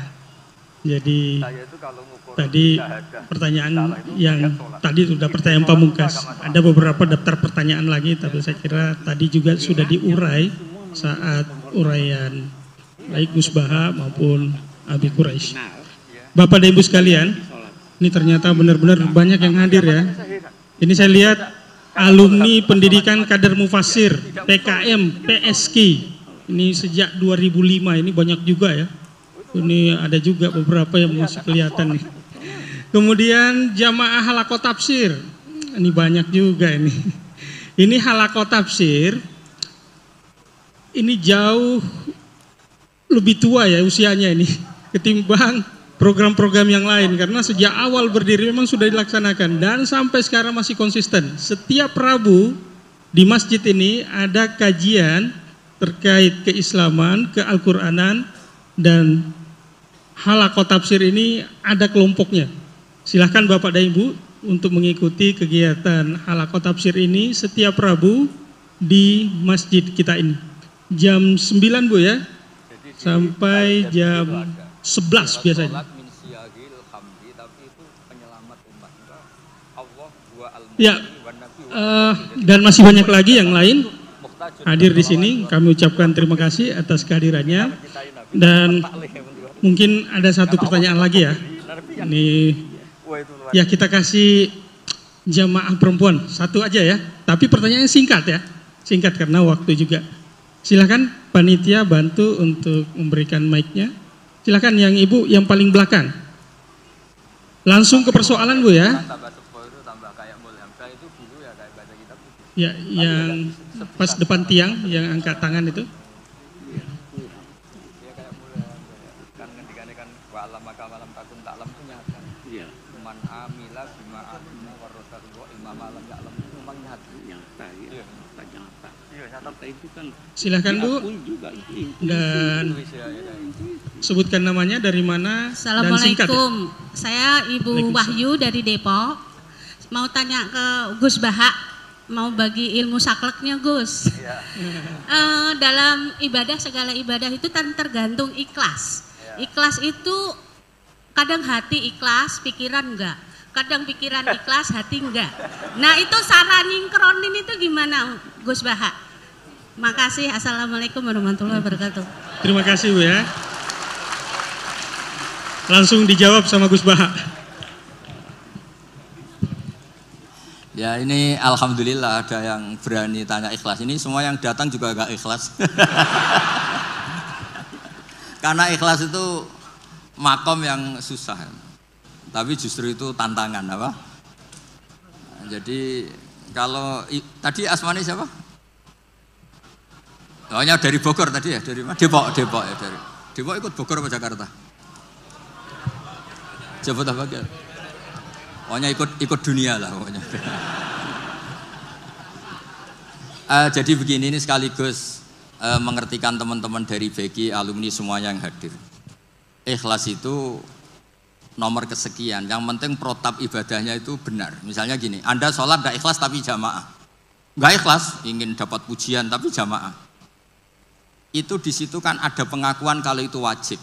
Jadi tadi pertanyaan yang tadi sudah pertanyaan pamungkas. Ada beberapa daftar pertanyaan lagi, tapi saya kira tadi juga sudah diurai saat uraian baik Gus Baha maupun Abi Quraisy. Bapak dan Ibu sekalian, ini ternyata benar-benar banyak yang hadir ya. Ini saya lihat alumni pendidikan kader Mufassir, PKM, PSK. Ini sejak 2005, ini banyak juga ya. Ini ada juga beberapa yang masih kelihatan nih. Kemudian jamaah halaqah tafsir. Ini banyak juga ini. Ini halaqah tafsir. Ini jauh lebih tua ya usianya ini ketimbang program-program yang lain, karena sejak awal berdiri memang sudah dilaksanakan dan sampai sekarang masih konsisten. Setiap Rabu di masjid ini ada kajian terkait keislaman, keal-Quranan, dan halaqah tafsir ini ada kelompoknya. Silahkan Bapak dan Ibu untuk mengikuti kegiatan halaqah tafsir ini setiap Rabu di masjid kita ini. Jam 9 Bu ya, sampai jam 11 biasanya. Ya, dan masih banyak lagi yang lain hadir di sini. Kami ucapkan terima kasih atas kehadirannya. Dan mungkin ada satu pertanyaan lagi ya. Ini ya kita kasih jamaah perempuan satu aja ya. Tapi pertanyaannya singkat ya, singkat karena waktu juga. Silakan panitia bantu untuk memberikan mic-nya. Silakan yang ibu yang paling belakang. Langsung ke persoalan Bu ya. Ya, yang pas depan tiang yang angkat tangan itu. Silahkan Bu, dan sebutkan namanya, dari mana, dan singkat. Assalamualaikum, saya Ibu Wahyu dari Depok. Mau tanya ke Gus Baha, mau bagi ilmu sakleknya Gus. Dalam ibadah, segala ibadah itu kan tergantung ikhlas. Ikhlas itu kadang hati ikhlas, pikiran enggak. Kadang pikiran ikhlas, hati enggak. Nah itu cara nyingkronin itu gimana Gus Baha? Makasih. Assalamualaikum warahmatullahi wabarakatuh. Terima kasih Bu ya. Langsung dijawab sama Gus Baha. Ya ini alhamdulillah ada yang berani tanya ikhlas. Ini semua yang datang juga agak ikhlas. Karena ikhlas itu makom yang susah. Tapi justru itu tantangan apa? Jadi kalau tadi asmani siapa? Ohnya dari Bogor tadi ya, dari mana? Depok ya dari. Depok ikut Bogor apa Jakarta? Coba apa gitu? Pokoknya ikut dunia lah pokoknya. Jadi begini, ini sekaligus mengertikan teman-teman dari BG, alumni semuanya yang hadir. Ikhlas itu nomor kesekian. Yang penting protap ibadahnya itu benar. Misalnya gini, Anda sholat tidak ikhlas tapi jamaah. Nggak ikhlas, ingin dapat pujian tapi jamaah. Itu di situ kan ada pengakuan kalau itu wajib.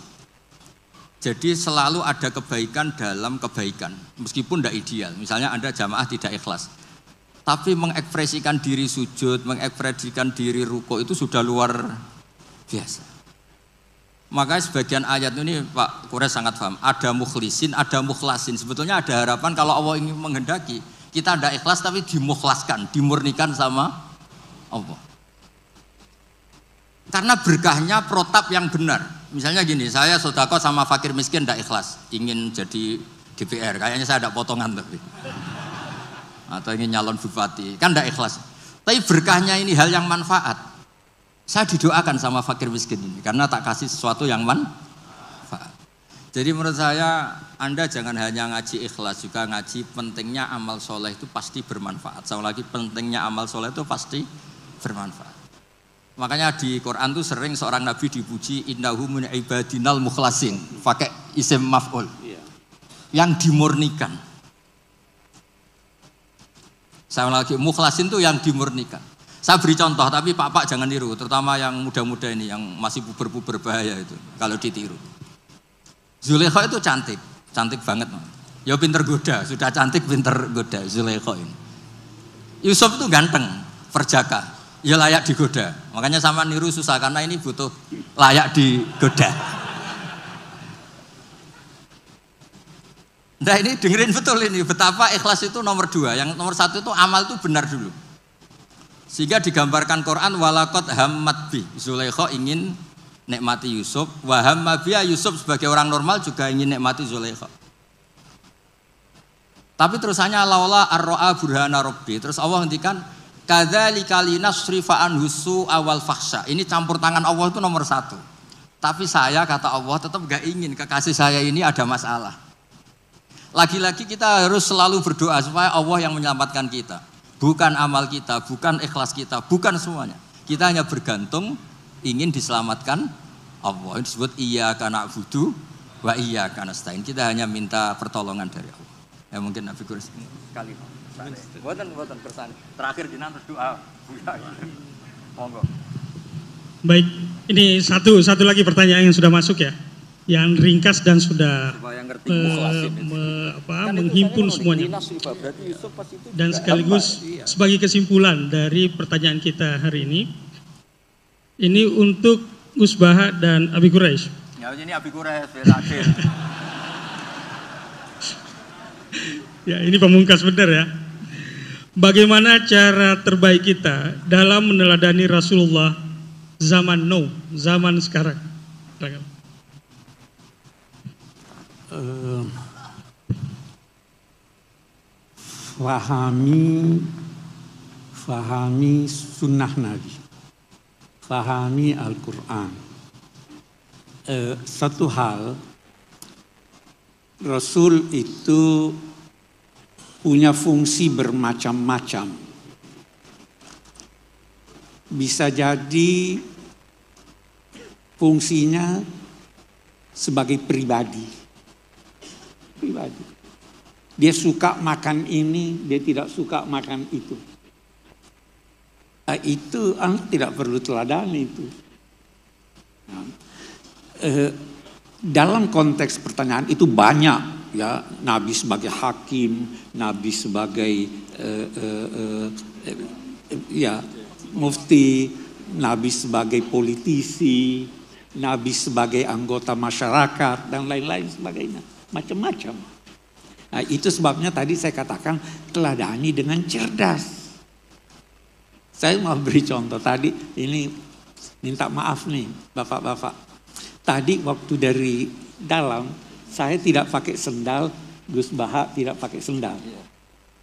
Jadi selalu ada kebaikan dalam kebaikan, meskipun tidak ideal. Misalnya Anda jamaah tidak ikhlas, tapi mengekspresikan diri sujud, mengekspresikan diri ruko itu sudah luar biasa. Makanya sebagian ayat ini Pak Kures sangat paham. Ada mukhlisin, ada mukhlasin. Sebetulnya ada harapan kalau Allah ingin menghendaki kita tidak ikhlas tapi dimukhlaskan, dimurnikan sama Allah. Karena berkahnya protap yang benar. Misalnya gini, saya sodako sama fakir miskin tidak ikhlas, ingin jadi DPR, kayaknya saya ada potongan tapi, atau ingin nyalon bupati, kan tidak ikhlas. Tapi berkahnya ini hal yang manfaat. Saya didoakan sama fakir miskin ini, karena tak kasih sesuatu yang manfaat. Jadi menurut saya, Anda jangan hanya ngaji ikhlas, juga ngaji pentingnya amal soleh itu pasti bermanfaat. Sama lagi pentingnya amal soleh itu pasti bermanfaat. Makanya di Quran tuh sering seorang nabi dipuji innahu min ibadinal mukhlasin, pakai isim maf'ul. Yang dimurnikan. Saya lagi mukhlasin tuh yang dimurnikan. Saya beri contoh tapi Pak jangan tiru, terutama yang muda-muda ini yang masih puber-puber bahaya itu kalau ditiru. Zulaikha itu cantik banget. Ya pinter goda, sudah cantik pinter goda Zulaikha ini. Yusuf itu ganteng, perjaka. Ya layak digoda, makanya sama niru susah karena ini butuh layak digoda. Nah ini dengerin betul ini betapa ikhlas itu nomor 2. Yang nomor 1 itu amal itu benar dulu. Sehingga digambarkan Quran walaqad hammat bi. Zulaikha ingin nikmati Yusuf, wa hamma biya Yusuf sebagai orang normal juga ingin nikmati Zulaikha. Tapi terusannya laula ar-ra'a burhana rabbi. Terus Allah ngendikan kadzalika linasrifa anhusu awal fakhsha. Ini campur tangan Allah itu nomor 1. Tapi saya kata Allah tetap gak ingin kekasih saya ini ada masalah. Lagi-lagi kita harus selalu berdoa supaya Allah yang menyelamatkan kita. Bukan amal kita, bukan ikhlas kita, bukan semuanya. Kita hanya bergantung ingin diselamatkan Allah. Ini disebut iyyaka na'budu wa iyyaka nasta'in. Kita hanya minta pertolongan dari Allah. Ya mungkin Nabi Kures sekali. Buatan kersane. Terakhir jinan terus doa. Monggo. Baik, ini satu lagi pertanyaan yang sudah masuk ya, yang ringkas dan sudah menghimpun semuanya. Dan sekaligus sebagai kesimpulan dari pertanyaan kita hari ini untuk Gus Baha dan Abi Quraisy. Ya ini Abi Quraisy hadir. Ya ini pamungkas benar ya. Bagaimana cara terbaik kita dalam meneladani Rasulullah zaman now, zaman sekarang? Fahami sunnah Nabi, fahami Al-Quran. Satu hal, Rasul itu punya fungsi bermacam-macam. Bisa jadi fungsinya sebagai pribadi. Dia suka makan ini, dia tidak suka makan itu. Itu tidak perlu teladani itu. Dalam konteks pertanyaan itu banyak. Ya, Nabi sebagai hakim, Nabi sebagai mufti, Nabi sebagai politisi, Nabi sebagai anggota masyarakat, dan lain-lain sebagainya. Macam-macam. Nah, itu sebabnya tadi saya katakan teladani dengan cerdas. Saya mau beri contoh tadi, ini minta maaf nih bapak-bapak. Tadi waktu dari dalam, saya tidak pakai sendal, Gus Baha tidak pakai sendal.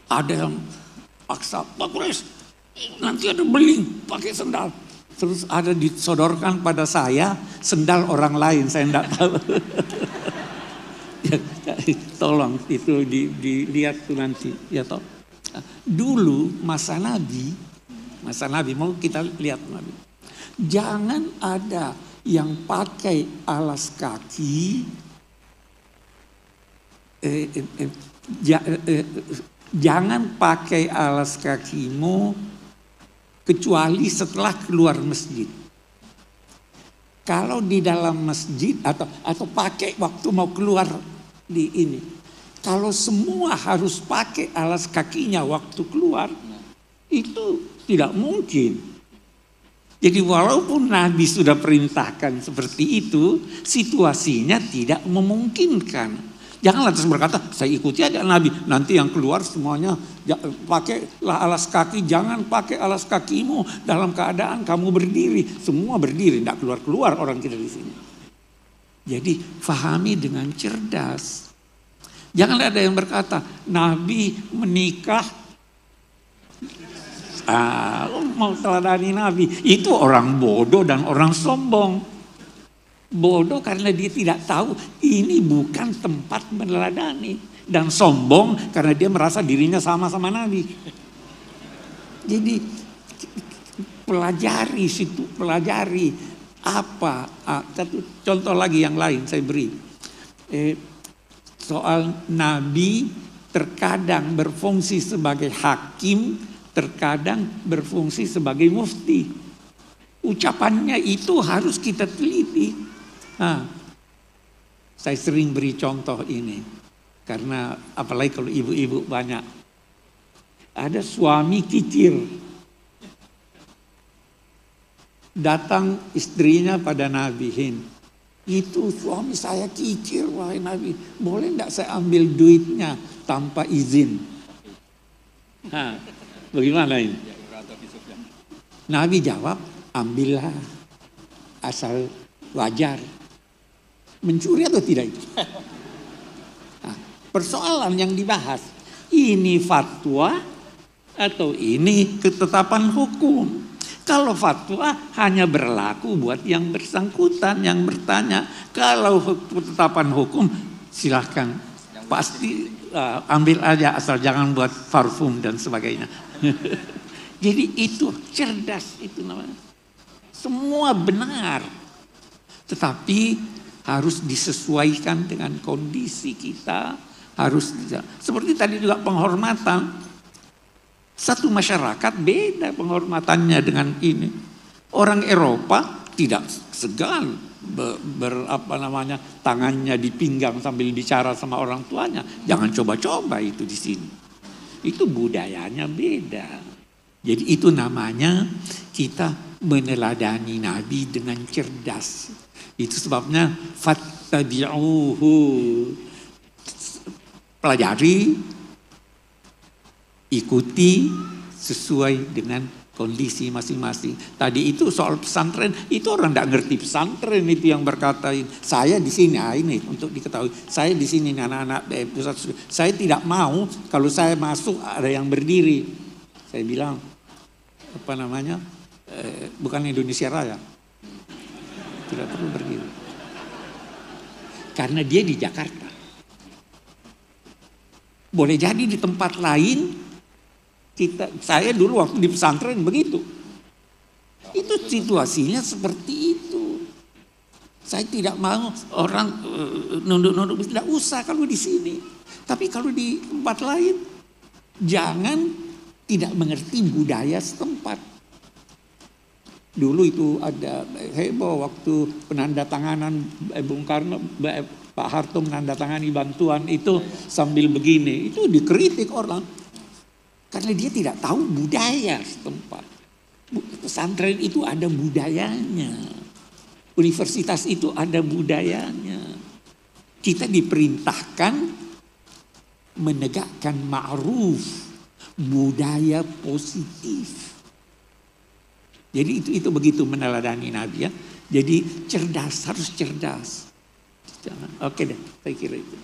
Ada yang paksa, Pak Kures, nanti ada beling pakai sendal. Terus ada disodorkan pada saya sendal orang lain, saya tidak tahu. Ya, tolong itu dilihat tuh nanti. Ya toh. Dulu masa Nabi mau kita lihat Nabi. Jangan ada yang pakai alas kaki. Jangan pakai alas kakimu kecuali setelah keluar masjid. Kalau di dalam masjid atau pakai waktu mau keluar di ini. Kalau semua harus pakai alas kakinya waktu keluar, itu tidak mungkin. Jadi walaupun Nabi sudah perintahkan seperti itu, situasinya tidak memungkinkan. Jangan lantas berkata, saya ikuti aja Nabi. Nanti yang keluar semuanya pakailah alas kaki. Jangan pakai alas kakimu dalam keadaan kamu berdiri. Semua berdiri, tidak keluar-keluar orang kita di sini. Jadi fahami dengan cerdas. Jangan ada yang berkata, Nabi menikah. Mau teladani Nabi. Itu orang bodoh dan orang sombong. Bodoh karena dia tidak tahu ini bukan tempat meneladani. Dan sombong karena dia merasa dirinya sama-sama Nabi. Jadi pelajari apa. Contoh lagi yang lain saya beri. Soal Nabi terkadang berfungsi sebagai hakim, terkadang berfungsi sebagai mufti. Ucapannya itu harus kita teliti. Saya sering beri contoh ini karena apalagi kalau ibu-ibu banyak. Ada suami kikir, datang istrinya pada Nabi Hind. Itu suami saya kikir, wahai Nabi, boleh enggak saya ambil duitnya tanpa izin? Bagaimana ini? Nabi jawab, ambillah asal wajar. Mencuri atau tidak itu? Persoalan yang dibahas, ini fatwa atau ini ketetapan hukum? Kalau fatwa hanya berlaku buat yang bersangkutan, yang bertanya. Kalau ketetapan hukum silahkan, pasti ambil aja asal jangan buat parfum dan sebagainya. Jadi itu cerdas itu namanya. Semua benar, tetapi harus disesuaikan dengan kondisi kita. Seperti tadi juga penghormatan. Satu masyarakat beda penghormatannya dengan ini. Orang Eropa tidak segan tangannya di pinggang sambil bicara sama orang tuanya. Jangan coba-coba itu di sini. Itu budayanya beda. Jadi itu namanya kita meneladani Nabi dengan cerdas. Itu sebabnya fattabi'uhu. Pelajari, ikuti sesuai dengan kondisi masing-masing. Tadi itu soal pesantren, itu orang tidak ngerti pesantren itu yang berkata, saya di sini, ini untuk diketahui, saya di sini anak-anak pusat. Saya tidak mau kalau saya masuk ada yang berdiri. Saya bilang, bukan Indonesia Raya. Tidak perlu berdiri. Karena dia di Jakarta. Boleh jadi di tempat lain, saya dulu waktu di pesantren begitu. Itu situasinya seperti itu. Saya tidak mau orang nunduk-nunduk, tidak usah kalau di sini. Tapi kalau di tempat lain, jangan tidak mengerti budaya setempat. Dulu itu ada heboh waktu penandatanganan Bung Karno, Pak Harto menandatangani bantuan itu sambil begini. Itu dikritik orang. Karena dia tidak tahu budaya setempat. Pesantren itu ada budayanya. Universitas itu ada budayanya. Kita diperintahkan menegakkan ma'ruf, budaya positif. Jadi itu begitu meneladani Nabi ya. Jadi cerdas, harus cerdas. Oke deh, saya kira itu.